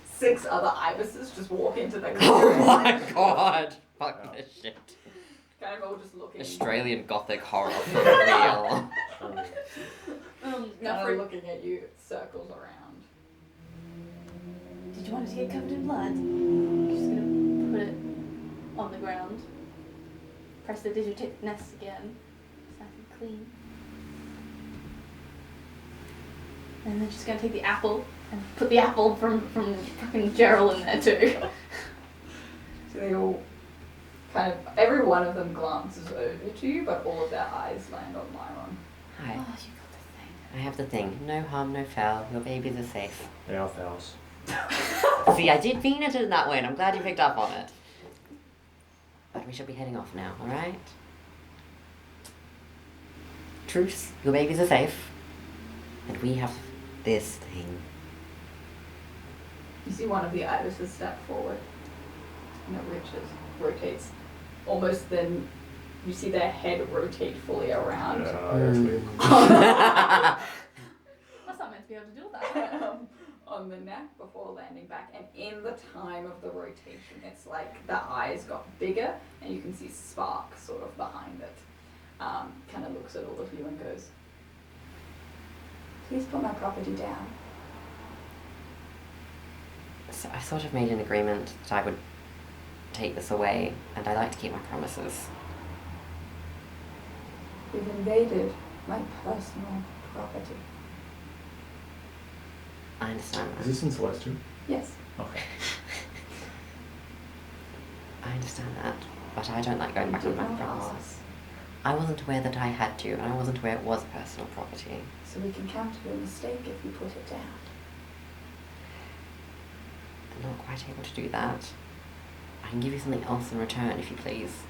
6 other ibises just walk into the Oh clearing. my god! Fuck this shit. Kind of all just looking. Australian gothic horror for real. Kind of looking at you, circles around. Did you want it to get covered in blood? Just gonna put it on the ground. Press the digitip nest again. Nice and clean. And then she's gonna take the apple and put the apple from fucking Gerald in there too. So they all kind of, every one of them glances over to you, but all of their eyes land on Myron. Hi. Oh, you got the thing. I have the thing. No harm, no foul. Your babies are safe. They are fouls. See, I did mean it in that way, and I'm glad you picked up on it. But we should be heading off now, alright? Truce, your babies are safe. And we have this thing. You see one of the ibises step forward, and it rotates. Almost then, you see their head rotate fully around. That's weird. be able to do that. On the neck before landing back, and in the time of the rotation, it's like the eyes got bigger, and you can see sparks sort of behind it. Kind of looks at all of you and goes, "Please put my property down." So I sort of made an agreement that I would take this away, and I like to keep my promises. You've invaded my personal property. I understand Is that. this in Celestial? Yes. Okay. I understand that, but I don't like going back You on did my not promises. ask. I wasn't aware that I had to, and I wasn't aware it was personal property. So we can counter your mistake if you put it down. I'm not quite able to do that. I can give you something else in return, if you please.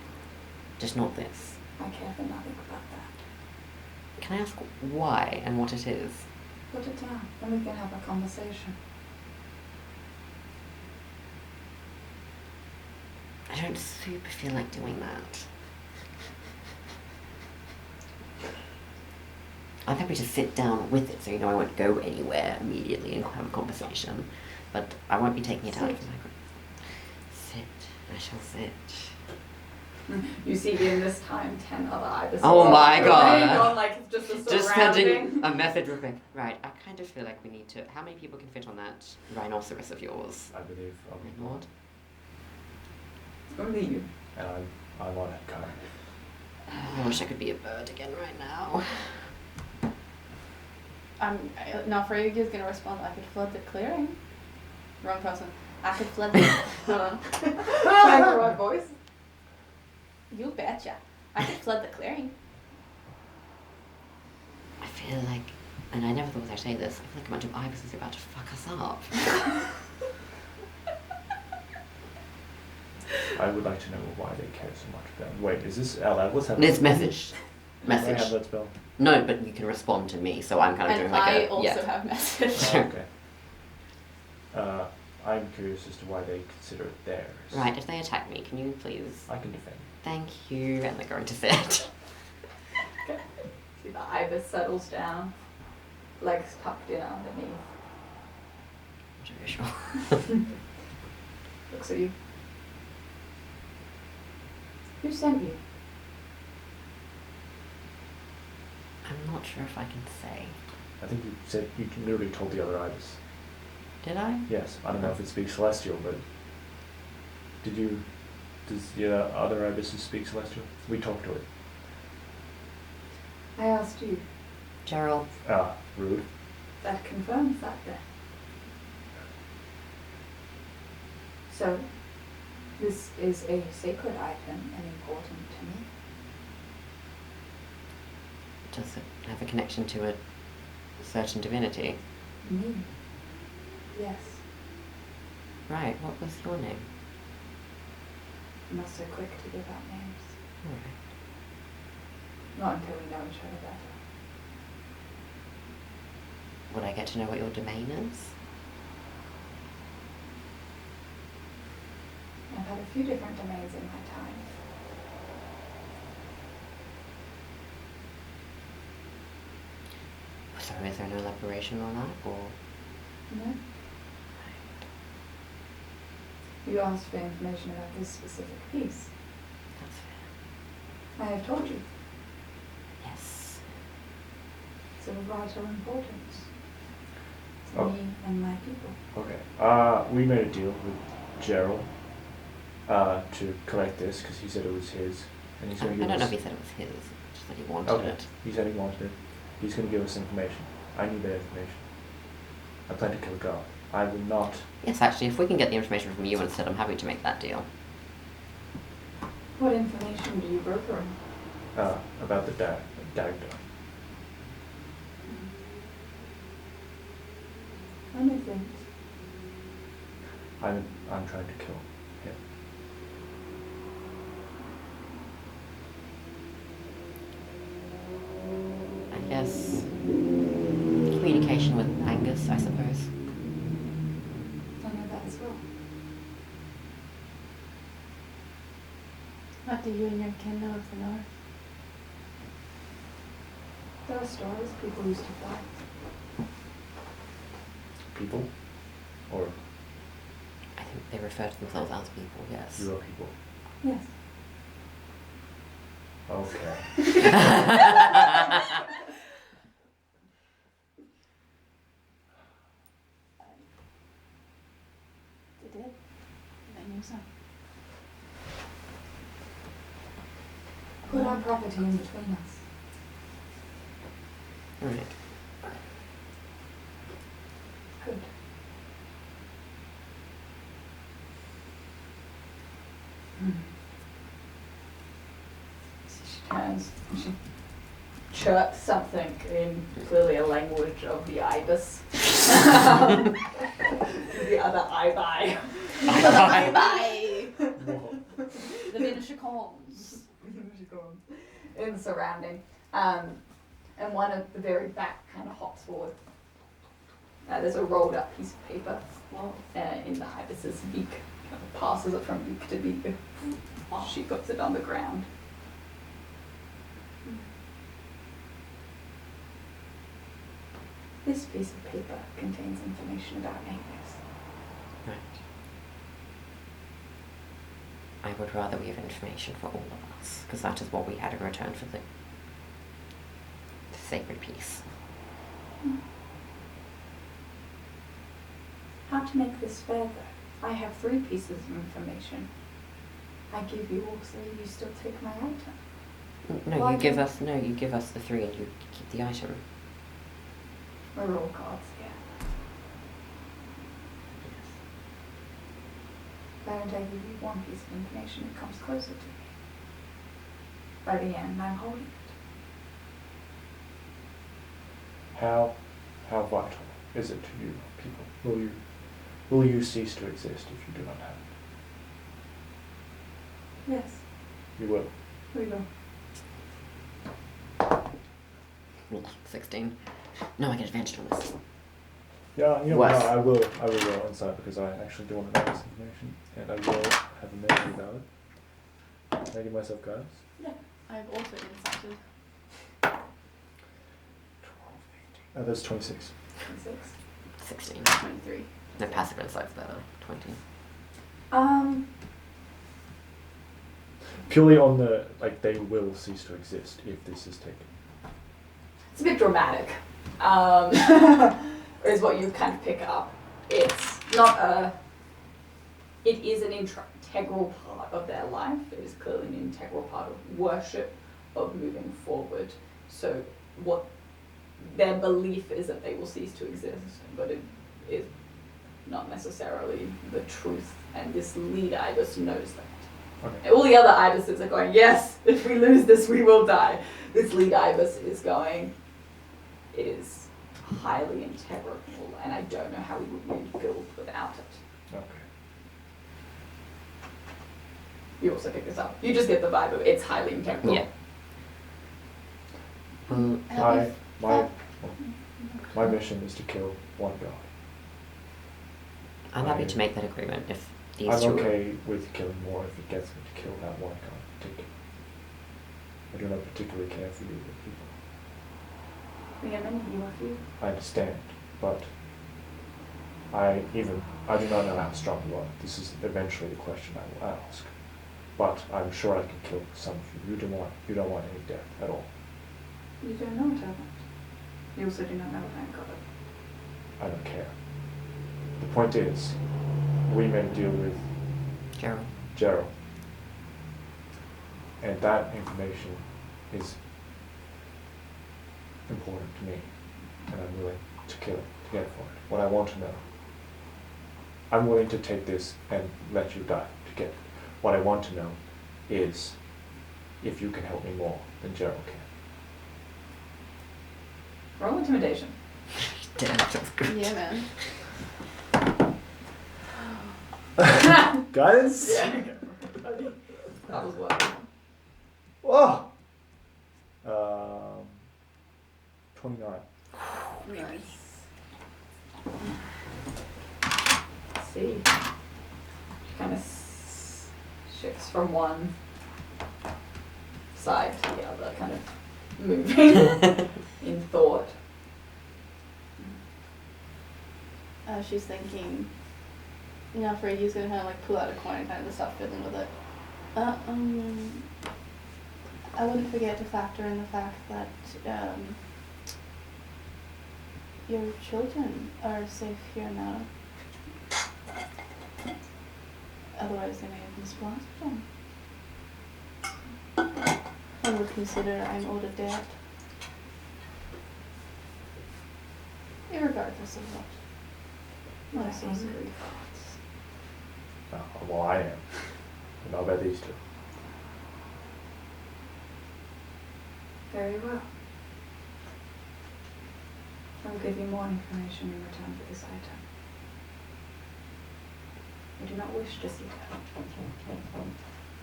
Just not this. I care for nothing about that. Can I ask why and what it is? Put it down, then we can have a conversation. I don't super feel like doing that. I'm happy to sit down with it so you know I won't go anywhere immediately and have a conversation. But I won't be taking it out of my grip. Sit. I shall sit. You see in this time 10 other ibises. Oh my God. Gone, like just a Just surrounding. sending a message real quick. Right, I kind of feel like we need to... How many people can fit on that rhinoceros of yours? I believe I'm Lord? Only you. and I'm on it, kind I wish I could be a bird again right now. Now Freya's gonna respond, I could flood the clearing. Wrong person. I could flood the... Hold on. Find the right voice. You betcha. I could flood the clearing. I feel like... And I never thought I'd say this. I feel like a bunch of ibises are about to fuck us up. I would like to know why they care so much about. Wait, is this out loud? What's happening? It's message. Do I have Message. that spell? No, but you can respond to me, so I'm kind of doing And like I a... also yeah. have message. Oh, okay. I'm curious as to why they consider it theirs. Right, if they attack me, can you please... I can defend. Thank you, and they're going to sit. Okay. See the ibis settles down. Legs tucked in underneath. Not very sure. Looks at you. Who sent you? I'm not sure if I can say. I think you said you literally told the other ibis. Did I? Yes, I don't know if it speaks Celestial, but did you? Does the other ibis speak Celestial? We talked to it. I asked you. Gerald. Ah, rude. That confirms that then. So, this is a sacred item and important to me. Does it have a connection to a certain divinity? Me? Yes. Right, what was your name? I'm not so quick to give out names. Alright. Not until we know each other better. Would I get to know what your domain is? I've had a few different domains in my time. So is there no elaboration on that, or...? No? You asked for information about this specific piece. That's fair. I have told you. Yes. It's of vital importance to Oh. me and my people. Okay. We made a deal with Gerald to collect this because he said it was his, and he's I going to give don't know us. if he said it was his, just that he wanted Okay. it. He said he wanted it. He's going to give us information. I need that information. I plan to kill God. I will not. Yes, actually, if we can get the information from you instead, I'm happy to make that deal. What information do you broker? About the Dagda. Many things. I'm trying to kill him. I guess communication with Angus, I suppose. I know that as well. What do you and your kin know of the North? There are stories people used to fly. people? Or I think they refer to themselves as people, yes. you are people? Yes. Okay. They did. They knew so. Put our property in between us. Alright. Good. So she turns and she chirps something in clearly a language of the ibis. The other ibi. Bye bye. Whoa. The miniature corns. In the surrounding. And one of the very back kind of hops forward. There's a rolled up piece of paper in the ibis's beak. Kind of passes it from beak to beak. She puts it on the ground. This piece of paper contains information about Angus. Right. I would rather we have information for all of us, because that is what we had in return for the sacred piece. How to make this fair, though? I have 3 pieces of information. I give you all 3, you still take my item. No, Why you give don't- us the 3 and you keep the item. We're all cards, yeah. Why don't I give you 1 piece of information that comes closer to me? By the end, I'm holding it. How vital is it to you, people? Will you cease to exist if you do not have Yes, it? You will. we will. 16. No, I get advantage on this. Yeah, you know, Worse. no, I will roll inside because I actually do want to know this information, and I will have a memory about it. Can I give myself guidance? I've also insighted. 12, 18. That's 26. 26. 16. 23. No, passive insight's better. 20. Purely on the, like, they will cease to exist if this is taken. It's a bit dramatic, is what you kind of pick up. It's not it is an integral part of their life. It is clearly an integral part of worship, of moving forward. So what their belief is that they will cease to exist, but it is not necessarily the truth, and this lead ibis knows that. Okay. All the other ibises are going, yes, if we lose this, we will die. This lead ibis is going, it is highly integral, and I don't know how we would rebuild without it. Okay. You also pick this up. You just get the vibe of it's highly integral. Yeah. Well, My mission is to kill one god. I'm happy to make that agreement if these I'm two... okay with killing more if it gets me to kill that one god in particular. I do not particularly care for you people. We have many you of you. I understand, but I do not know how strong you are. This is eventually the question I will ask. But I'm sure I can kill some of you. You don't want any death at all. You don't know what I want. You also do not know what I'm covered. I don't care. The point is, we made a deal with Gerald. Gerald. And that information is important to me. And I'm willing to kill it, to get it for it. What I want to know. I'm willing to take this and let you die to get it. What I want to know is if you can help me more than Gerald can. Roll intimidation. Damn, that was good. Yeah, man. Guidance? Yeah. That was what? Whoa! 29. Nice. See. She kind of shifts from one side to the other, kind of moving in thought. she's thinking, Freddy's gonna kind of like pull out a coin and kind of start fiddling with it. I wouldn't forget to factor in the fact that your children are safe here now. Otherwise, they may have misplaced them. I would consider I'm owed a debt. Irregardless of what. Most angry thoughts. Well, I am. And I'll bet these two. Very well. I'll give you more information in return for this item. I do not wish to see that.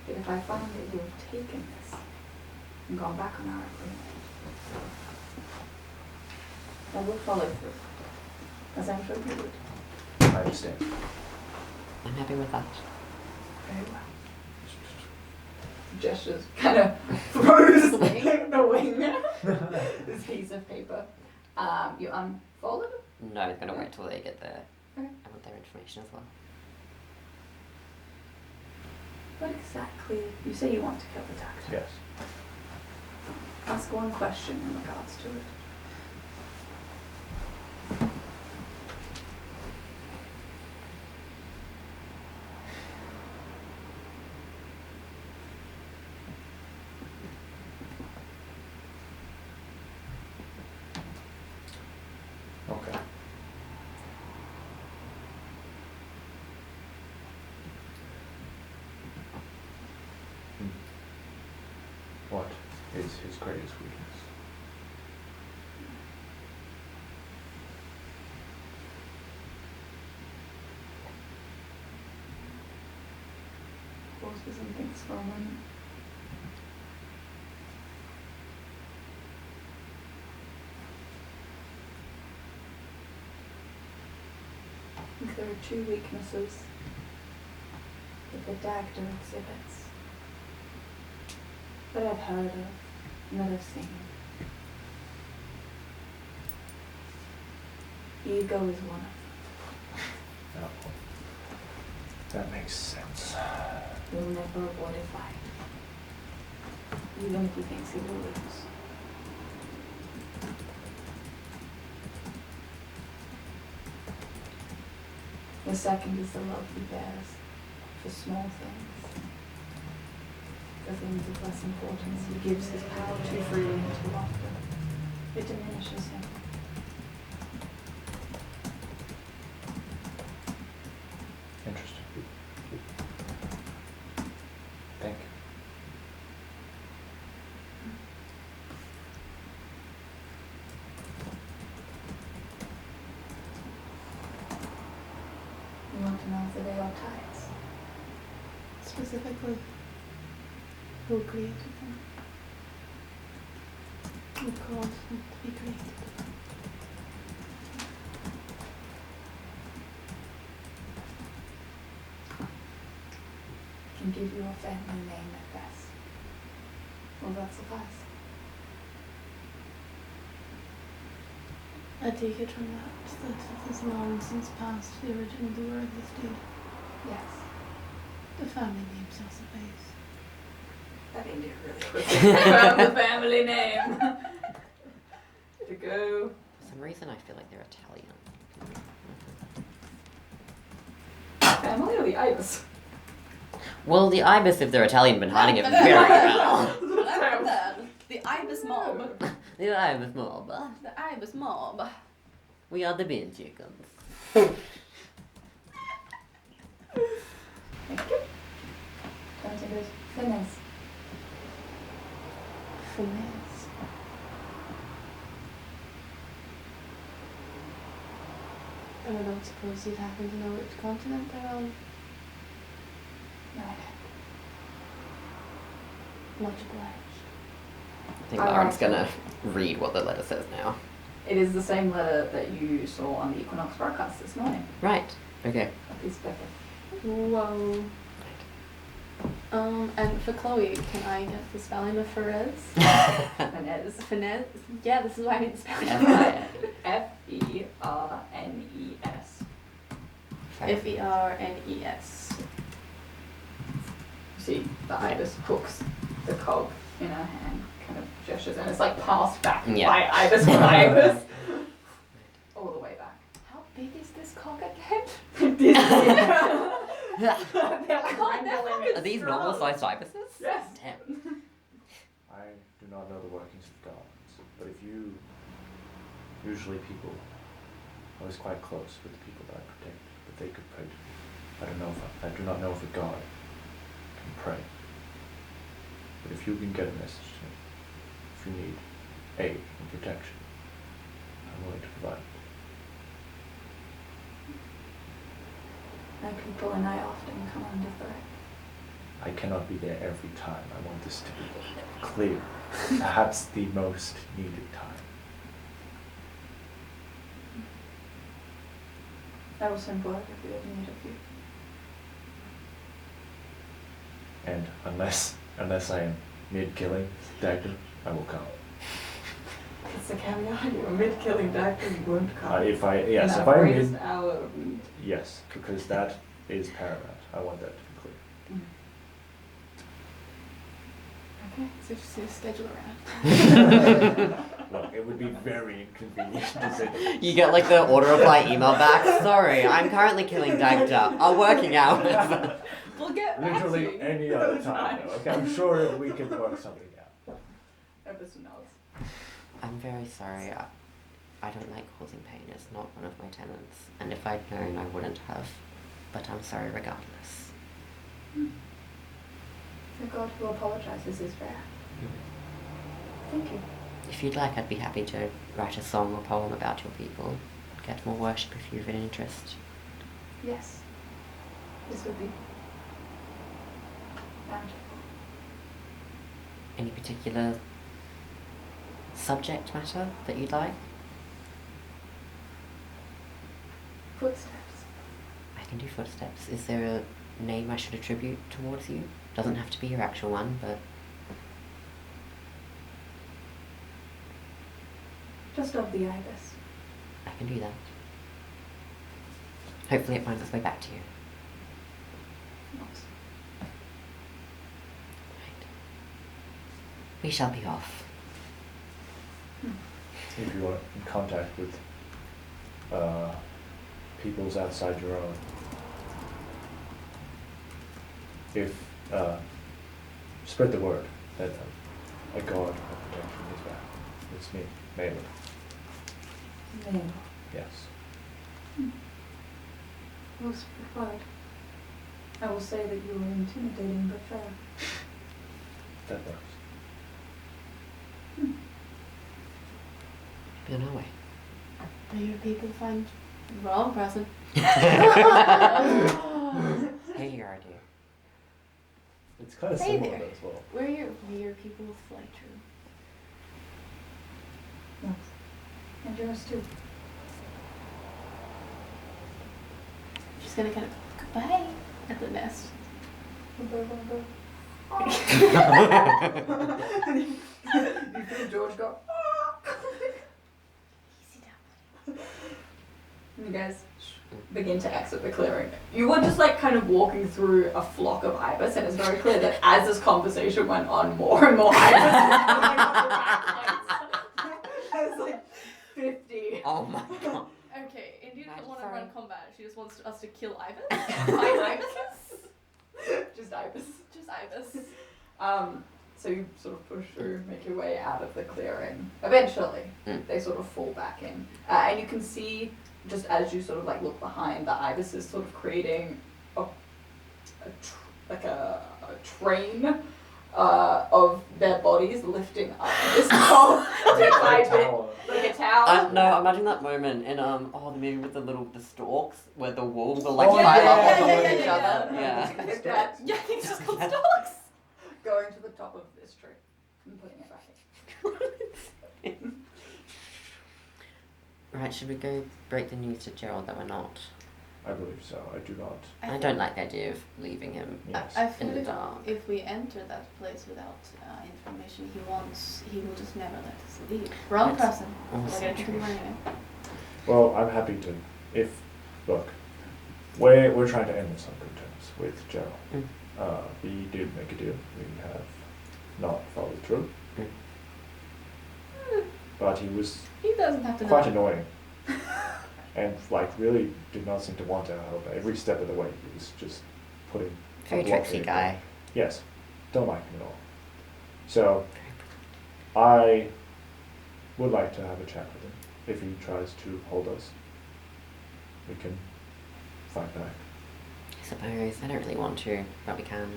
But if I find that you have taken this and gone back on our agreement, I will follow through, as I'm sure you would. I understand. I'm happy with that. Very well. Gestures kind of throws the wing, this piece of paper. You unfold it? No, it's gonna wait till they get there. Okay. I want their information as well. What exactly? You say you want to kill the doctor. Yes. Ask one question in regards to it. Okay. What is his greatest weakness? Pauses and thinks for a moment. I think there are two weaknesses that the dagger exhibits that I've heard of and that I've seen. Ego is one of them. No. That makes sense. He'll never avoid a fight, even if he thinks he will lose. The second is the love he bears for small things. For things of less importance, he gives his power too freely and too often. It diminishes him. Interesting. Thank you. You want to know if they are tides? Specifically, who created them? Who caused them to be created? I can give you a family name at best. Will that suffice? I take it from that it is long since past the original doer of this deed. Yes. The family names, I suppose. That ended really quickly. Found the family name. To go. For some reason, I feel like they're Italian. Family or the ibis? Well, the ibis, if they're Italian, been hiding it very well. The ibis mob. The ibis mob. The ibis mob. We are the bin chickens. Thank you. Turns and goes, finesse. Finesse. I don't suppose you'd happen to know which continent they're on. No idea. Much obliged. I think Alright. Lauren's gonna read what the letter says now. It is the same letter that you saw on the Equinox broadcast this morning. Right. Okay. A piece of paper. Whoa. And for Chloe, can I get the spelling of Ferez? Finesse. Finesse? Yeah, this is why I need the spelling. F-E-R-N-E-S. Okay. Fernes. You see the ibis hooks the cog in her hand, kind of gestures, and it's like passed back Yeah. by ibis for ibis. All the way back. How big is this cock again? This Are these normal sized ibises? Yes. Damn. I do not know the workings of gods, but if you, usually people, I was quite close with the people that I protect, but they could pray to me. I do not know if a god can pray. But if you can get a message to me, if you need aid and protection, I'm willing to provide it. My people and I often come under threat. I cannot be there every time. I want this to be clear. Perhaps the most needed time. I will send word if we have need of you. And unless I am mid-killing Dagda, I will come. It's a caveat. You're mid-killing doctor. You won't come. If I am greatest mid, hour of need. yes, because that is paramount. I want that to be clear. Okay. So just to schedule around. Look, it would be very inconvenient to say. You get like the auto reply email back. Sorry, I'm currently killing Dagda. Our working hours. We'll get back to Literally you. any other It's time. fine. Though. Okay, I'm sure we can work something out. Everson knows. I'm very sorry. I don't like causing pain. It's not one of my tenets. And if I'd known, I wouldn't have. But I'm sorry regardless. The god who apologizes is rare. Thank you. If you'd like, I'd be happy to write a song or poem about your people. Get more worship if you've an interest. Yes. This would be bountiful. Any particular subject matter that you'd like? Footsteps. I can do footsteps. Is there a name I should attribute towards you? Doesn't have to be your actual one, but Just of the ibis. I can do that. Hopefully it finds its way back to you. Not. Right. We shall be off. If you are in contact with peoples outside your own, if spread the word that a god of protection is back. It's me, Malin. Name. Yes. Will spread word. I will say that you are intimidating but fair. That works. Be on our way. Do your people find wrong person? Hey, your idea. It's kind of Hey similar there. as well. Where your people fly true? Yes. And yours too. She's gonna kind of goodbye at the nest. You feel George go. Easy down. And you guys begin to exit the clearing. You were just like kind of walking through a flock of ibis, and it's very clear that as this conversation went on, more and more ibis were coming up the back. There's like 50. Oh my god. Okay, India Right, doesn't want to sorry. run combat. She just wants us to kill ibis. Find ibises. Just ibis. Just ibis. So you sort of push through, make your way out of the clearing. Eventually, they sort of fall back in. And you can see, just as you sort of like look behind, the ibis is sort of creating a train of their bodies lifting up this tall bit, Tower. like a tower. No, imagine that moment in the movie with the storks where the wolves are like Oh, piled yeah, up on yeah, top yeah, of yeah, each yeah. other. Yeah. Yeah. Like that, Yeah, it's just called Yeah. dogs. going to the top of this tree and putting it back in. Right, should we go break the news to Gerald that we're not? I believe so. I do not. I don't like the idea of leaving him. Yes. I feel In the if, dark. if we enter that place without information he wants, he will just never let us leave. Wrong That's person. also We're gonna true. trigger anyway. Well, I'm happy to. Look, We're trying to end this on good terms with Gerald. Mm. We did make a deal. We have not followed through. But he was He doesn't have to quite know. annoying. And like really did not seem to want our help. Every step of the way he was just putting a Very block tricksy in. guy. Yes. Don't like him at all. So I would like to have a chat with him. If he tries to hold us, we can fight back. I suppose. I don't really want to, but we can.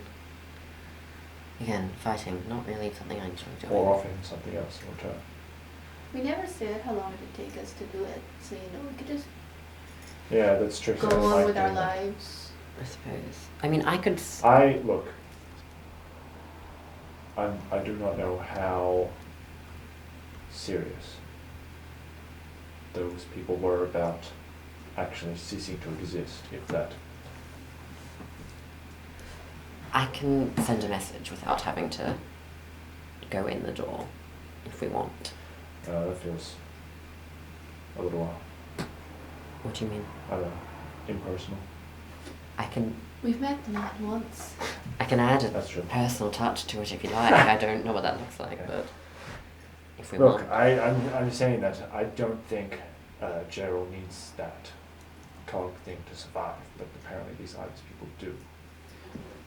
Again, fighting, not really something I enjoy doing. Or offer him something else in return. We never said how long it would take us to do it, so we could just Yeah, that's true. go So I on like with our doing that. lives. I suppose. I mean, I could. Look. I do not know how serious those people were about actually ceasing to exist, if that. I can send a message without having to go in the door, if we want. That feels a little, What do you mean? I don't know, impersonal. I can We've met not once. add a That's true. personal touch to it if you like. I don't know what that looks like, but if we Look, want. I'm saying that I don't think Gerald needs that cog thing to survive, but apparently these Ibis people do.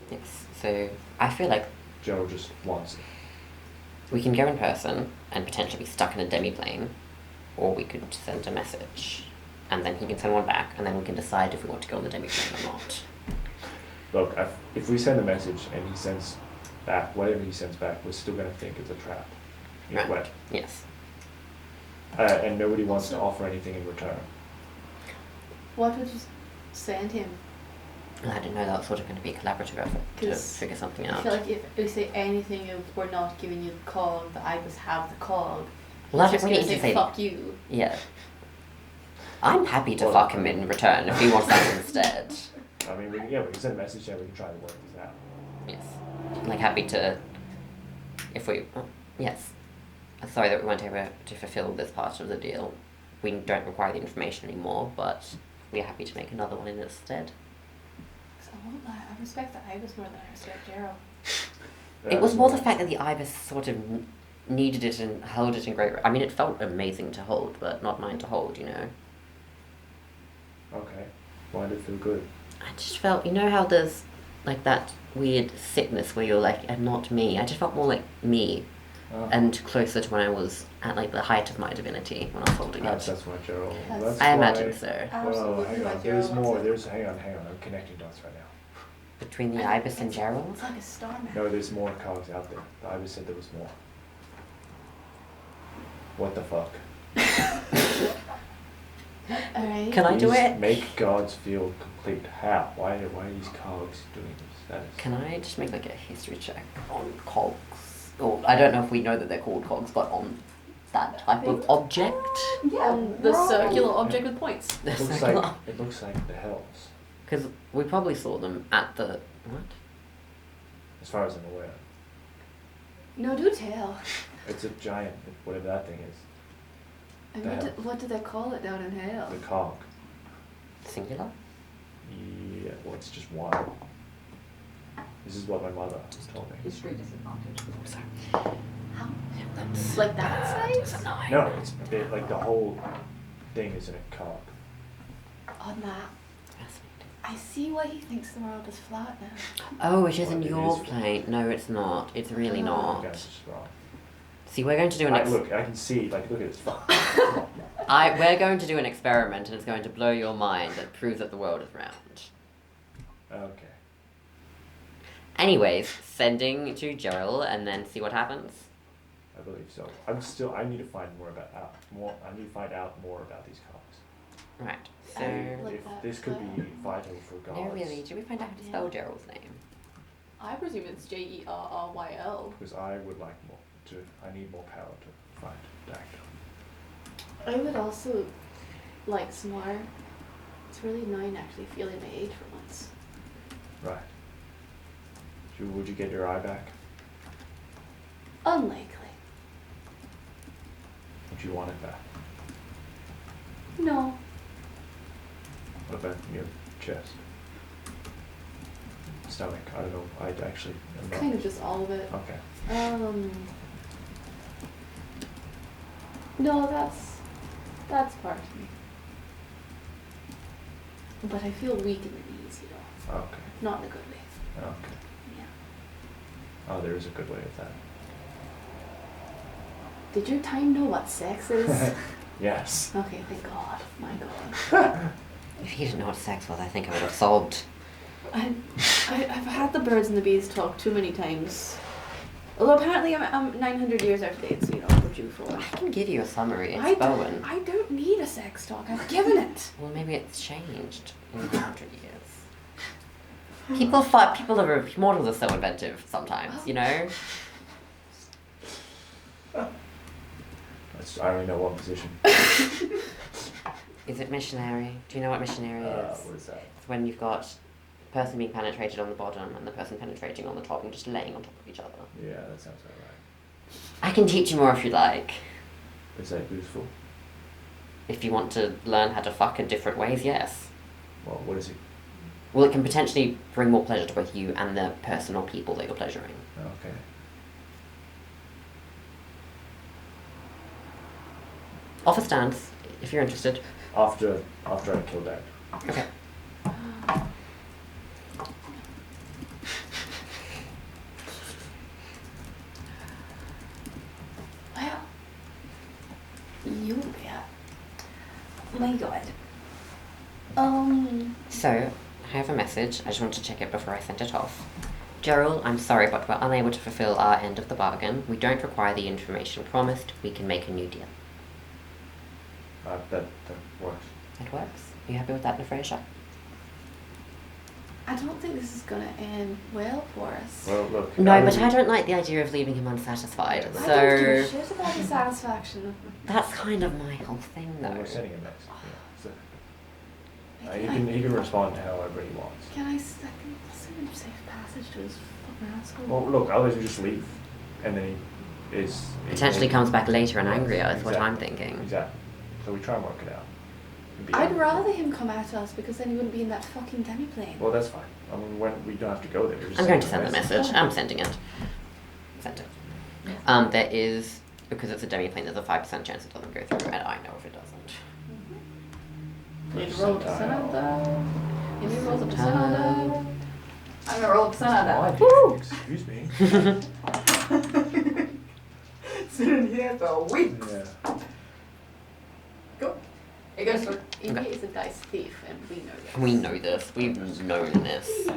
Yes. So I feel like Gerald just wants it. we can go in person and potentially be stuck in a demi-plane, or we could send a message, and then he can send one back, and then we can decide if we want to go on the demi-plane or not. Look, if we send a message and he sends back, whatever he sends back, we're still going to think it's a trap. Either Right. way. Yes. And nobody wants to offer anything in return. What would you send him? And I didn't know that was sort of going to be a collaborative effort to 'Cause figure something I out. feel like if we say anything of we're not giving you the cog, the Ibis have the cog. Well, that's just really gonna easy to say say. fuck you. Yeah. I'm happy to Well- fuck him in return if he wants that instead. I mean, we can send a message and we can try to work this out. Yes. Like happy to, if we, yes. Sorry that we weren't able to fulfill this part of the deal. We don't require the information anymore, but we're happy to make another one in its stead. 'Cause I won't lie, I respect the Ibis more than I respect Gerald. It was more the fact that the Ibis sort of needed it and held it in great. I mean, it felt amazing to hold, but not mine to hold, you know? Okay. Why did it feel good? I just felt, you know how there's like that weird sickness where you're like, and not me. I just felt more like me Oh, and closer to when I was at like the height of my divinity when I was holding perhaps it. that's why Gerald. Yes. That's I why, imagine so. Well, Absolutely hang why on. Gerald There's more. wants it. Hang on. I'm connecting dots right now. Between the I- Ibis and it's- Gerald? It's like a star map. No, there's more cogs out there. The Ibis said there was more. What the fuck? Alright. Can I do Please it? Make gods feel complete. How? Why are these cogs doing this? That is. Can I just make like a history check on cogs? Or I don't know if we know that they're called cogs, but on that type of object. Yeah, The roll. circular object with points. The It looks circular- like it looks like the hells, Because we probably saw them at the what? as far as I'm aware. No, do tell. It's a giant, whatever that thing is. And The what hell? what do they call it down in hell? The cog. Singular? Yeah, well, it's just one. This is what my mother told me. History disadvantage. Sorry. How? Yeah, that's Like that that's size? annoying. No, it's big, like the whole thing is in a cog. On that. Fascinating. I see why he thinks the world is flat now. Oh, it is Well, in it your is. plane. No, it's not. It's really Oh. not. You guys are just wrong. See, we're going to do an Look, I can see, like, look at this. Fuck. we're going to do an experiment, and it's going to blow your mind and prove that the world is round. Okay. Anyways, sending to Joel, and then see what happens. I believe so. I need to find more about I need to find out more about these cogs. Right. So. And Like if that this could be guy. vital for gods. No, really. Did we find out how to spell Gerald's name? I presume it's Jerryl. Because I would like more I need more power to find Dactyl. I would also like some more. It's really annoying actually feeling my age for once. Right. Would you get your eye back? Unlikely. Would you want it back? No. What about you? chest, stomach. I don't know. I actually am not. Kind of just all of it. Okay. No, that's part of me. But I feel weak in the knees, you know. Okay. Not in a good way. Okay. Yeah. Oh, there is a good way of that. Did your time know what sex is? Yes. Okay, thank God. My God. If you didn't know what sex was, I think I would have sobbed. I've had the birds and the bees talk too many times. Although apparently I'm 900 years out of date, so you know, we're due for one. I can give you a summary. It's I Bowen. don't need a sex talk. I've given it. Well, maybe it's changed in 100 years. People are mortals are so inventive sometimes, you know. I only know one position. Is it missionary? Do you know what missionary is? What is that? It's when you've got the person being penetrated on the bottom and the person penetrating on the top and just laying on top of each other. Yeah, that sounds about right. I can teach you more if you like. Is that useful? If you want to learn how to fuck in different ways, yes. Well, what is it? Well, it can potentially bring more pleasure to both you and the person or people that you're pleasuring. Okay. Offer stands, if you're interested. After I kill that. Okay. Well, you bet. My God. So, I have a message. I just want to check it before I send it off. Gerald, I'm sorry, but we're unable to fulfill our end of the bargain. We don't require the information promised. We can make a new deal. That works. It works. Are you happy with that, Nefresia? I don't think this is gonna end well for us. Well, look. No, but I don't like the idea of leaving him unsatisfied. Yeah, I don't give a So shit about his satisfaction. that's kind of my whole thing, Well, though. we're sending a message. Yeah. So, he can respond however he wants. Can I send him safe passage to his fucking asshole? Well, look. Otherwise, we just leave, and then he is Potentially comes back later and angrier, is what Exactly. I'm thinking. Exactly. So we try and work it out. And be I'd angry. rather him come at us because then he wouldn't be in that fucking demi-plane. Well, that's fine. I mean, we don't have to go there. We're just I'm going to sending send the a message. I'm sending it. Sent it. There is, because it's a demi-plane, there's a 5% chance it doesn't go through, and I know if it doesn't. Need to roll percent. You need to roll the percent. I'm gonna roll percent on that. Woo! Excuse me. Sitting here for weeks. Yeah. Go. It goes for. Indy Okay. is a dice thief, and we know this. We know this. We've known this.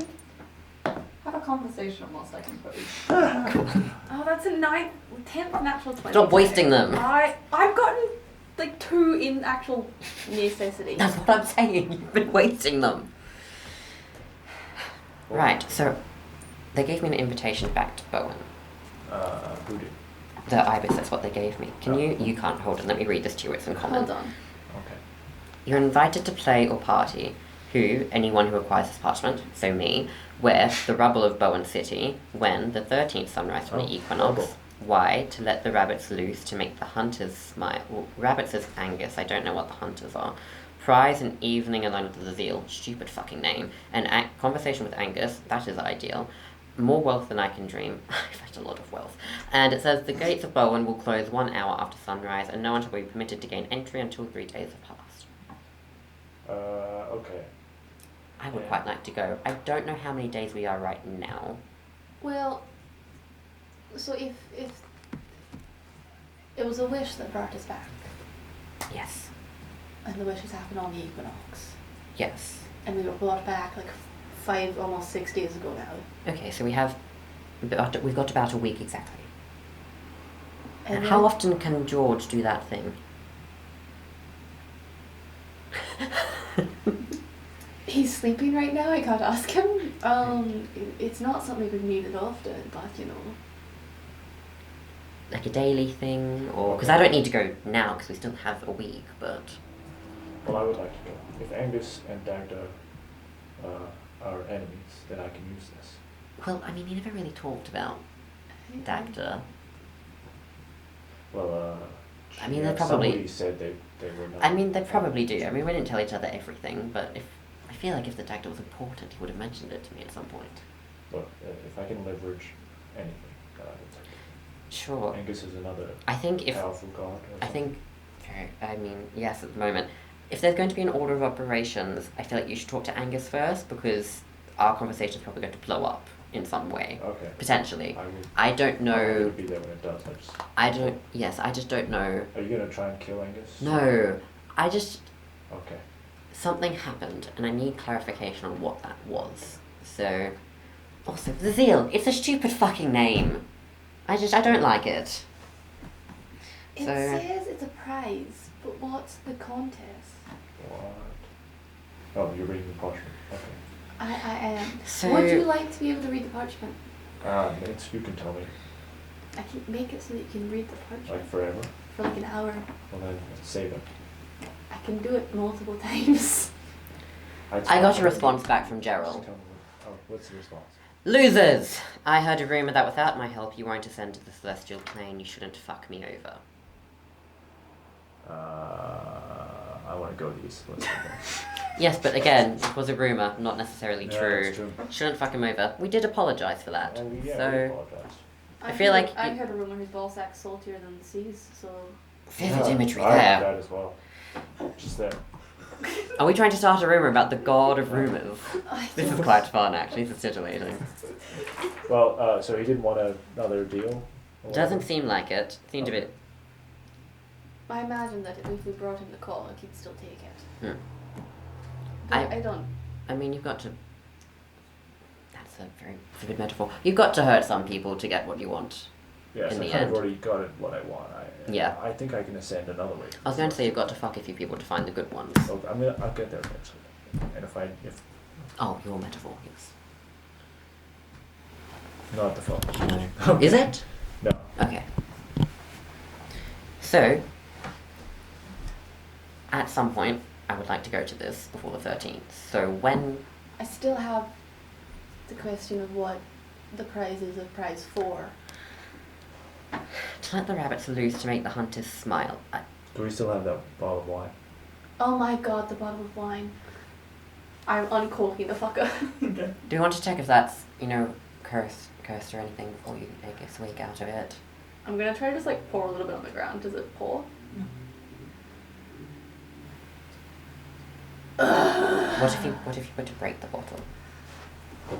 Have a conversation whilst I compose. Oh, that's a 10th natural 20. Stop wasting them. I've gotten like 2 in actual necessity. That's what I'm saying. You've been wasting them. Right, so they gave me an invitation back to Bowen. Who did? The ibis, that's what they gave me. Can you can't hold it. Let me read this to you. It's in common. Hold on. Okay. You're invited to play or party, anyone who acquires this parchment, so me, with the rubble of Bowen City, when the 13th sunrise from the equinox. rubble. Why? To let the rabbits loose, to make the hunters smile. Well, rabbits is Angus, I don't know what the hunters are. Prize an evening alone with the Zeal, stupid fucking name. An conversation with Angus, that is ideal. More wealth than I can dream. I've had a lot of wealth. And it says the gates of Bowen will close 1 hour after sunrise, and no one shall be permitted to gain entry until 3 days have passed. Okay. I would Yeah. quite like to go. I don't know how many days we are right now. Well, so if it was a wish that brought us back, Yes. and the wishes happened on the equinox, Yes. and we were brought back like 5, almost 6 days ago now. Okay, so we've got about a week exactly. And How then- often can George do that thing? He's sleeping right now. I can't ask him. It's not something we've needed often, but you know. Like a daily thing, or because I don't need to go now because we still have a week, but Well, I would like to go. If Angus and Dagda are enemies, then I can use this. well, I mean, he never really talked about Dagda. Well, I mean, they probably- Somebody said they were not. I mean, they probably do. I mean, we didn't tell each other everything, but if I feel like if the dagger was important, he would have mentioned it to me at some point. Look, if I can leverage anything, I will take it. Sure. Angus is another I think if powerful god. Or I think, I mean, yes, at the moment. If there's going to be an order of operations, I feel like you should talk to Angus first because our conversation is probably going to blow up in some way. Okay. Potentially. I will. I don't know. I will be there when it does. I just don't know. Are you gonna try and kill Angus? No. Okay. Something happened and I need clarification on what that was. So, also, the Zeal, it's a stupid fucking name. I don't like it. It So- says it's a prize, but what's the contest? What? Oh, you're reading the parchment. Okay. I am. So- Would you like to be able to read the parchment? You can tell me. I can make it so that you can read the parchment Like forever. for like an hour. Well then, save it. I can do it multiple times. I got a response back from Gerald. Tell me what's the response? Losers! I heard a rumour that without my help you won't ascend to the celestial plane. You shouldn't fuck me over. I want to go east. Let's go. Yes, but again, it was a rumour, not necessarily Yeah, true. that's true. Shouldn't fuck him over. We did apologise for that. We so, apologize. I feel like I you- heard a rumor his ball sack's saltier than the seas, so vivid Yeah, imagery I heard there. that as well. Just there. Are we trying to start a rumour about the god of rumours? This is quite fun, actually. This is titillating. Well, so he didn't want another deal? Or Doesn't whatever? seem like it. Seemed a Okay. bit... I imagine that if we brought him the call, he'd still take it. Hmm. But I don't. I mean, you've got to... That's a good metaphor. You've got to hurt some people to get what you want. Yes, in I the kind end. of already got it what I want. Yeah. I think I can ascend another way. I was going to say you've got to fuck a few people to find the good ones. So I'll get there eventually. And if Oh, your metaphor, yes. not the phone. No. Is it? No. Okay. So, at some point, I would like to go to this before the 13th. So when... I still have the question of what the prize is of prize for. To let the rabbits loose to make the hunters smile. Do we still have that bottle of wine? Oh my god, the bottle of wine. I'm uncorking the fucker. Okay. Do you want to check if that's, cursed or anything before you take a swig out of it? I'm gonna try to just like pour a little bit on the ground. Does it pour? What if you were to break the bottle?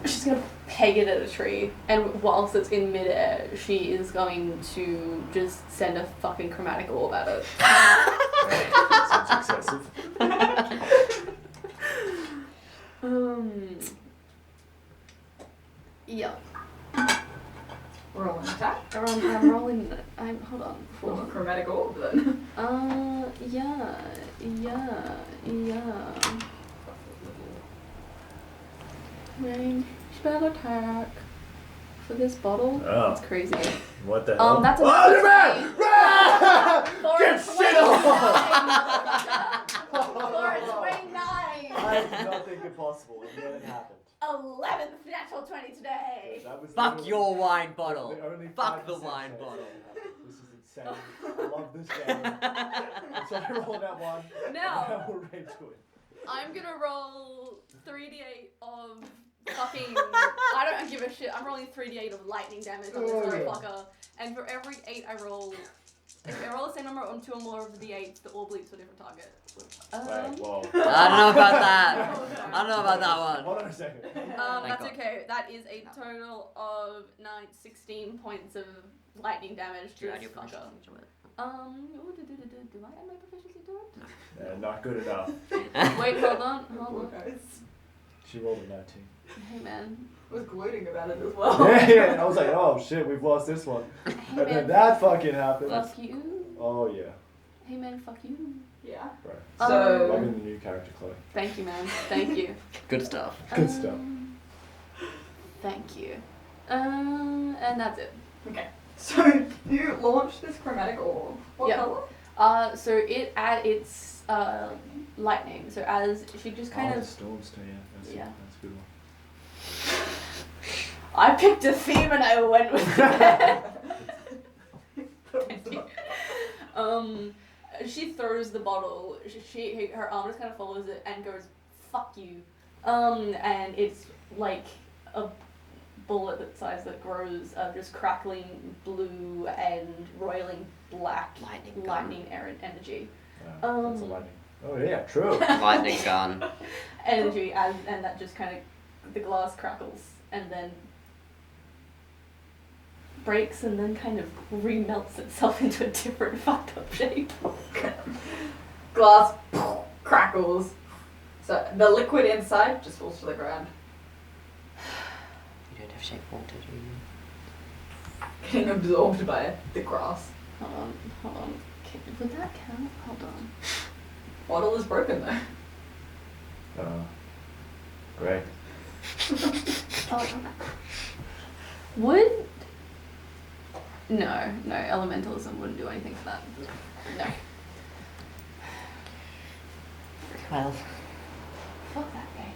She's gonna peg it at a tree, and whilst it's in midair, she is going to just send a fucking chromatic orb at it. Sounds excessive. Yeah. Roll an attack. I'm rolling. Hold on. Roll a chromatic orb then. Yeah. Range spell attack for this bottle. Oh. That's crazy. What the hell? That's a Oh, natural man! 20. Ah! Get shit on! For a 29. I did not think it possible, and then it happened. 11th natural 20 today. That was Fuck literally your wine bottle. the only Fuck the 5% wine chance bottle. that happened. This is insane. I love this game. And so I rolled that one. Now. And we'll rage to it. I'm gonna roll 3d8 of fucking. I don't give a shit. I'm rolling 3d8 of lightning damage on this Oh, yeah. motherfucker. And for every 8 I roll, if I roll the same number on 2 or more of the 8s, the orb leaps to a different target. Right, whoa. I don't know about that. I don't know about that one. Hold on a second. Thank That's God. okay. That is a total of 16 points of lightning damage to Do you add this your fucker. proficiency to it? Do I add my proficiency to it? Not good enough. Wait, hold on. Poor guys. She rolled a 19. Hey man. Was gloating about it as well. Yeah, I was like, oh shit, we've lost this one. Hey And then man. that fucking happened. Fuck you. Oh yeah. Hey man, fuck you. Yeah. Right. So- Loving the new character, Chloe. Thank you, man. Thank you. Good stuff. Good stuff. Thank you. And that's it. Okay. So you launch this chromatic orb. What Yeah. color? So it it's lightning. So as she just kind The of storms too, yeah. Yeah. That's a good one. I picked a theme and I went with it. She throws the bottle. Her arm just kind of follows it and goes, "Fuck you," And it's like a bullet size that grows of just crackling blue and roiling black Lightning energy. That's a lightning. Oh yeah, true. Lightning gun. Energy, and that just kind of, the glass crackles and then breaks and then kind of remelts itself into a different fucked up shape. Glass crackles. So the liquid inside just falls to the ground. You don't have shape water, do you? Getting absorbed by the grass. Hold on. Would that count? Hold on. Bottle is broken though. Great. Oh. Would... No, elementalism wouldn't do anything for that. No. Well, Fuck that guy.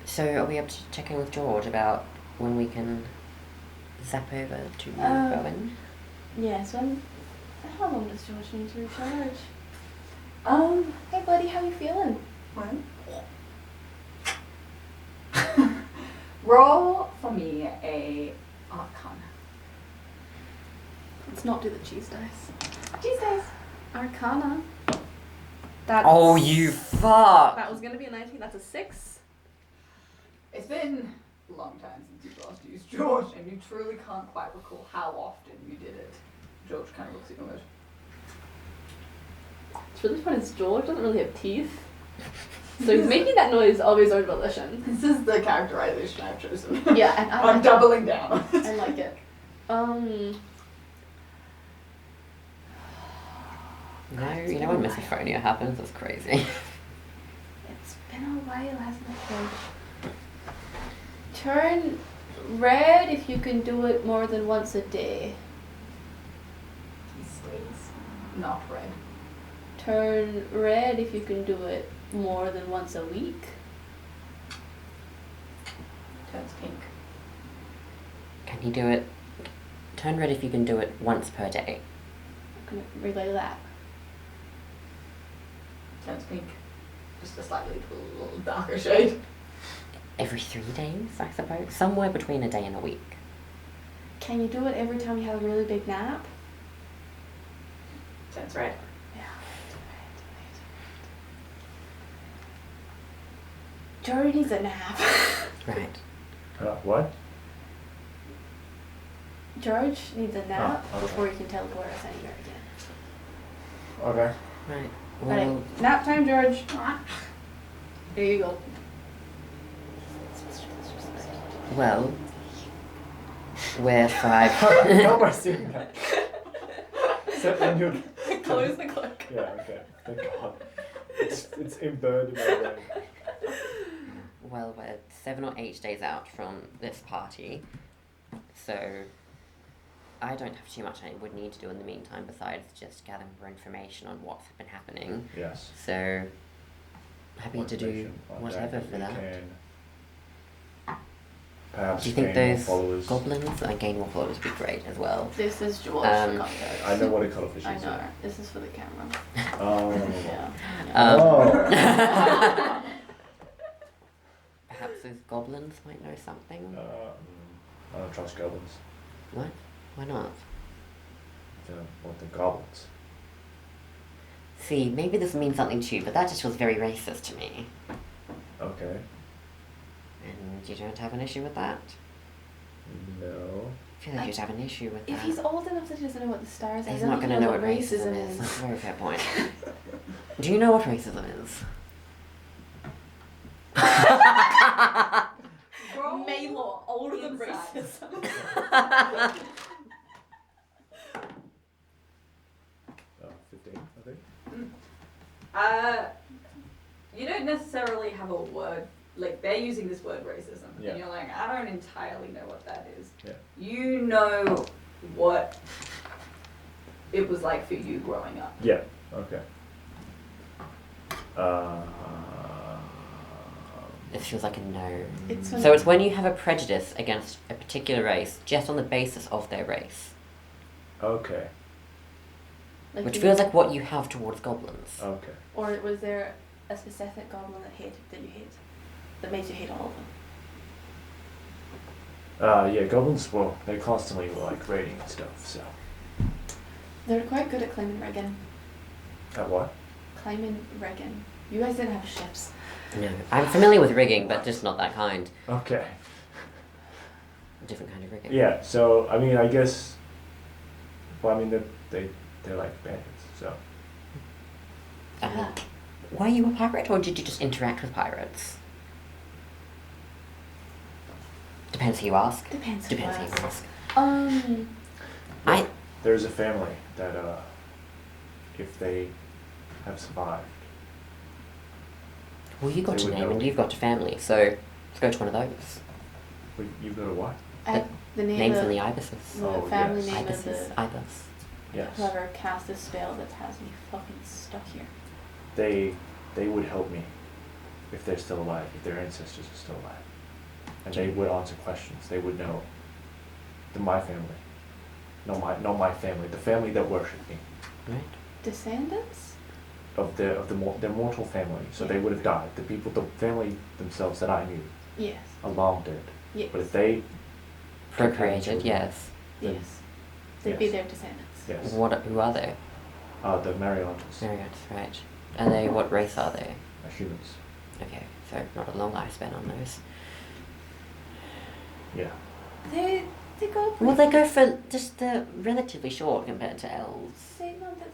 so are we able to check in with George about when we can zap over to Bowen? Yes, how long does George need to recharge? Hey buddy, how you feeling? When? Roll for me a Arcana. Let's not do the cheese dice. Cheese dice. Arcana. That's, Oh, you fuck! That was gonna be a 19, that's a 6. It's been a long time since you've last used George, and you truly can't quite recall how often you did it. George kind of looks at you and goes, It's really funny, George doesn't really have teeth. So he's making that noise of his own volition. this is the characterization I've chosen. Yeah, and I'm doubling down. I like it. You know when misophonia happens? That's crazy. It's been a while, hasn't it, George? Turn red if you can do it more than once a day. He stays not red. Turn red if you can do it more than once a week. Turns pink. Can you do it? Turn red if you can do it once per day. I'm gonna relay that. Turns pink. Just a slightly little darker shade. Every 3 days, I suppose. Somewhere between a day and a week. Can you do it every time you have a really big nap? Turns red. Yeah. George needs a nap. Right. What? George needs a nap okay. before he can teleport us anywhere again. Okay. Right. Alright, Well, nap time, George. Here you go. well, we're 5. How am I seeing that? Except when you're... Close the cloak. Yeah, okay. Thank God. It's inburned in my brain. Well, we're 7 or 8 days out from this party, so I don't have too much I would need to do in the meantime besides just gather more information on what's been happening. Yes. So, happy to do Motivation on whatever for we that. can perhaps Do you think gain more those followers. goblins and gain more followers would be great as well? This is George Um, for context. I know what a cuttlefish is. I know. This is for the camera. Oh. Yeah. Oh. Perhaps those goblins might know something? I don't trust goblins. What? Why not? I don't want the goblins. See, maybe this means something to you, but that just feels very racist to me. Okay. And you don't have an issue with that? No. I feel like you'd have an issue with If that. he's old enough that he doesn't know what the stars are, He's then not he going to can know what racism is. That's a very fair point. Do you know what racism is? Maylor, older than Inside. racism. Oh, 15, I think. You don't necessarily have a word, like they're using this word racism, Yeah. and you're like, I don't entirely know what that is. Yeah. You know what it was like for you growing up. Yeah. Okay. It feels like a no. It's So it's when you have a prejudice against a particular race just on the basis of their race. Okay. Like Which you- feels like what you have towards goblins. Okay. Or was there a specific goblin that you hate? That makes you hate all of them? Yeah, goblins, well, they constantly were like raiding and stuff, so. They're quite good at climbing rigging. At what? Climbing rigging. You guys didn't have ships. No, I'm familiar with rigging, but just not that kind. Okay. Different kind of rigging. Yeah, so, I mean, I guess, well, I mean, they're like bandits, so. Ah. Were you a pirate, or did you just interact with pirates? Depends who you ask. Depends who you ask. I There's a family that, if they have survived, well, you got They your would name know. and you've got your family, so let's go to one of those. you've got a what? The name Names of in the ibises. the Oh, family yes. name of Ibises. the Ibis. Yes. whoever cast this spell that has me fucking stuck here. They would help me if they're still alive, if their ancestors are still alive. And they would answer questions. They would know my family. Not my family, the family that worshipped me. Right? Descendants? Their mortal family. So they would have died. The family themselves that I knew Yes. are long dead. Yes. But if they Procreated, children. yes. Yes. They'd be Yes. their descendants. Yes. Who are they? The Mariotas Mariots, right. And they, what race are they? are humans. Okay, so not a long lifespan on those. Yeah. They go Well, they go for just the relatively short compared to elves. Say no, they.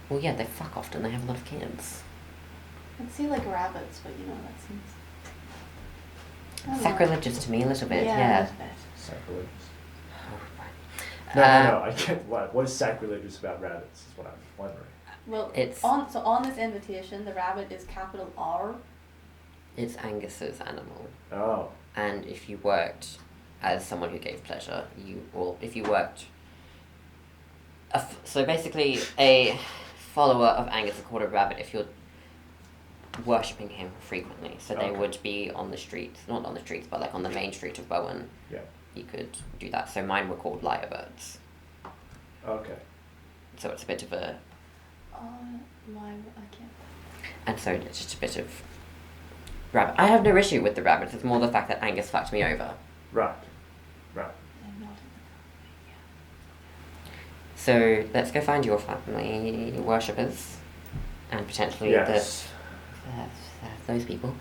Well, yeah, they fuck often. They have a lot of kids. I'd say like rabbits, but you know that seems. I don't know. Sacrilegious to me a little bit, Yeah. yeah. A little bit. Sacrilegious. Oh, right. No, I get what is sacrilegious about rabbits is what I'm wondering. Well, It's- on this invitation, the rabbit is capital R. It's Angus's animal. Oh. And if you worked as someone who gave pleasure, if you worked... so basically, a follower of Angus is called a rabbit if you're worshipping him frequently. So they Okay. would be on the streets, not on the streets, but like on the main street of Bowen. Yeah. You could do that. So mine were called lyrebirds. Okay. So it's a bit of a... I can't. And so it's just a bit of... rabbit. I have no issue with the rabbits. It's more the fact that Angus fucked me over. Right. Right. I'm not in So let's go find your family worshippers. And potentially Yes. those people.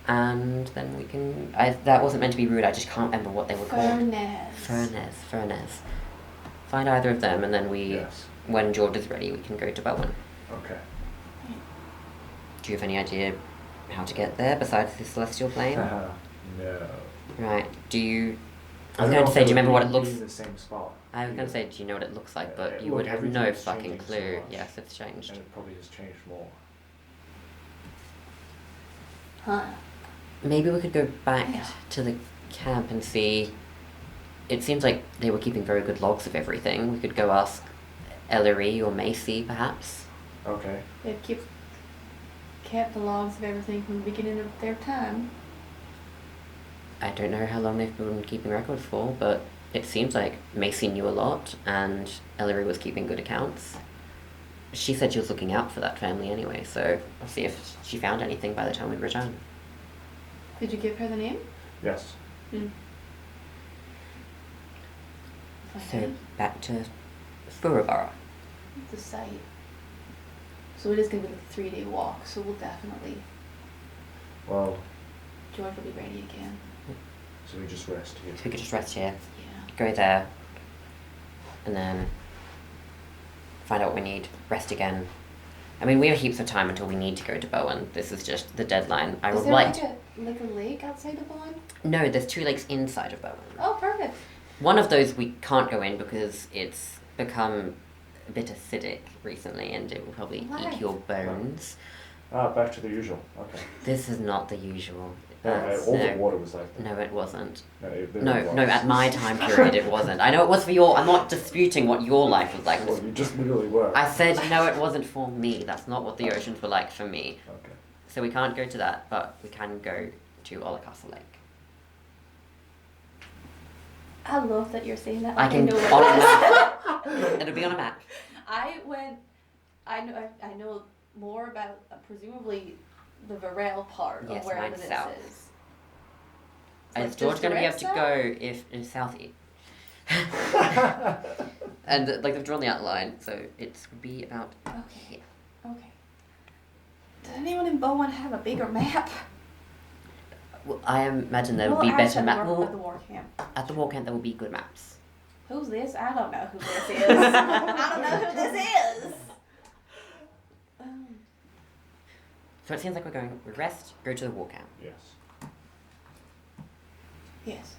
And then we can... that wasn't meant to be rude. I just can't remember what they were called. Furness. Find either of them, and then Yes. when George is ready, we can go to Bowen. Okay. Do you have any idea how to get there besides the celestial plane? No. Right. Do you... I don't was know going to if say, it do you would remember what be it looks... in the same spot. I was going to say, do you know what it looks like, Yeah, but you look, would have no everything's fucking changing so clue. much. Yes, it's changed. And it probably has changed more. Huh. Maybe we could go back Yeah. to the camp and see... It seems like they were keeping very good logs of everything. We could go ask Ellery or Macy, perhaps. Okay. They've kept the logs of everything from the beginning of their time. I don't know how long they've been keeping records for, but it seems like Macy knew a lot, and Ellery was keeping good accounts. She said she was looking out for that family anyway, so I'll see if she found anything by the time we return. Did you give her the name? Yes. So, back to Furabara. The site. So it is going to be like a 3-day walk, so we'll definitely... Well, George will be ready again. so we just rest here. So we could just rest here, Yeah. go there, and then find out what we need, rest again. I mean, we have heaps of time until we need to go to Bowen. This is just the deadline. I Is would there like... like a lake outside of Bowen? No, there's 2 lakes inside of Bowen. Oh, perfect. One of those we can't go in because it's become a bit acidic recently and it will probably Why? eat your bones. Back to the usual. Okay. This is not the usual. All the water was like that. No, it wasn't. There No, was. no, at my time period it wasn't. I know it was for your... I'm not disputing what your life was like. Well, you just literally were. I said, no, it wasn't for me. That's not what the oceans were like for me. Okay. So we can't go to that, but we can go to Olacastle Lake. I love that you're saying that. I can... know on where a it is. map. It'll be on a map. I know more about presumably the Varel part Yes, of wherever mine's this south. is. Is George going to be able to go if in southeast? And like they've drawn the outline, so it would be about Okay. Okay. Does anyone in Bowen have a bigger map? Well, I imagine there would We'll be ask better at maps. the war- at the war camp. At the war camp, there will be good maps. Who's this? I don't know who this is. I don't know who this is. So it seems like we're going. We rest, go to the war camp. Yes. Yes.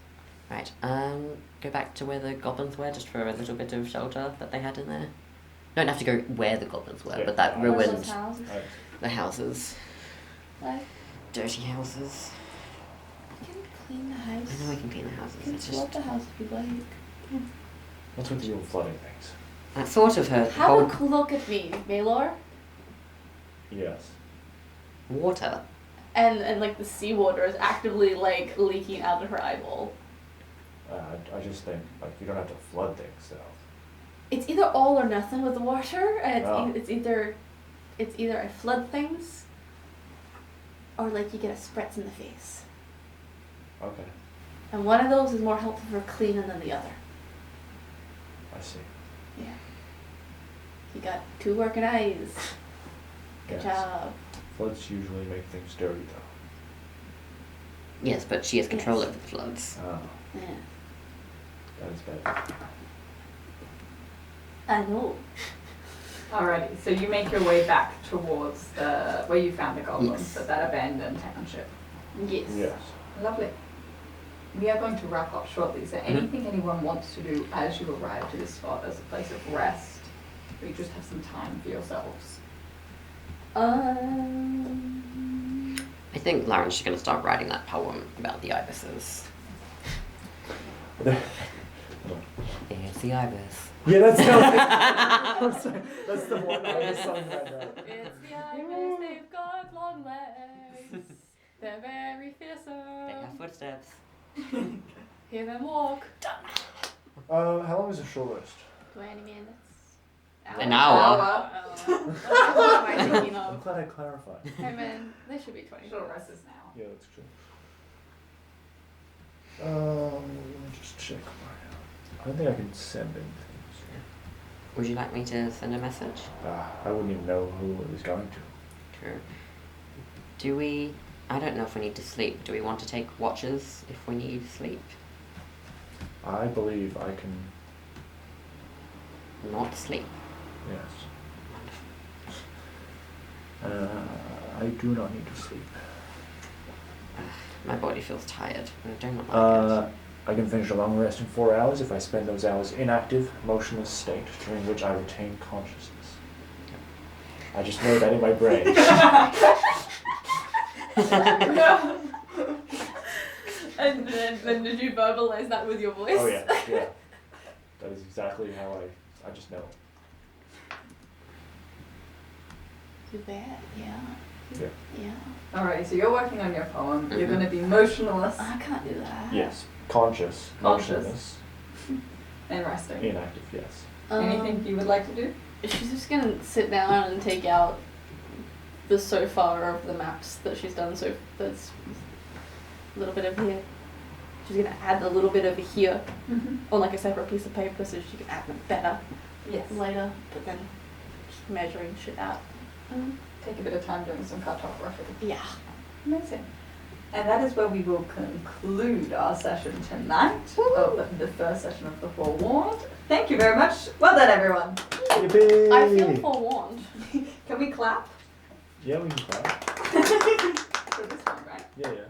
Right. Go back to where the goblins were, just for a little bit of shelter that they had in there. Don't have to go where the goblins were, Yeah. but that Where's ruined those houses? the houses, Like, dirty houses. we can clean the house. I know we can clean the houses. We can It's flood just the house if you like. What's with you and flooding things? that sort of her Have whole a look at me, Maylor. Yes. water. And like the seawater is actively like leaking out of her eyeball. I just think like you don't have to flood things though. It's either all or nothing with the water, and Oh. it's either I flood things, or like you get a spritz in the face. Okay. And one of those is more helpful for cleaning than the other. I see. Yeah. You got 2 working eyes. Good Yes. job. Floods usually make things dirty though. Yes, but she has control Yes. over the floods. Ah, Yeah. that is better. I know. Alrighty, so you make your way back towards the where you found the goblins, Yes. at that abandoned township. Yes. Yes. Lovely. We are going to wrap up shortly. Is there Mhm. anything anyone wants to do as you arrive to this spot as a place of rest? Or you just have some time for yourselves? I think Lauren's just going to start writing that poem about the ibises. It's the ibis. Yeah, that's I'm sorry. That's the one I was song right now. It's the ibis, they've got long legs. They're very fearsome. They have footsteps. Hear them walk. How long is a short rest? 20 minutes. An hour. What am I thinking I'm of? glad I clarified. Hey man, they should be 20 Short minutes. rest is now. Yeah, that's true. Let me just check my. I don't think I can send anything. Would you like me to send a message? I wouldn't even know who it was going to. True. Do we... I don't know if we need to sleep. Do we want to take watches if we need sleep? I believe I can. Not sleep. Yes. I do not need to sleep. My body feels tired. I don't like it. I can finish a long rest in 4 hours if I spend those hours inactive, motionless state during which I retain consciousness. I just know that in my brain. And then did you verbalize that with your voice? Oh yeah, yeah. That is exactly how I just know. Too bad, yeah. Yeah. Yeah. Alright, so you're working on your poem. You're going to be motionless I can't do that. Yes. Conscious, motionless, and resting. inactive, yes. Anything you would like to do? She's just gonna sit down and take out the so far of the maps that she's done. So that's a little bit of here. She's gonna add a little bit over here on like a separate piece of paper so she can add them better Yes. later. But then just measuring shit out. Take a bit of time doing some cartography. Yeah. Amazing. And that is where we will conclude our session tonight of the first session of the Forewarned. Thank you very much. Well done, everyone. Yippee! I feel forewarned. Can we clap Yeah, we can clap. for this one, right? Yeah, yeah.